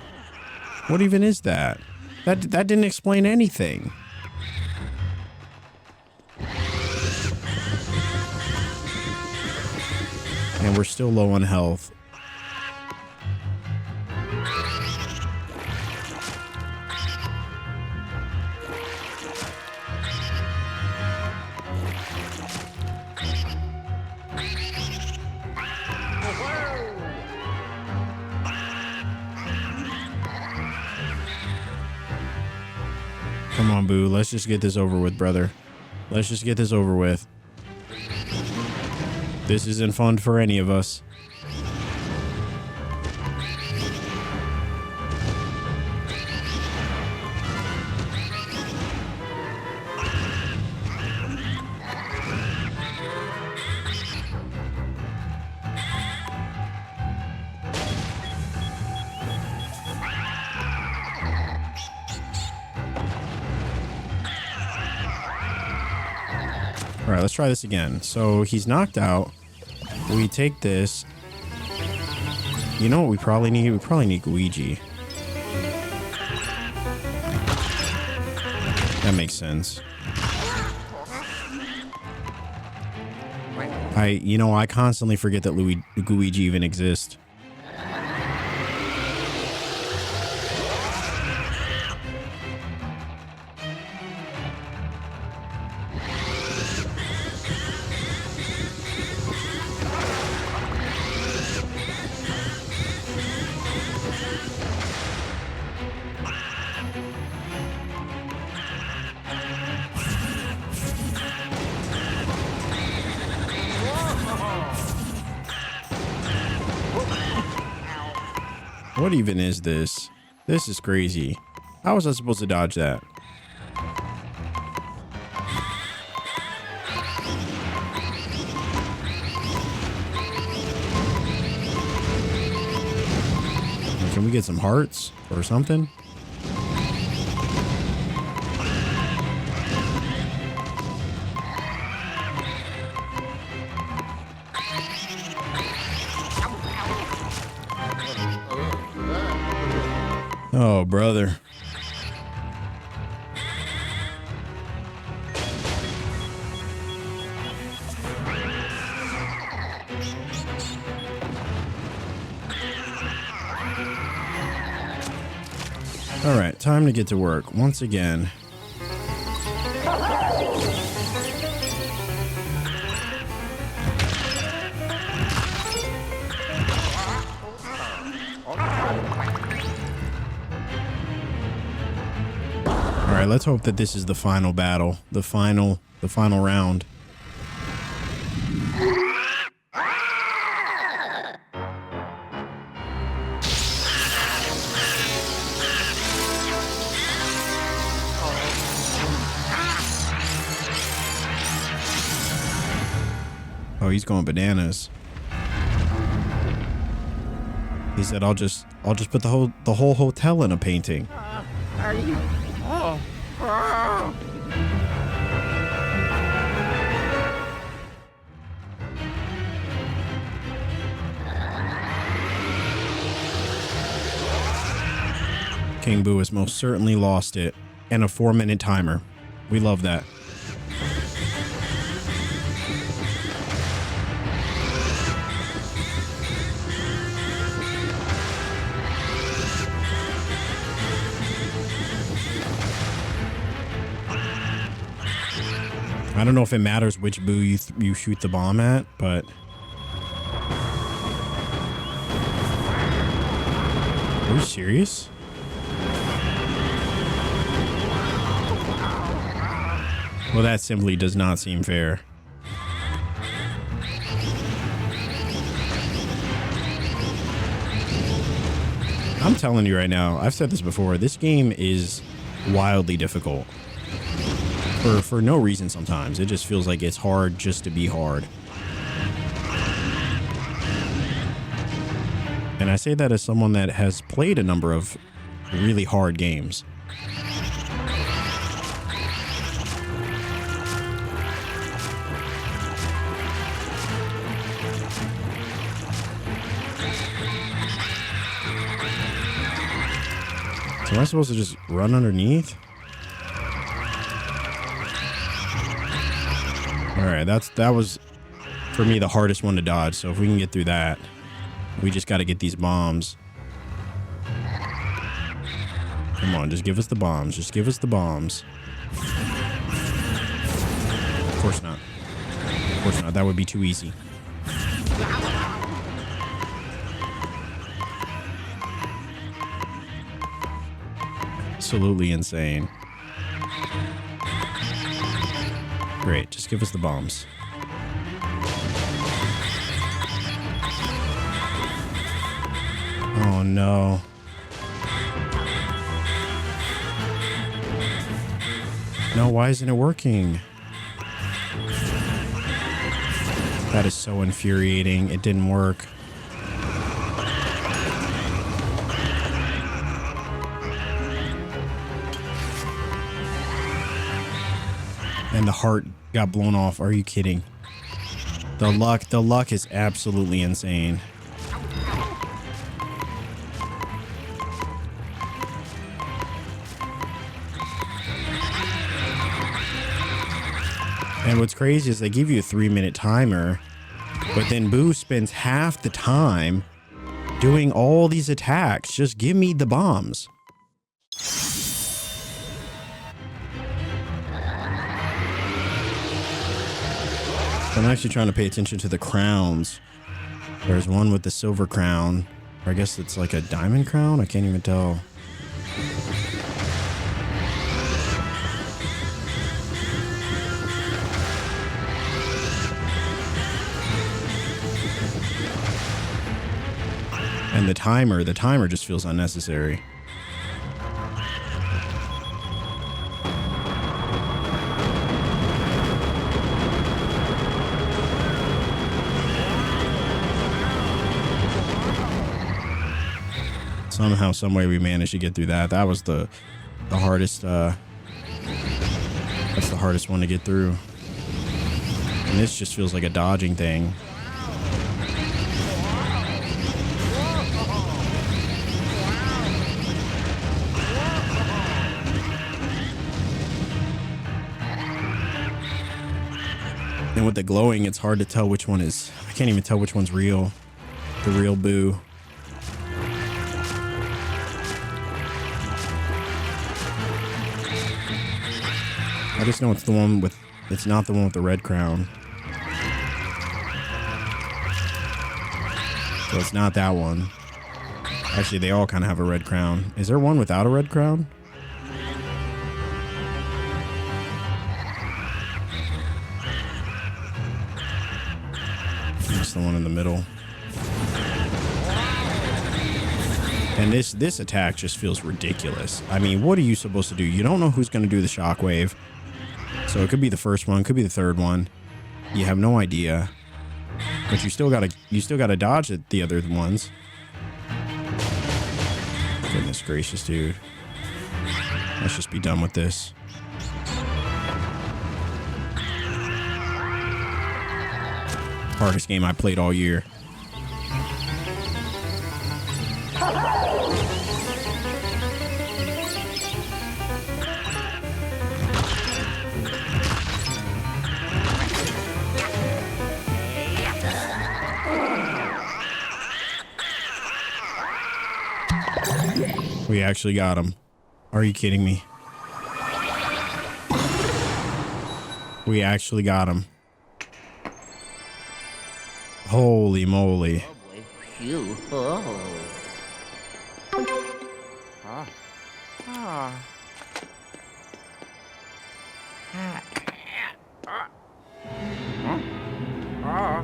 S1: What even is that? That didn't explain anything. And we're still low on health. Come on, Boo. Let's just get this over with, brother. Let's just get this over with. This isn't fun for any of us. All right, let's try this again. So he's knocked out. We take this. You know what we probably need? We probably need Luigi. That makes sense. I constantly forget that Luigi even exists. What even is this? This is crazy. How was I supposed to dodge that? we get some hearts or something? Oh, brother. All right, time to get to work once again. All right, let's hope that this is the final battle, the final round. Oh, he's going bananas. He said, "I'll just put the whole hotel in a painting."
S2: Are you? Oh. Oh.
S1: King Boo has most certainly lost it, and a 4-minute timer. We love that. I don't know if it matters which Boo you shoot the bomb at, but are you serious? Well, that simply does not seem fair. I'm telling you right now, I've said this before, this game is wildly difficult. For no reason sometimes. It just feels like it's hard just to be hard. And I say that as someone that has played a number of really hard games. So am I supposed to just run underneath? All right, that was for me the hardest one to dodge. So if we can get through that, we just got to get these bombs. Come on, just give us the bombs. Just give us the bombs. Of course not. Of course not. That would be too easy. Absolutely insane. Great, just give us the bombs. Oh no. No, why isn't it working? That is so infuriating. It didn't work. And the heart got blown off. Are you kidding? The luck is absolutely insane. And what's crazy is they give you a 3-minute timer, but then Boo spends half the time doing all these attacks. Just give me the bombs. I'm actually trying to pay attention to the crowns. There's one with the silver crown. Or I guess it's like a diamond crown? I can't even tell. And the timer just feels unnecessary. Somehow, some way we managed to get through that. That was the hardest, that's the hardest one to get through. And this just feels like a dodging thing. And with the glowing, it's hard to tell which one is... I can't even tell which one's real. The real Boo. I just know it's the one with... It's not the one with the red crown. So it's not that one. Actually, they all kind of have a red crown. Is there one without a red crown? Just the one in the middle. And this attack just feels ridiculous. I mean, what are you supposed to do? You don't know who's going to do the shockwave. So it could be the first one, could be the third one. You have no idea. But you still gotta dodge it, the other ones. Goodness gracious, dude. Let's just be done with this. Hardest game I played all year. We actually got him. Are you kidding me? We actually got him. Holy moly.
S2: Oh boy. Phew. Oh. Ah. Ah. Ah. Ah.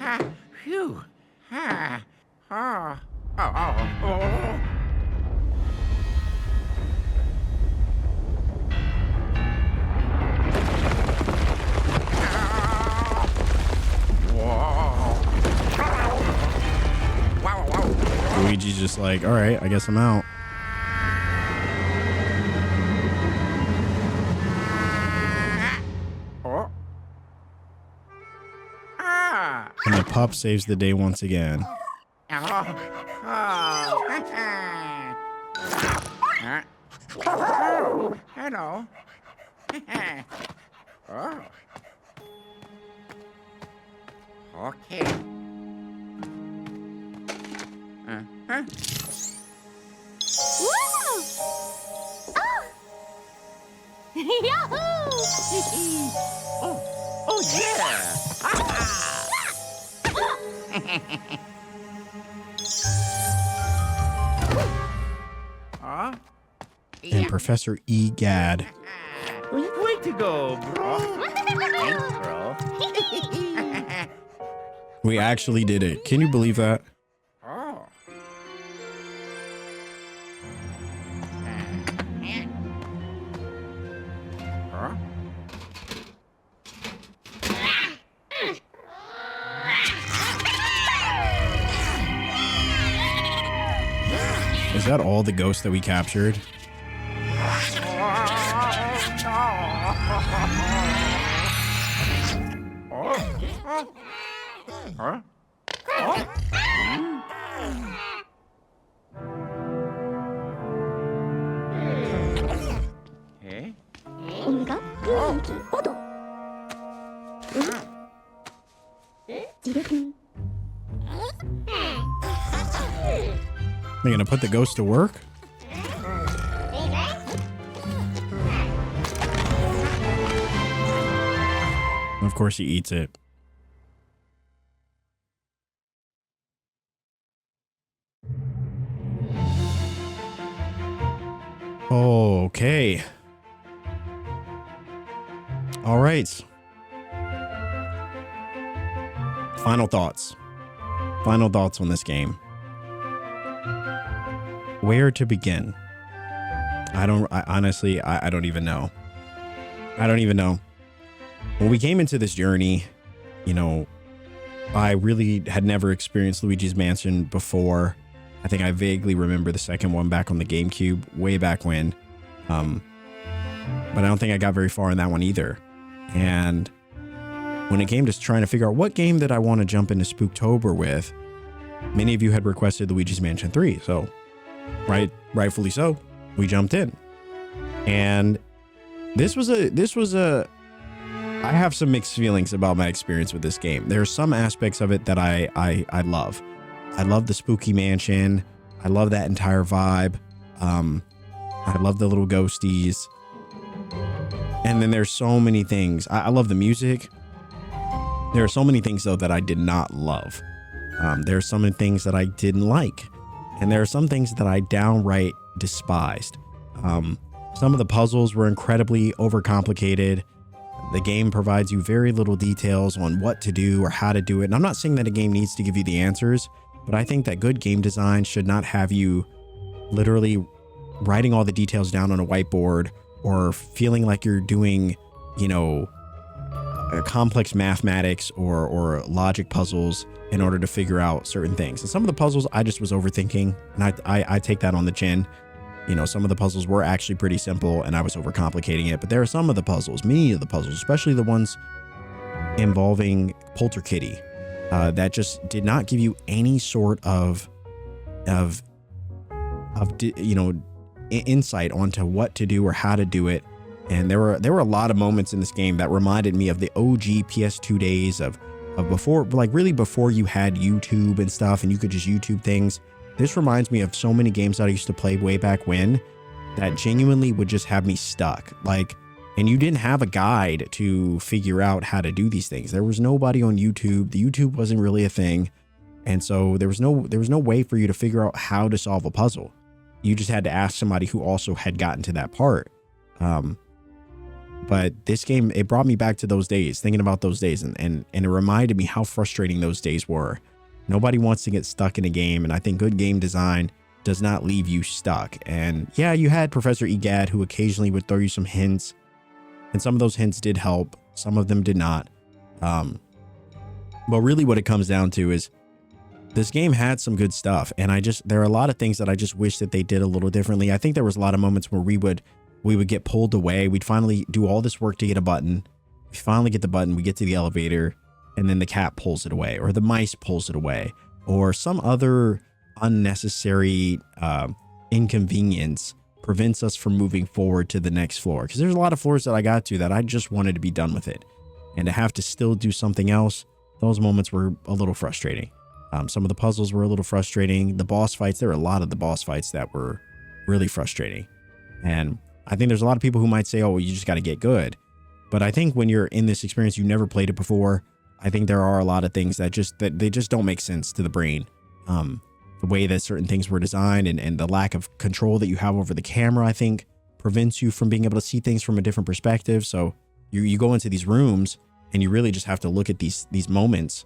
S2: Ah. Phew. Ah. Ah. Oh, oh, oh.
S1: Luigi's just like, all right, I guess I'm out. And the pup saves the day once again.
S2: Oh, hello. Oh. Okay. Huh?
S3: Woo! Oh! Yahoo!
S2: Oh yeah!
S1: And Professor Egad.
S2: Way to go, bro! Thanks, bro.
S1: We actually did it. Can you believe that?
S2: Oh. Huh?
S1: Is that all the ghosts that we captured?
S2: Huh? Okay.
S1: They're gonna put the ghost to work? Of course he eats it. Okay. All right. Final thoughts. Final thoughts on this game. Where to begin? Honestly, I don't even know. I don't even know. When we came into this journey, you know, I really had never experienced Luigi's Mansion before. I think I vaguely remember the second one back on the GameCube way back when. But I don't think I got very far in that one either. And when it came to trying to figure out what game that I want to jump into Spooktober with, many of you had requested Luigi's Mansion 3. So rightfully so, we jumped in. And this was a I have some mixed feelings about my experience with this game. There are some aspects of it that I love. I love the spooky mansion. I love that entire vibe. I love the little ghosties. And then there's so many things. I love the music. There are so many things though that I did not love. There are so many things that I didn't like. And there are some things that I downright despised. Some of the puzzles were incredibly overcomplicated. The game provides you very little details on what to do or how to do it. And I'm not saying that a game needs to give you the answers, but I think that good game design should not have you literally writing all the details down on a whiteboard or feeling like you're doing, you know, complex mathematics or logic puzzles in order to figure out certain things. And some of the puzzles I just was overthinking, and I take that on the chin. You know, some of the puzzles were actually pretty simple and I was overcomplicating it, but there are some of the puzzles, many of the puzzles, especially the ones involving Polterkitty, that just did not give you any sort of you know, insight onto what to do or how to do it. And there were a lot of moments in this game that reminded me of the OG PS2 days of before, like really before you had YouTube and stuff and you could just YouTube things. This reminds me of so many games that I used to play way back when that genuinely would just have me stuck. Like, and you didn't have a guide to figure out how to do these things. There was nobody on YouTube. The YouTube wasn't really a thing. And so there was no way for you to figure out how to solve a puzzle. You just had to ask somebody who also had gotten to that part. But this game, it brought me back to those days, thinking about those days, and it reminded me how frustrating those days were. Nobody wants to get stuck in a game, and I think good game design does not leave you stuck. And yeah, you had Professor Egad who occasionally would throw you some hints, and some of those hints did help, some of them did not. But really what it comes down to is this game had some good stuff, and there are a lot of things that I just wish that they did a little differently. I think there was a lot of moments where we would get pulled away. We'd finally do all this work to get a button. We finally get the button, we get to the elevator, and then the cat pulls it away, or the mice pulls it away, or some other unnecessary inconvenience prevents us from moving forward to the next floor. Because there's a lot of floors that I got to that I just wanted to be done with it. And to have to still do something else, those moments were a little frustrating. Some of the puzzles were a little frustrating. The boss fights, there were a lot of the boss fights that were really frustrating. And I think there's a lot of people who might say, oh, well, you just got to get good. But I think when you're in this experience, you've never played it before. I think there are a lot of things that they just don't make sense to the brain. The way that certain things were designed and the lack of control that you have over the camera, I think prevents you from being able to see things from a different perspective. So you go into these rooms and you really just have to look at these moments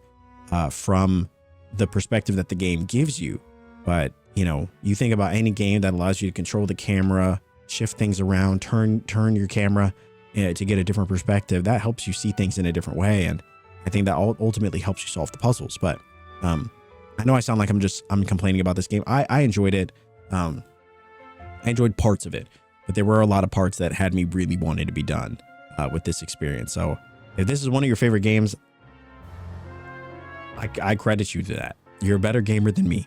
S1: from the perspective that the game gives you. But, you know, you think about any game that allows you to control the camera, shift things around, turn your camera to get a different perspective. That helps you see things in a different way. And I think that ultimately helps you solve the puzzles. But I know I sound like I'm complaining about this game. I enjoyed it. I enjoyed parts of it, but there were a lot of parts that had me really wanting to be done with this experience. So if this is one of your favorite games, I credit you to that. You're a better gamer than me.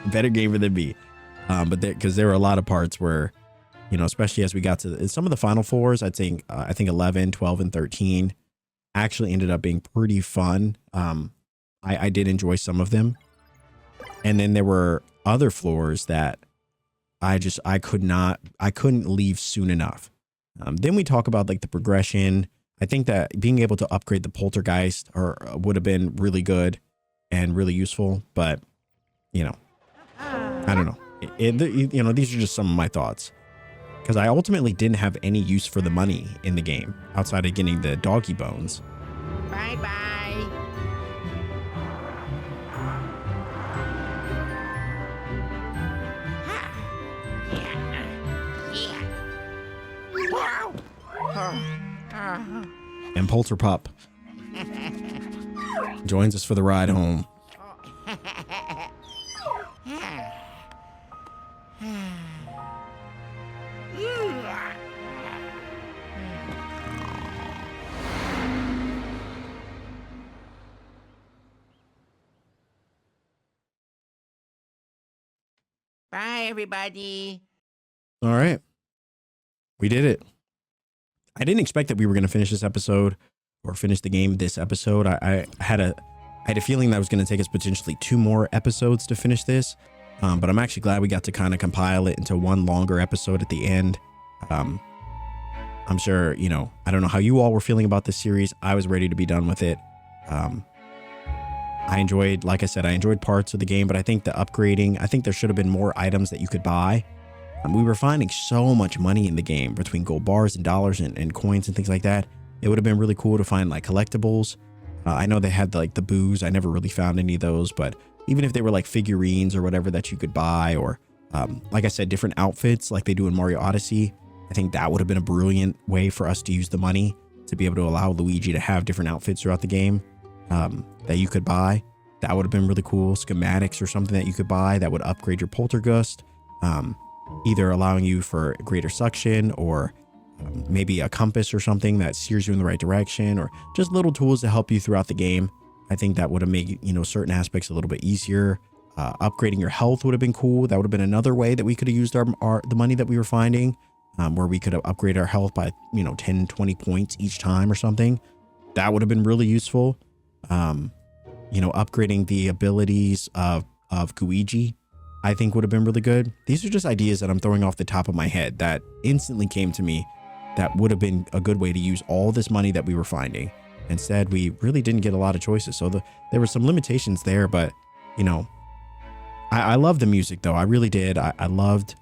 S1: Better gamer than me. But because there were a lot of parts where, you know, especially as we got to some of the final floors, I think 11, 12, and 13 actually ended up being pretty fun. I did enjoy some of them. And then there were other floors that I couldn't leave soon enough. Then we talk about like the progression. I think that being able to upgrade the poltergeist would have been really good and really useful, but you know, I don't know. You know, these are just some of my thoughts, because I ultimately didn't have any use for the money in the game outside of getting the doggy bones.
S2: Bye bye.
S1: And Polterpup joins us for the ride home.
S2: Bye, everybody.
S1: All right. We did it. I didn't expect that we were going to finish this episode or finish the game this episode. I had a feeling that was going to take us potentially 2 more episodes to finish this. But I'm actually glad we got to kind of compile it into one longer episode at the end. I'm sure, you know, I don't know how you all were feeling about this series. I was ready to be done with it. I enjoyed, like I said, I enjoyed parts of the game, but I think the upgrading, I think there should have been more items that you could buy. We were finding so much money in the game between gold bars and dollars and coins and things like that. It would have been really cool to find like collectibles. I know they had like the booze. I never really found any of those, but even if they were like figurines or whatever that you could buy, or like I said, different outfits like they do in Mario Odyssey, I think that would have been a brilliant way for us to use the money to be able to allow Luigi to have different outfits throughout the game that you could buy. That would have been really cool. Schematics or something that you could buy that would upgrade your poltergust, either allowing you for greater suction or maybe a compass or something that steers you in the right direction, or just little tools to help you throughout the game. I think that would have made, you know, certain aspects a little bit easier. Upgrading your health would have been cool. That would have been another way that we could have used the money that we were finding, where we could have upgraded our health by, you know, 10, 20 points each time or something. That would have been really useful. You know, upgrading the abilities of Luigi, I think would have been really good. These are just ideas that I'm throwing off the top of my head that instantly came to me that would have been a good way to use all this money that we were finding. Instead, we really didn't get a lot of choices. So there were some limitations there, but you know, I love the music though. I really did. I loved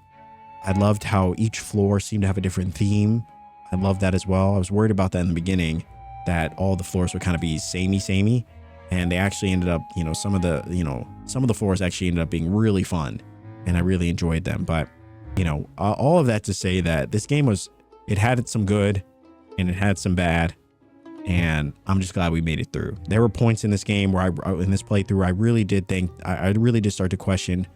S1: how each floor seemed to have a different theme. I loved that as well. I was worried about that in the beginning, that all the floors would kind of be samey. And they actually ended up, you know, some of the floors actually ended up being really fun, and I really enjoyed them. But, you know, all of that to say that this game it had some good and it had some bad, and I'm just glad we made it through. There were points in this game where in this playthrough, I really did start to question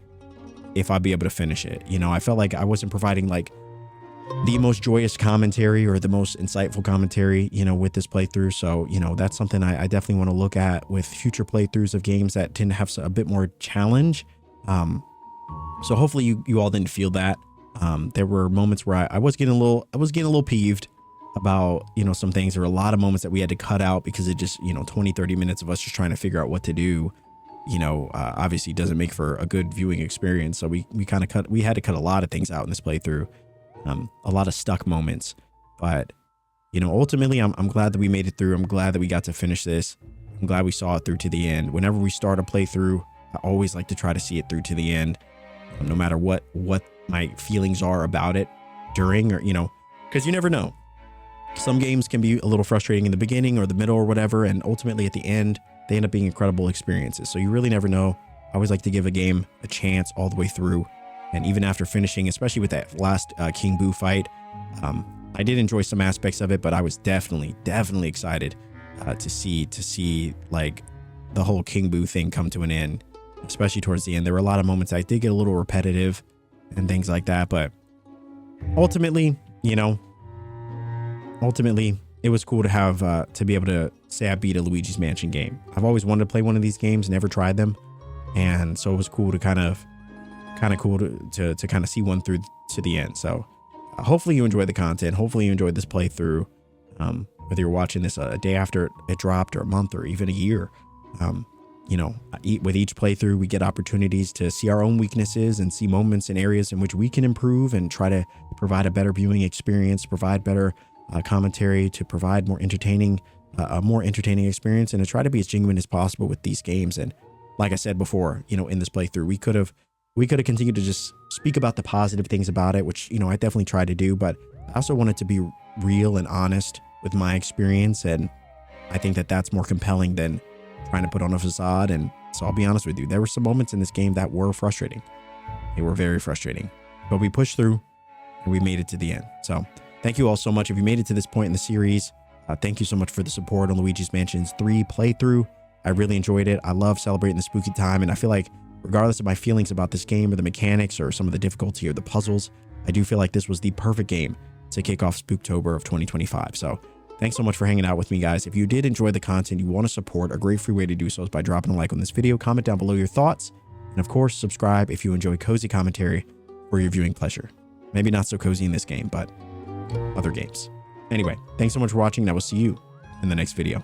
S1: if I'd be able to finish it. You know, I felt like I wasn't providing like the most joyous commentary or the most insightful commentary, you know, with this playthrough. So, you know, that's something I definitely want to look at with future playthroughs of games that tend to have a bit more challenge. So hopefully you all didn't feel that. There were moments where I was getting a little peeved about, you know, some things. There were a lot of moments that we had to cut out because it just, you know, 20, 30 minutes of us just trying to figure out what to do, you know, obviously doesn't make for a good viewing experience. So we had to cut a lot of things out in this playthrough. A lot of stuck moments, but you know, ultimately I'm glad that we made it through. I'm glad that we got to finish this. I'm glad we saw it through to the end. Whenever we start a playthrough, I always like to try to see it through to the end, no matter what my feelings are about it during, or, you know, because you never know. Some games can be a little frustrating in the beginning or the middle or whatever, and ultimately at the end, they end up being incredible experiences. So you really never know. I always like to give a game a chance all the way through. And even after finishing, especially with that last King Boo fight, I did enjoy some aspects of it, but I was definitely excited to see like the whole King Boo thing come to an end, especially towards the end. There were a lot of moments I did get a little repetitive and things like that, but ultimately, you know, it was cool to have to be able to say I beat a Luigi's Mansion game. I've always wanted to play one of these games, never tried them, and so it was cool to kind of cool to kind of see one through to the end. So hopefully you enjoyed the content. Hopefully you enjoyed this playthrough, whether you're watching this a day after it dropped, or a month, or even a year. You know, with each playthrough, we get opportunities to see our own weaknesses and see moments and areas in which we can improve and try to provide a better viewing experience, provide better commentary, to provide a more entertaining experience, and to try to be as genuine as possible with these games. And like I said before, you know, in this playthrough, we could have continued to just speak about the positive things about it, which, you know, I definitely tried to do, but I also wanted to be real and honest with my experience. And I think that that's more compelling than trying to put on a facade. And so I'll be honest with you, there were some moments in this game that were frustrating. They were very frustrating, but we pushed through and we made it to the end. So Thank you all so much. If you made it to this point in the series, thank you so much for the support on Luigi's Mansion 3 playthrough. I really enjoyed it. I love celebrating the spooky time, and I feel like regardless of my feelings about this game or the mechanics or some of the difficulty or the puzzles, I do feel like this was the perfect game to kick off Spooktober of 2025. So thanks so much for hanging out with me, guys. If you did enjoy the content, you want to support, a great free way to do so is by dropping a like on this video, comment down below your thoughts, and of course, subscribe if you enjoy cozy commentary for your viewing pleasure. Maybe not so cozy in this game, but other games. Anyway, thanks so much for watching, and I will see you in the next video.